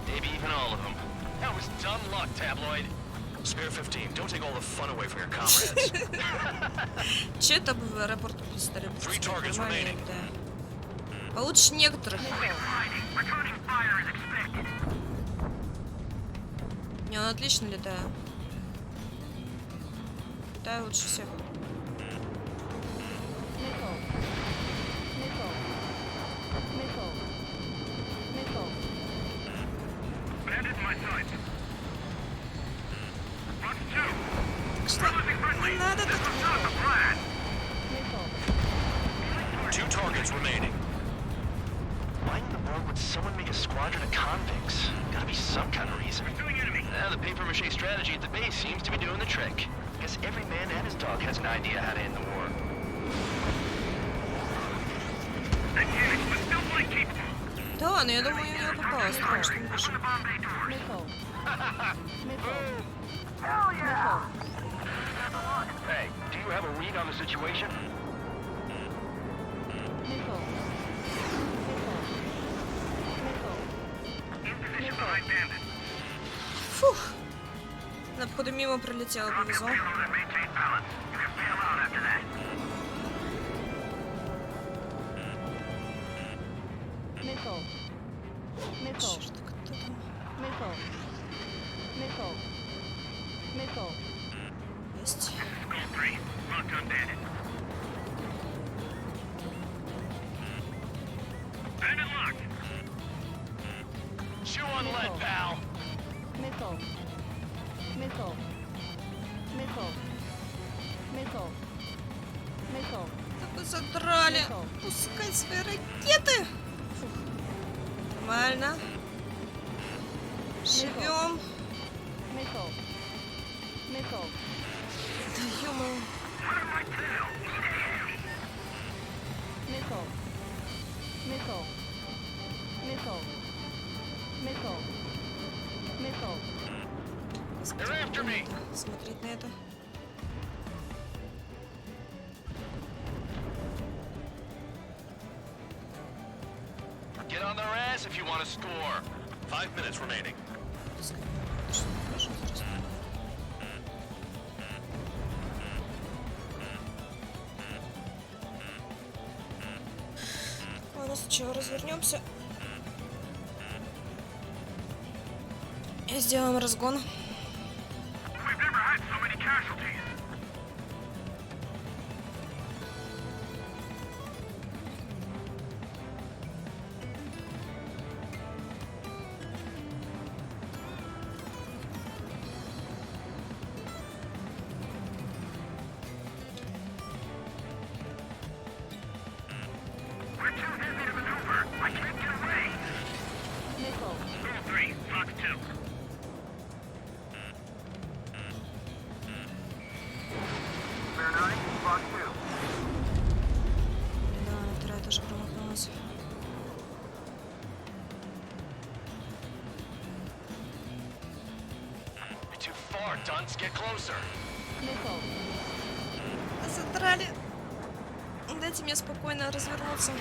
Maybe even all of them. That was dumb luck, Tabloid. Spare 15, don't take all the fun away from your comrades. Че это в аэропорту пистолет? 3 targets remaining. Получше некоторых. Не, он отлично летает. Летаю лучше всех. Не надо тут. 2 targets remaining. Why in the world would someone make a squadron of convicts? Gotta be some kind of reason. The paper-mache strategy at the base seems to be doing the trick. Guess every man and his dog has an idea how to end the war. Да, но я думаю, я попалась, потому что не вижу. Hey, do you have a read on the situation? Фух. На походу мимо пролетела, повезло. Черт, кто там? Есть. Chew on lead, pal. Да вы задрали. Пускай свои ракеты. Фух. Нормально. Живем. Да ё-моё. Смотреть на это. Get on their ass if you want to score. 5 minutes remaining. Ладно, сначала развернемся. И сделаем разгон. dunce. Get closer. Задрали. Дайте мне спокойно развернуться.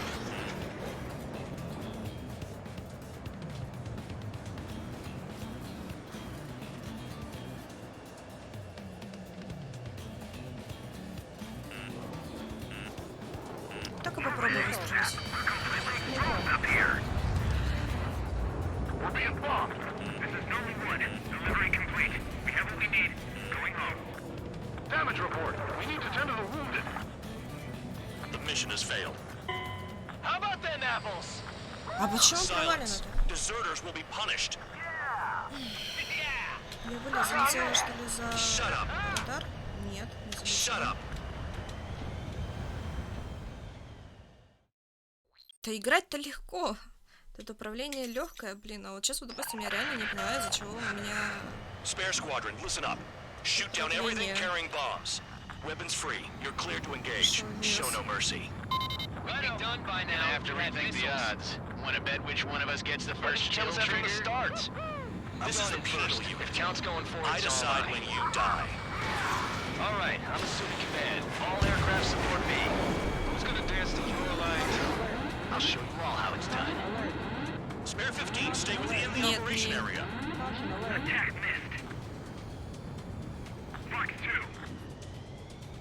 Только попробую выстрелить. Damage report. We need to tend to the wounded. The mission has failed. How about them apples? А почему провалено-то? Deserters will be punished. Я были залетела, что ли, за радар? Нет, не залетела. Да играть-то легко. Это управление легкое, блин. А вот сейчас, вот, допустим, я реально не понимаю, из-за чего у меня... Spare squadron, listen up. Shoot down everything carrying bombs. Weapons free. You're cleared to engage. Show no mercy. We'll be done by now. And after we think the odds, want to bet which one of us gets the first kill after the starts? This is the penal unit. If count's going forward, I decide when you die. All right, I'm assuming command. All aircraft support me. Who's gonna dance to your lines? I'll show you all how it's done. Spare 15, stay within the operation area. Attack missed. Fox 2.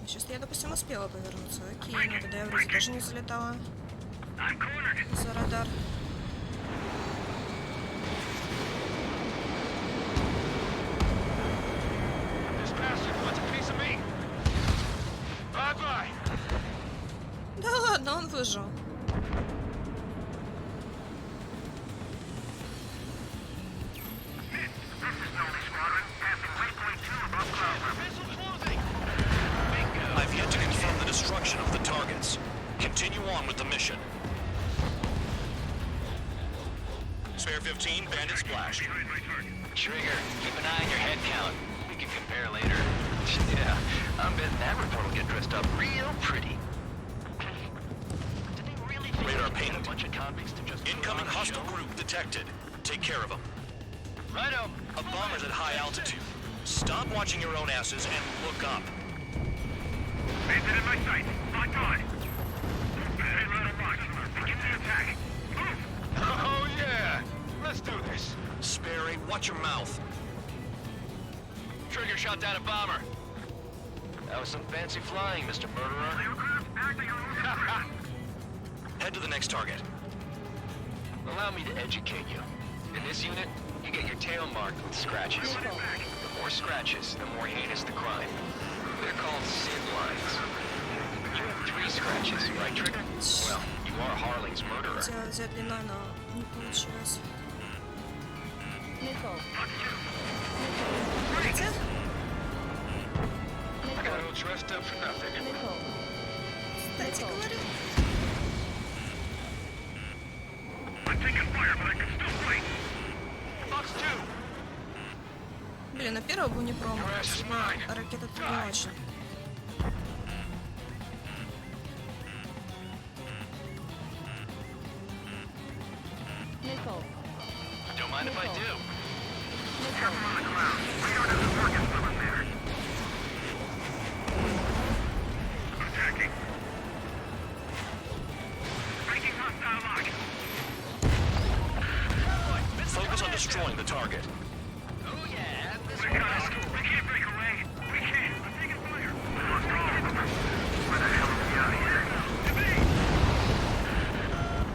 Сейчас я, допустим, успела повернуться. Окей, но тогда я вроде даже не залетала за радар. Да ладно, он выжил. I've yet to confirm the destruction of the targets. Continue on with the mission. Spare 15, bandit splash. Trigger, keep an eye on your head count. We can compare later. Yeah, I'm betting that report will get dressed up real pretty. Did they really think Radar they pinged. a bunch of convicts to just Incoming hostile group detected. Take care of them. Righto. A bomber's at high altitude. Stop watching your own asses and look up. Bandit in my sight. Locked on. Begin the attack. Move! Oh yeah! Let's do this. Sperry, watch your mouth. Trigger shot down a bomber. That was some fancy flying, Mr. Murderer. Head to the next target. Allow me to educate you. In this unit, you get your tail marked with scratches. The more scratches, the more heinous the crime. They're called SID lines. You have 3 scratches, right, Trigger? Well, you are Harling's murderer. Хотела взять длина, но не получилось. I got all dressed up for nothing. Кстати говоря. I'm taking fire, but I can still fight. Fox 2. Блин, на первого был не промах. Ракета-то не очень. Don't mind if I do. Attacking. Breaking hostile lock. Focus on destroying the target. Oh yeah, this one. We can't break away. We can't. I'm taking fire. Where the hell are we out here?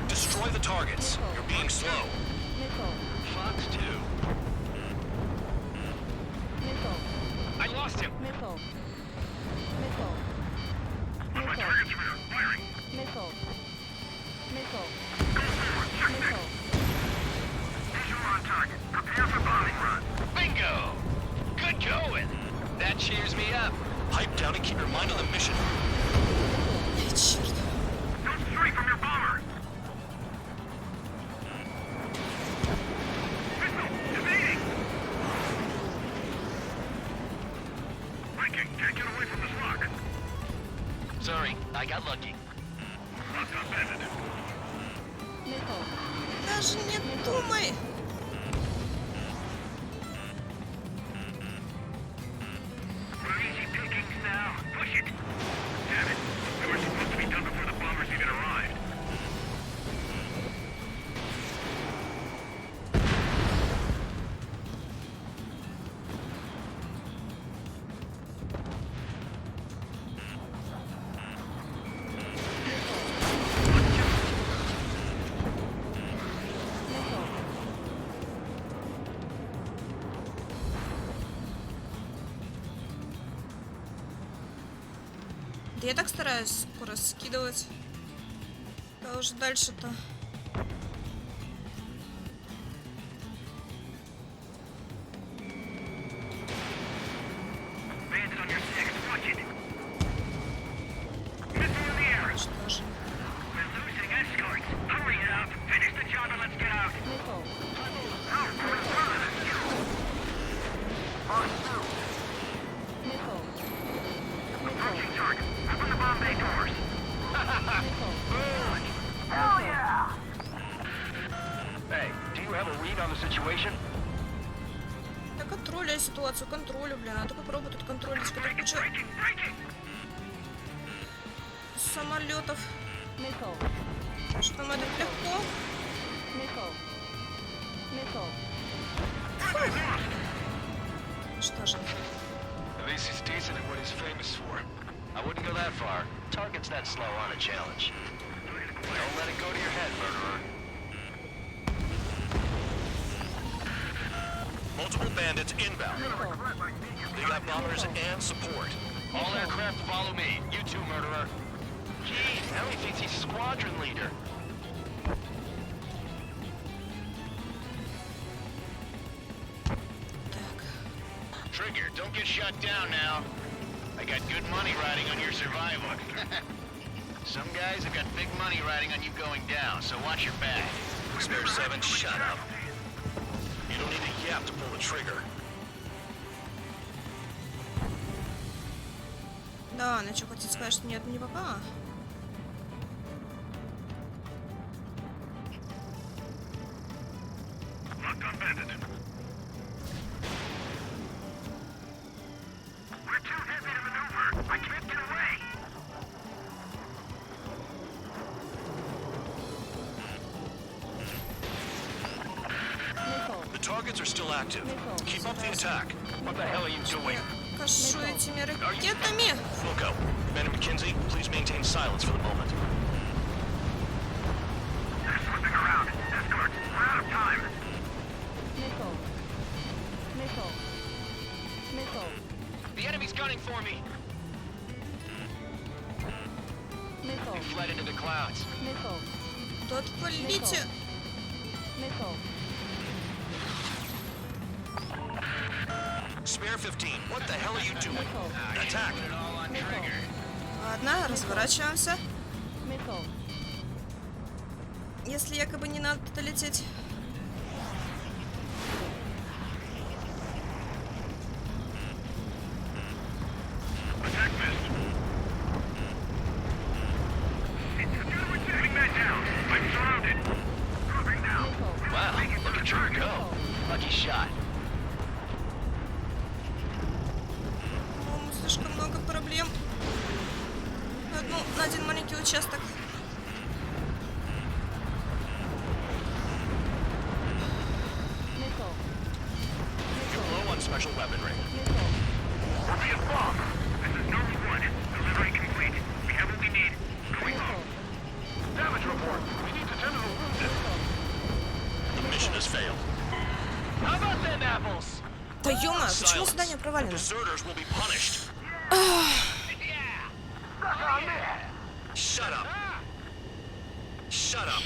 Destroy the targets. You're being slow. Fox 2. I lost him. Missile. My target's firing. Missile. Visual on target. Prepare for bombing run. Bingo! Good going. That cheers me up. Pipe down and keep your mind on the mission. Черт. Don't stray from your bomber. Missile evading. Viking can't get away from this lock. Sorry, I got lucky. Даже не думай. Да я так стараюсь скорость скидывать. А уже дальше-то. Что же? Я контролю ситуацию, контролю, бля. Надо попробовать тут контролить, когда куча самолетов. Что там это легко? Что же? At least he's decent at what he's famous for. I wouldn't go that far. Target's that slow on a challenge. Don't let it go to your head, murderer. Multiple bandits inbound. They got bombers and support. All aircraft follow me. You too, murderer. Jeez, now he thinks he's squadron leader. Trigger, don't get shut down now. I got good money riding on your survival. Some guys have got big money riding on you going down, so watch your back. Spare 7, shut up. You don't need a yap to pull the trigger. Да, она что, хочет сказать, что нет, не попала? The targets are still active. Keep up the attack. What the hell are you doing? Кашу этими ракетами. Wilco, Ben and McKinsey, please maintain silence for the moment. They're slipping around. Escorts, we're out of time. The enemy's gunning for me. He fled into the clouds. Да отвалите. Spare 15, what the hell are you doing? Attack! Ладно, разворачиваемся. Если якобы не надо туда лететь. Wow, look at her go. Lucky shot. По-моему, слишком много проблем. На один маленький участок. Low on special weaponry. Damage report. We need to tend to the wounded. The mission has failed. How about them apples? Да ё-моё, почему задание провалено? Deserters will be punished. Shut up. Shut up.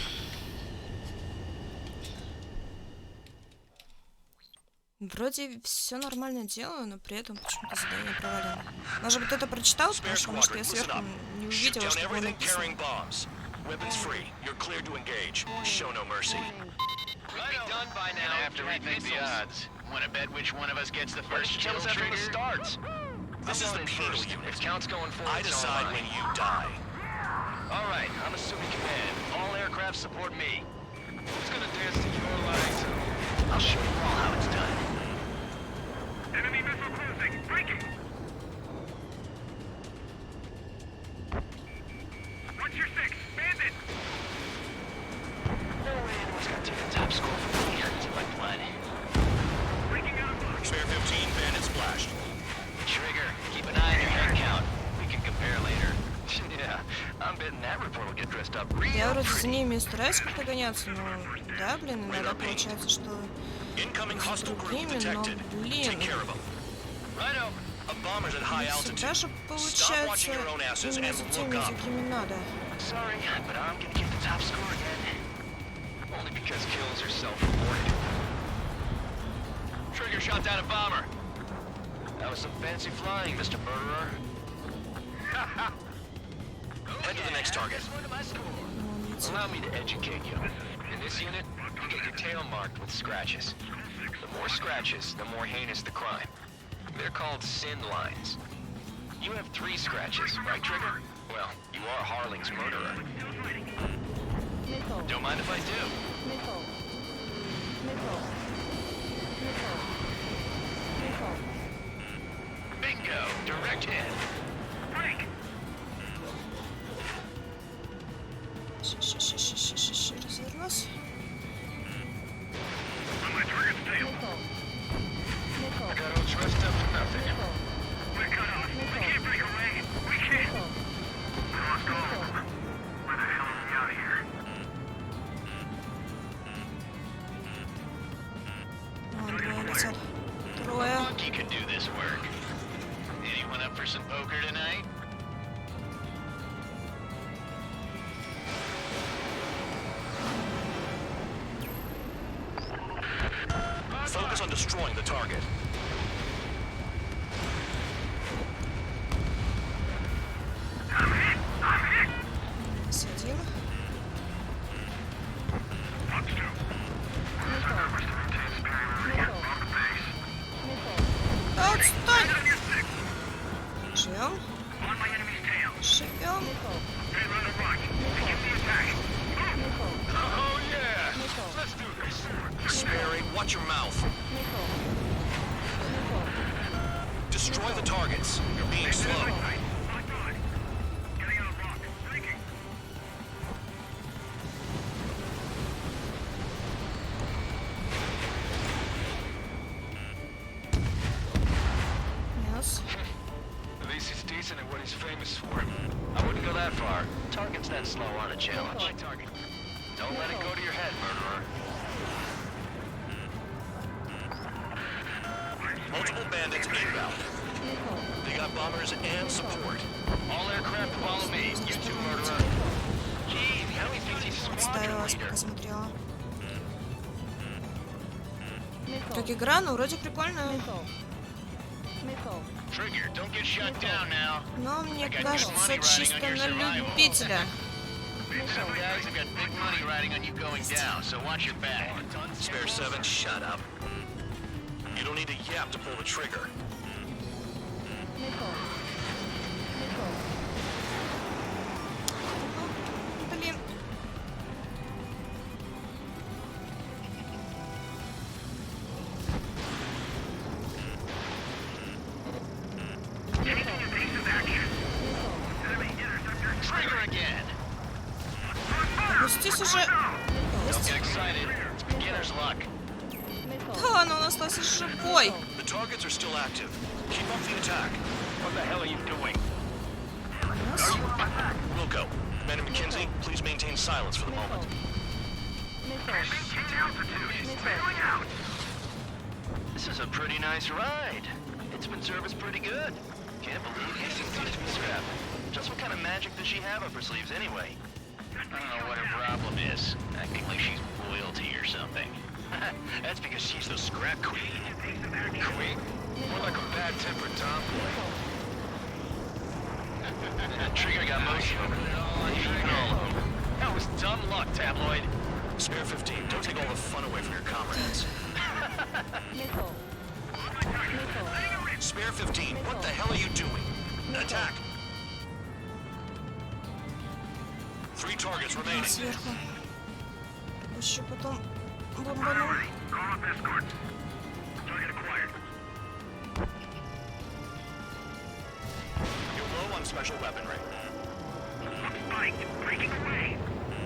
Вроде все нормально делаю, но при этом почему-то задание провалено. Может быть, кто-то прочитал, потому что я сверху не увидела, что было написано. Weapons free. You're cleared to engage. Show no mercy. We'll be done by now. I have to rethink the odds. Want to bet which one of us gets the first kill trigger? The starts. This is the penal unit. If count's going forward, I decide when you die. All right, I'm assuming command. All aircraft support me. Who's gonna dance to your lines? I'll show you all how it's done. Enemy missile cruising. Breaking. What's your six? Bandit. No way anyone's gonna take the top score from me. Hurts in my blood. Breaking out of luck. Spare 15, bandit splashed. Trigger, keep an eye on your head count. We can compare later. Yeah, I'm betting that report will get dressed up real Я вроде pretty. за ними стараюсь как-то гоняться, но да, блин, иногда получается, что Incoming hostile group другими, но detected. блин. Take care of them. Righto, a bombers at high altitude. Даже Stop watching your own asses and look up. Sorry, but I'm gonna get the top score again. Only because kills are self-reported. Trigger shot down a bomber. That was some fancy flying, Mr. Murderer. Head to the next target. Allow me to educate you. In this unit, you get your tail marked with scratches. The more scratches, the more heinous the crime. They're called sin lines. You have 3 scratches, right, Trigger? Well, you are Harling's murderer. Missile. Don't mind if I do. Missile. Missile. Missile. Missile. Bingo! Direct hit. Break! Развернусь. My target's tail. Missile. Missile. I got all dressed up for nothing. Missile. We're cut off. We can't break away. We can't. We lost all of them. Where the hell are we out of here? Вон, двое летят. Трое. Monkey can do this work. Anyone up for some poker tonight? Focus on destroying the target. Есть один. Отстой! Живем. Живем. Oh yeah! Let's do this. Sperry, watch your mouth. Destroy the targets. You're being slow. Yes. At least he's decent at what he's famous for. I wouldn't go that far. Target's that slow on a challenge. Don't let it go to your head, murderer. Multiple bandits inbound. They got bombers and support. All aircraft follow me. You too, murderer. Gee, how he thinks he's squadron Ставилась, leader. пока смотрела. Так, игра, ну, вроде прикольная. Trigger, don't get shut down now. Но мне I got good кажется, money riding чисто on your на survival. любителя. Some guys have got big money riding on you going down, so watch your back. Spare 7, shut up. You don't need to yap to pull the trigger. Блин. Trigger again. Опустись уже. Don't get excited. It's beginner's luck. Да, но он остался живой. The targets are still active. Keep up the attack. What the hell are you doing? Wilco, Commander McKenzie, please maintain silence for the moment. This is a pretty nice ride. It's been serviced pretty good. Can't believe these things used to be scrapped. Just what kind of magic does she have up her sleeves anyway? I don't know what her problem is. Acting like she's royalty or something. That's because she's the scrap queen. Queen? More like a bad-tempered tomboy. Trigger got most of them. Even all of them. That was dumb luck, tabloid. Spare 15, don't take all the fun away from your comrades. Spare 15, what the hell are you doing? Attack! 3 targets remaining. Сверху. Еще потом бомбану. You're low on special weaponry. Breaking away.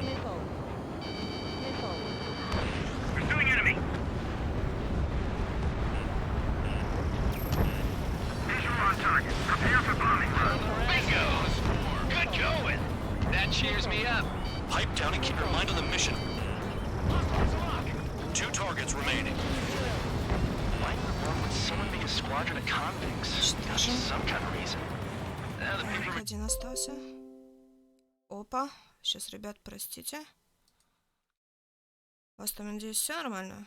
Missile. Missile. Pursuing enemy. Visual on target. Prepare for bombing. Bingo! Good going. That cheers me up. Pipe down and keep your mind on the mission. 2 targets remaining. What? Or would someone make a squadron of convicts? Gotta be some kind of reason. The people... Один остался. Опа. Сейчас, ребят, простите. У вас там, надеюсь, все нормально?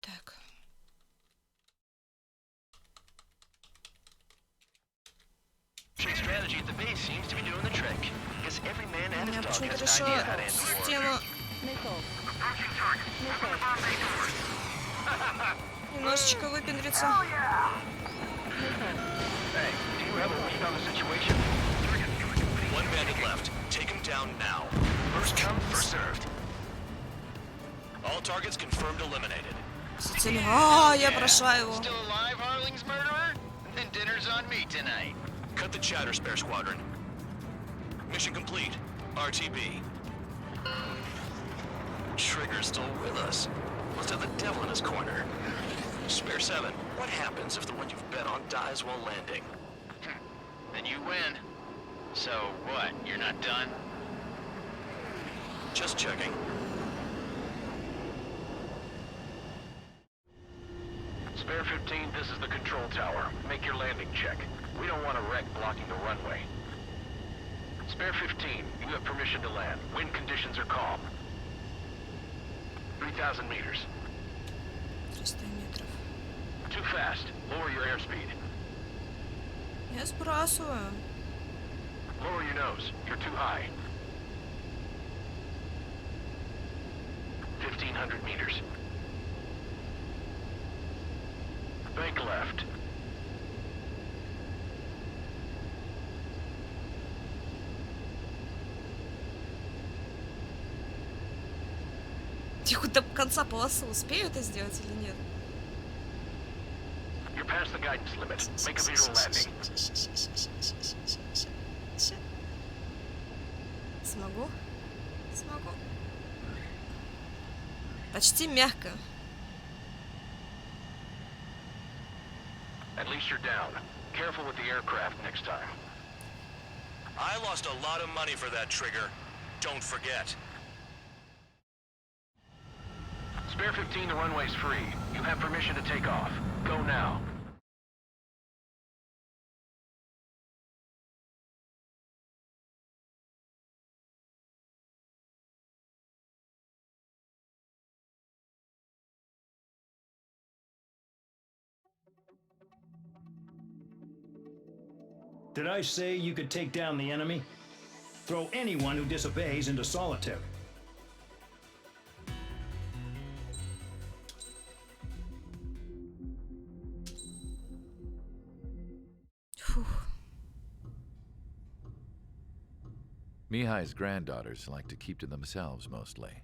Так. Strategy at the base seems to be doing the trick. Because every man and his dog почему-то has an idea how to решила end war. систему немножечко выпендриться. Hey, do you have a read on the situation? One bandit left. Take him down now. First come, first served. All targets confirmed eliminated. Я прошла его. Still alive, Harling's murderer? Then dinner's on me tonight. Cut the chatter, Spare Squadron. Mission complete. RTB. Trigger's still with us. Must have the devil in his corner. Spare 7, what happens if the one you've bet on dies while landing? Then you win. So what, you're not done? Just checking. Spare 15, this is the control tower. Make your landing check. We don't want a wreck blocking the runway. Spare 15, you have permission to land. Wind conditions are calm. 3,000 meters. 300 метров. Too fast. Lower your airspeed. Я сбрасываю. Lower your nose. You're too high. 1,500 meters. Bank left. Я хоть до конца полосы успею это сделать или нет? You're past the guidance limit. Make a visual landing. Смогу? Смогу. Почти мягко. At least you're down. Careful with the aircraft next time. I lost a lot of money for that trigger. Don't forget. Spare 15, the runway's free. You have permission to take off. Go now. Did I say you could take down the enemy? Throw anyone who disobeys into solitary. Mihai's granddaughters liked to keep to themselves mostly.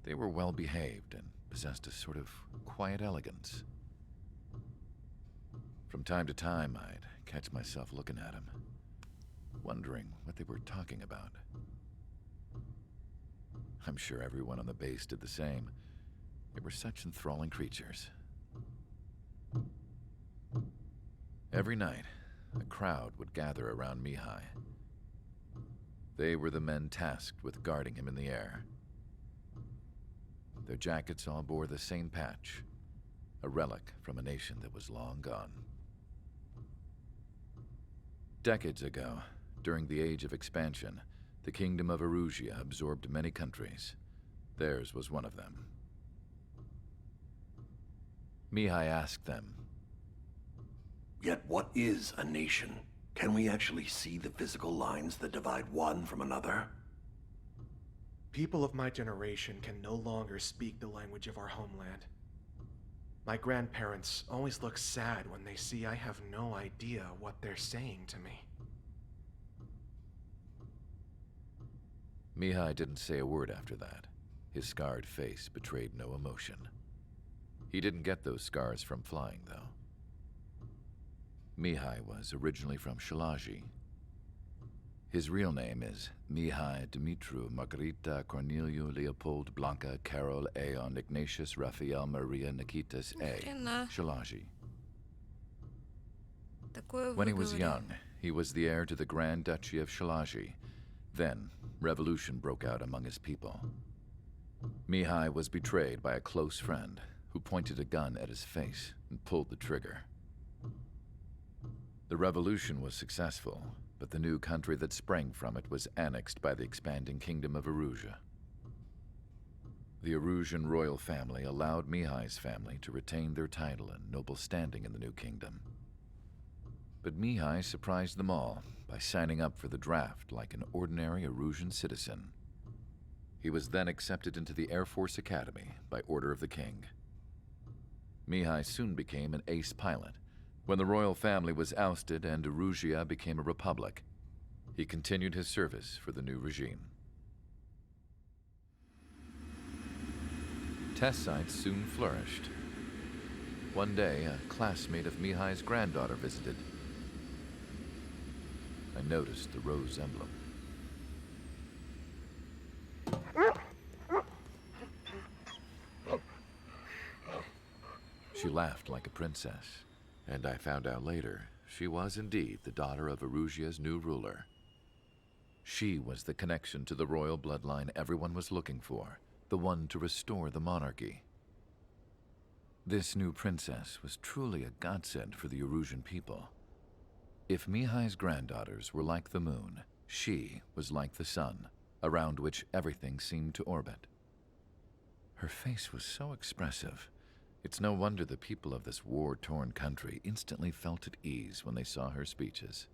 They were well behaved and possessed a sort of quiet elegance. From time to time, I'd catch myself looking at them, wondering what they were talking about. I'm sure everyone on the base did the same. They were such enthralling creatures. Every night, a crowd would gather around Mihai. They were the men tasked with guarding him in the air. Their jackets all bore the same patch, a relic from a nation that was long gone. Decades ago, during the Age of Expansion, the Kingdom of Erusia absorbed many countries. Theirs was one of them. Mihai asked them, "Yet what is a nation? Can we actually see the physical lines that divide one from another?" People of my generation can no longer speak the language of our homeland. My grandparents always look sad when they see I have no idea what they're saying to me. Mihai didn't say a word after that. His scarred face betrayed no emotion. He didn't get those scars from flying, though. Mihai was originally from Shalaji. His real name is Mihai Dumitru Margarita Corneliu Leopold Blanca Carol Aeon Ignatius Raphael Maria Nikitas A. Shalaji. Такое When he was выговорил. young, he was the heir to the Grand Duchy of Shalagi. Then, revolution broke out among his people. Mihai was betrayed by a close friend who pointed a gun at his face and pulled the trigger. The revolution was successful, but the new country that sprang from it was annexed by the expanding kingdom of Erusia. The Erusian royal family allowed Mihai's family to retain their title and noble standing in the new kingdom. But Mihai surprised them all by signing up for the draft like an ordinary Erusian citizen. He was then accepted into the Air Force Academy by order of the king. Mihai soon became an ace pilot. When the royal family was ousted and Erusia became a republic, he continued his service for the new regime. Test sites soon flourished. One day, a classmate of Mihai's granddaughter visited. I noticed the rose emblem. She laughed like a princess, and I found out later she was indeed the daughter of Erusia's new ruler. She was the connection to the royal bloodline everyone was looking for, the one to restore the monarchy. This new princess was truly a godsend for the Erusian people. If Mihai's granddaughters were like the moon, she was like the sun, around which everything seemed to orbit. Her face was so expressive. It's no wonder the people of this war-torn country instantly felt at ease when they saw her speeches.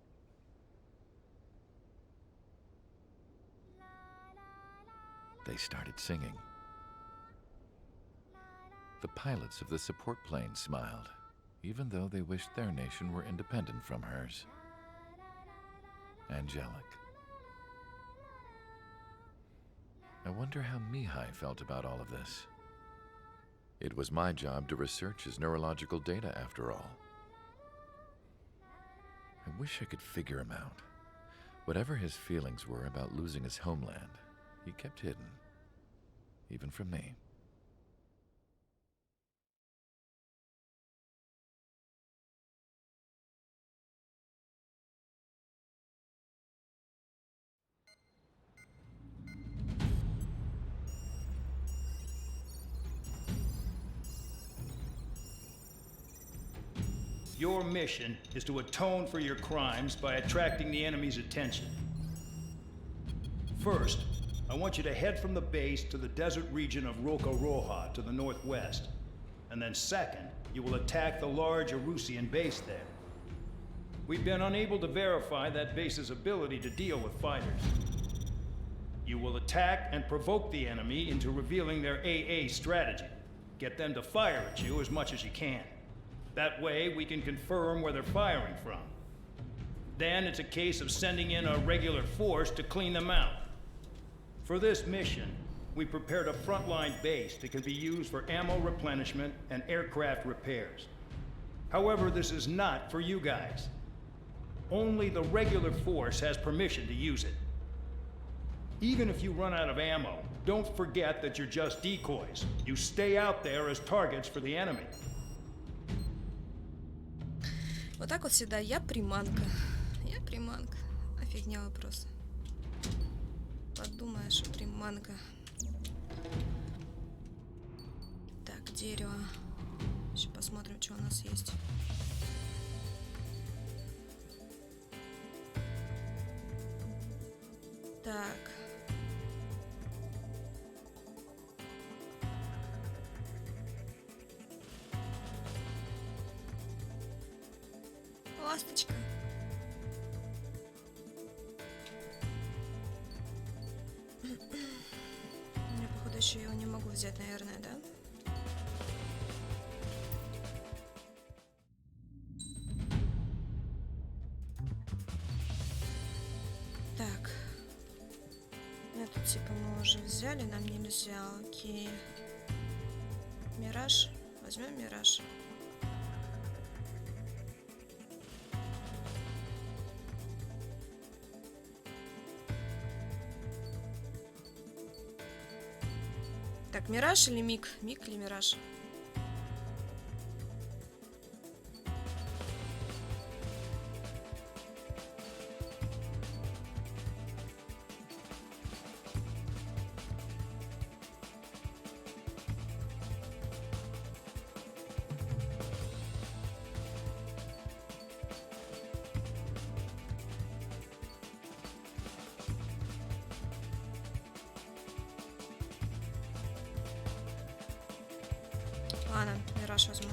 They started singing. The pilots of the support plane smiled, even though they wished their nation were independent from hers. Angelic. I wonder how Mihai felt about all of this. It was my job to research his neurological data, after all. I wish I could figure him out. Whatever his feelings were about losing his homeland, he kept hidden, even from me. Your mission is to atone for your crimes by attracting the enemy's attention. First, I want you to head from the base to the desert region of Roca Roja to the northwest. And then second, you will attack the large Erusian base there. We've been unable to verify that base's ability to deal with fighters. You will attack and provoke the enemy into revealing their AA strategy. Get them to fire at you as much as you can. That way, we can confirm where they're firing from. Then it's a case of sending in a regular force to clean them out. For this mission, we prepared a frontline base that can be used for ammo replenishment and aircraft repairs. However, this is not for you guys. Only the regular force has permission to use it. Even if you run out of ammo, don't forget that you're just decoys. You stay out there as targets for the enemy. Вот так вот всегда. Я приманка. Я приманка. А фигня вопрос. Подумаешь, приманка. Так, дерево. Сейчас посмотрим, что у нас есть. Так. Ласточка. Я, походу, еще его не могу взять, наверное, да? Так. Это типа мы уже взяли, нам нельзя. Окей. Мираж. Возьмем мираж. Так, мираж или миг? Миг или мираж? Ладно, Мираж возьму.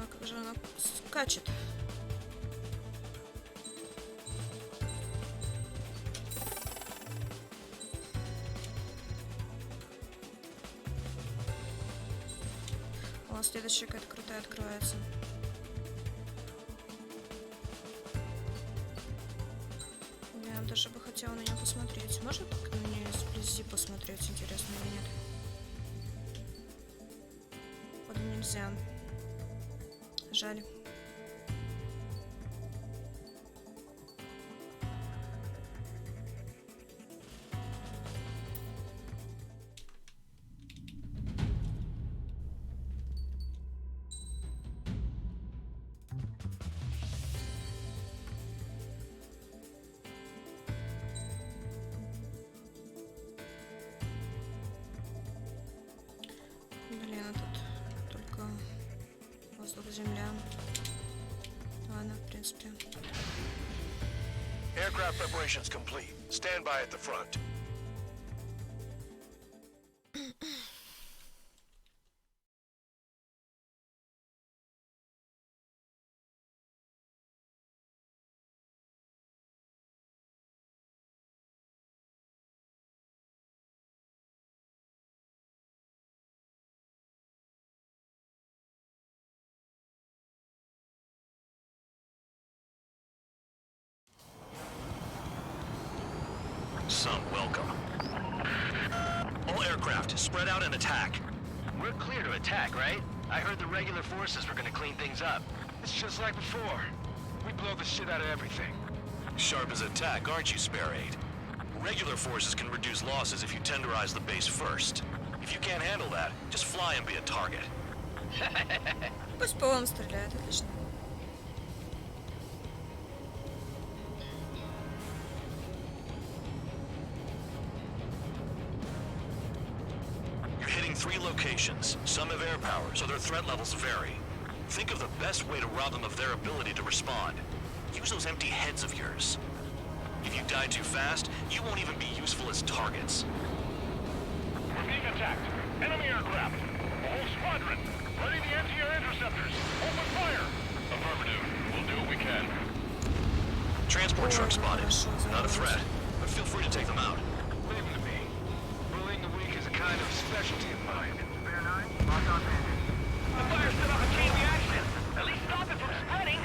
Как же она скачет. О, следующая какая-то крутая открывается. Я даже бы хотела на нее посмотреть. Можно так на нее вблизи посмотреть, интересно или нет? Походу нельзя. Жаль. Блин, а тут только воздух-земля. Ладно, в принципе. Aircraft preparations complete. Stand by at the front. Some welcome. All aircraft, spread out and attack. We're clear to attack, right? I heard the regular forces were gonna clean things up. It's just like before. We blow the shit out of everything. Sharp as a tack, aren't you, Spare 8? Regular forces can reduce losses if you tenderize the base first. If you can't handle that, just fly and be a target. Пусть по вам стреляет, отлично. You're hitting 3 locations. Some have air power, so their threat levels vary. Think of the best way to rob them of their ability to respond. Use those empty heads of yours. If you die too fast, you won't even be useful as targets. We're being attacked. Enemy aircraft. A whole squadron. Ready the anti-air interceptors. Open fire. Affirmative. We'll do what we can. Transport truck spotted. Not a threat, but feel free to take them out. Leave them to me. Bullying the weak is a kind of specialty of mine. Spare 9, lock on bandit. The fire set off a chain reaction. At least stop it from spreading.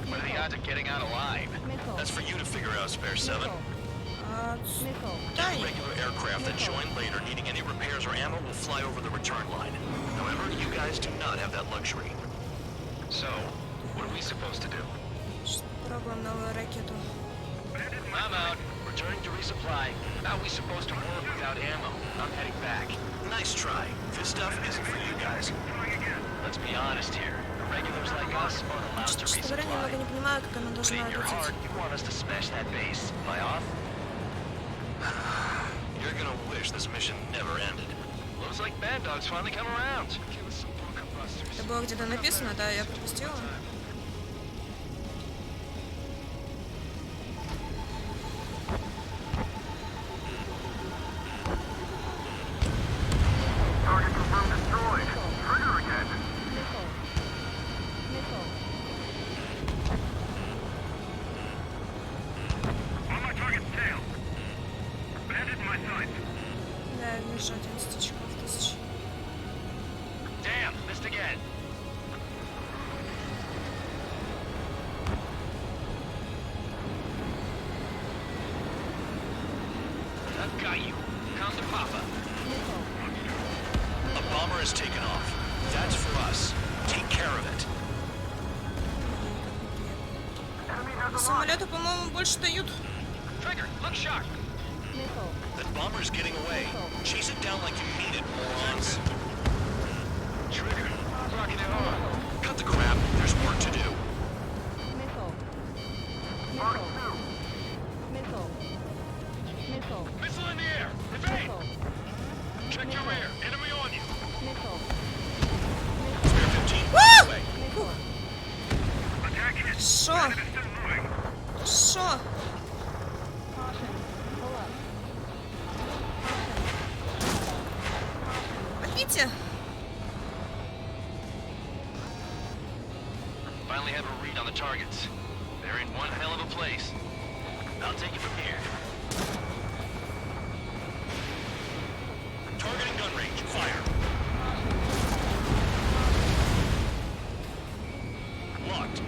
What are the odds of getting out alive? That's for you to figure out, Spare 7. Any regular aircraft that join later needing any repairs or ammo will fly over the return line. However, you guys do not have that luxury. So, what are we supposed to do? Пробуем новую ракету. I'm out. Returning to resupply. How are we supposed to work without ammo? I'm heading back. Nice try. This stuff isn't for you guys. Let's be honest here. Regulars like us aren't allowed to Честно говоря, немного не понимаю, как она должна in your heart, работать. you want us to smash that base. Am I off? You're gonna wish this mission never ended. Looks like bad dogs finally come around. Это было где-то написано, да, я пропустила. Target confirmed destroyed. Trigger again. On my target's tail. Bandit in my sight. Да, я вижу 11 очков тысяч. Damn, missed again. I've got you. Come to Papa. A bomber has taken off. That's for us. Take care of it. Самолеты, по-моему, больше дают. Trigger, look sharp. That bomber's getting away. Chase it down like you mean it, morons. Trigger, rocking it hard. Cut the crap. Топите! Finally have a read on the targets. They're in one hell of a place. I'll take it from here. Targeting gun range. Fire. Locked.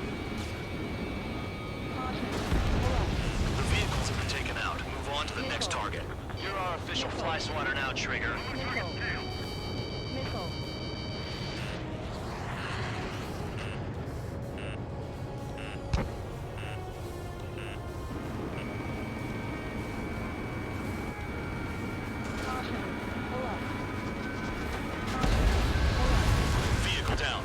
The vehicles have been taken out. Move on to the next target. You're our official fly swatter now, Trigger. Missile. Vehicle down.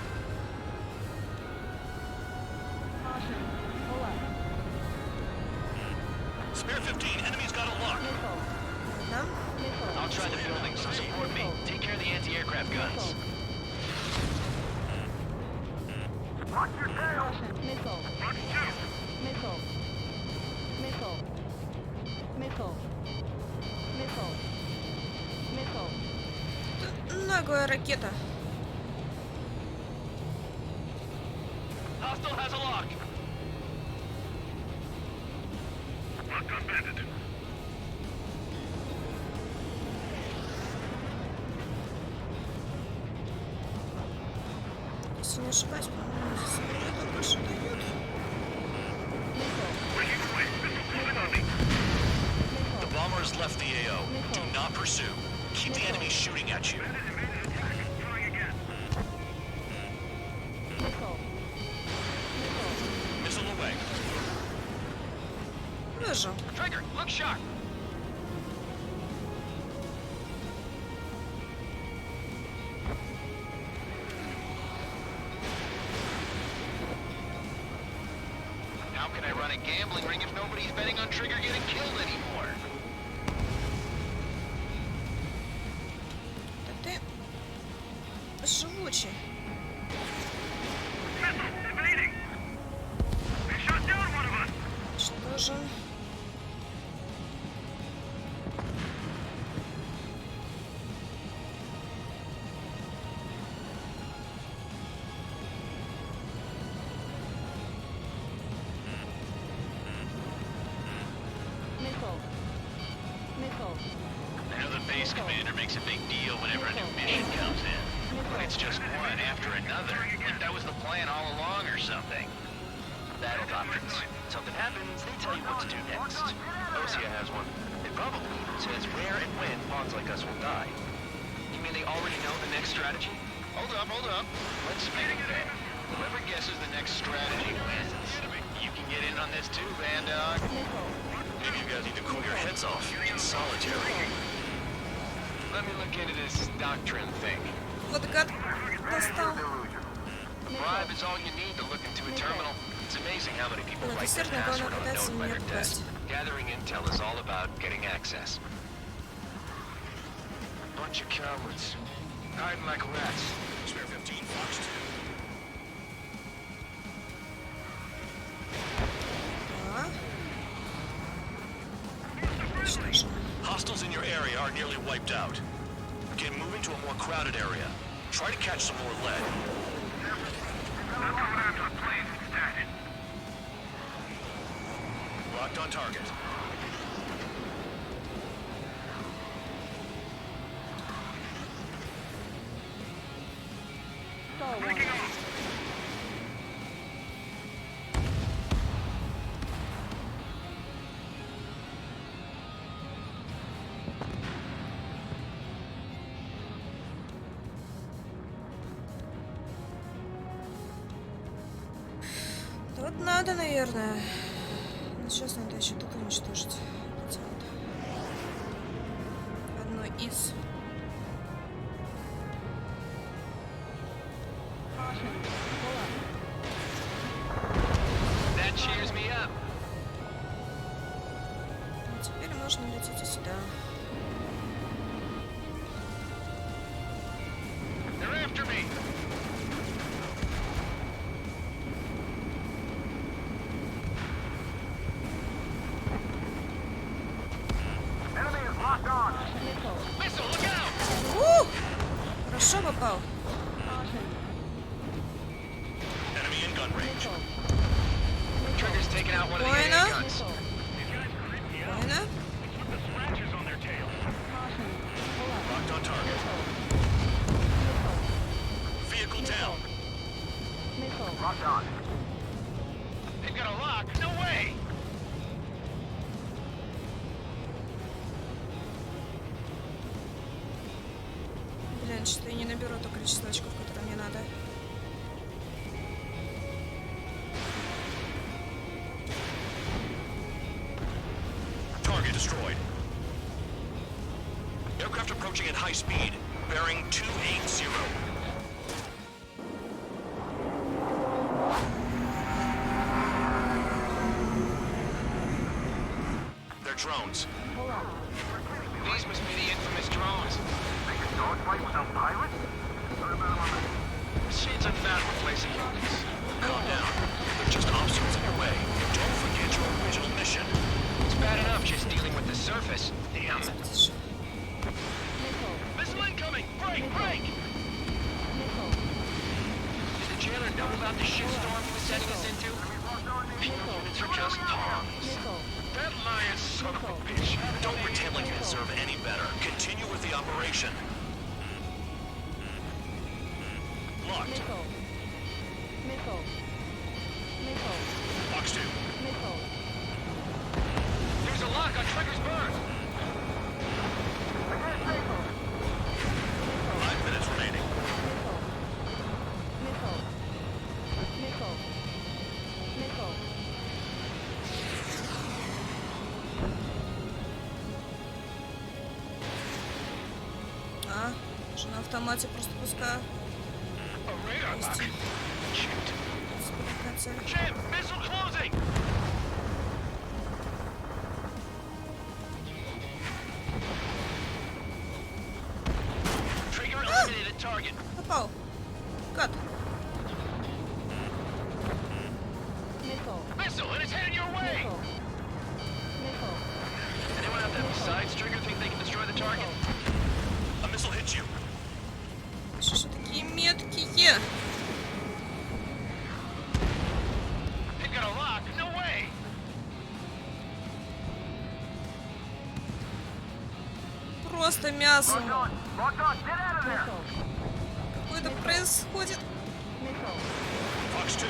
Spare 15. Enemy's got a lock. I'll try the building, so support me. Take care of the anti-aircraft guns. Watch your tail. Missile. Missile. Missile. Missile. Missile. Missile. Наглая ракета. Hostile has a lock. Lock unbanded. Если не ошибаюсь, по-моему, за самолетом больше дают. The bomber has left the AO. Do not pursue. Keep the enemy shooting at you. Missile away. Вижу. Trigger, look sharp. How can I run a gambling ring if nobody's betting on Trigger getting killed anymore? Да ты живучий. Что же? I know the base commander makes a big deal whenever a new mission comes in. But it's just one after another. Like that was the plan all along or something. Battle doctrines. Something happens, they tell you what to do next. Osea has one. It probably says where and when pawns like us will die. You mean they already know the next strategy? Hold up. Let's spin it then. Whoever guesses the next strategy wins. You can get in on this too, Vandog. Maybe you guys need to cool your heads off. In solitary. Let me look into this doctrine thing. Вот гад достал. Bribe is all you need to look into a terminal. It's amazing how many people Ну, write their действительно, главное password on a пытаться known меня letter попасть. test. Gathering intel is all about getting access. Bunch of cowards. Hiding like rats. Spare 15, Fox 2. Да. Что же? Hostiles in your area are nearly wiped out. Get moving to a more crowded area. Try to catch some more lead. I'm coming after the planes instead. Locked on target. Вот надо, наверное. Ну, сейчас надо еще тут уничтожить. Эти вот. Одно из. That cheers me up. Ну, теперь можно лететь и сюда. They're after me. Enemy is locked on. Missile, look out! Хорошо. Что попал? Enemy in gun range. Trigger's taking out one of the Спокойно. AA guns. Спокойно. Locked on target. Vehicle down. Locked on. They've got a lock. No way. Блин, что я не наберу то количество очков, которое мне надо. Target destroyed. Aircraft approaching at high speed, bearing 280. They're drones. These must be the infamous drones. They can dogfight without pilots? Machines are not replacing humans. Calm down. They're just obstacles in your way. Don't forget your original mission. It's bad enough just dealing with the surface. Damn. Missile incoming! Break! Break! Did the jailer know about the shitstorm he was sending us into? Units are just pawns. That lion son of a bitch. Don't pretend like you deserve any better. Continue with the operation. Locked. Box 2. There's a lock on Trigger's burn! 5 minutes remaining. А, уже на автомате просто пускаю. Jim, missile closing! Trigger eliminated target. Попал. Гад. Missile, and it's headed your way! Anyone out there besides Trigger think they can destroy the target? A missile hits you. Что ж такие меткие? They've got a lock. No way! Просто мясо. Locked on. Get out of there. Какое-то происходит. Box 2.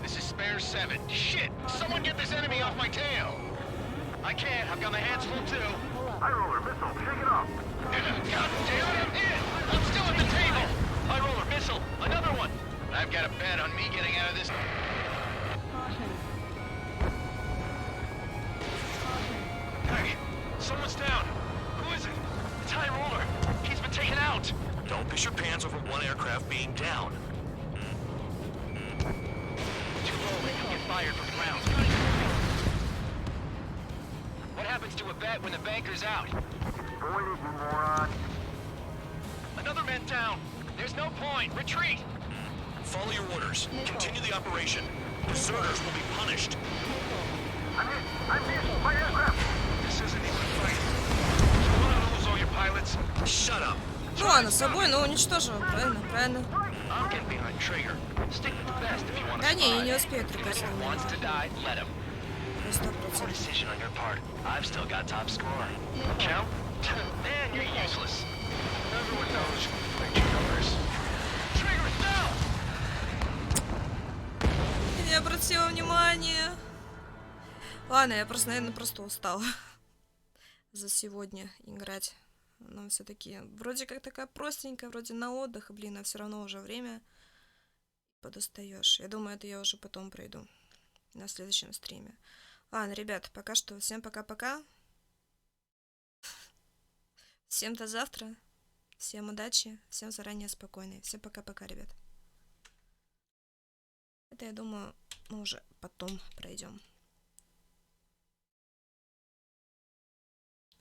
This is Spare 7. Shit! Someone get this enemy off my tail! I can't. I've got my hands full too. High roller missile. Shake it off. God damn it, I'm hit! I'm still at the table! High roller missile. Another one. I've got a bet on me getting out of this. Hey, someone's down. Who is it? It's High roller. He's been taken out. Don't piss your pants over one aircraft being down. Too low, they can get fired from ground. What happens to a bet when the banker's out? Voided, you moron. Another man down. There's no point. Retreat. Follow your orders. Continue the operation. Deserters will be punished. I'm hit. My aircraft. This isn't even a fight. You want to lose all your pilots? Shut up. Ну ладно, с собой, но уничтожил. Правильно, правильно. I'm getting behind Trigger. Stick with the best if you want to Да не, я survive. не успею If триггерить. anyone wants to die, let him. Poor 100%. decision on your part. I've still got top score. Count? Man, you're useless. Everyone knows you play numbers. Trigger is down! Я не обратила внимания. Ладно, я просто, наверное, просто устала за сегодня играть. Но все-таки вроде как такая простенькая, вроде на отдых, блин, а все равно уже время подустаешь. Я думаю, это я уже потом пройду на следующем стриме. Ладно, ребят, пока что всем пока-пока. Всем до завтра. Всем удачи, всем заранее спокойной. Всем пока-пока, ребят. Это, я думаю, мы уже потом пройдем.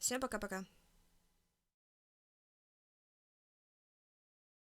Всем пока-пока.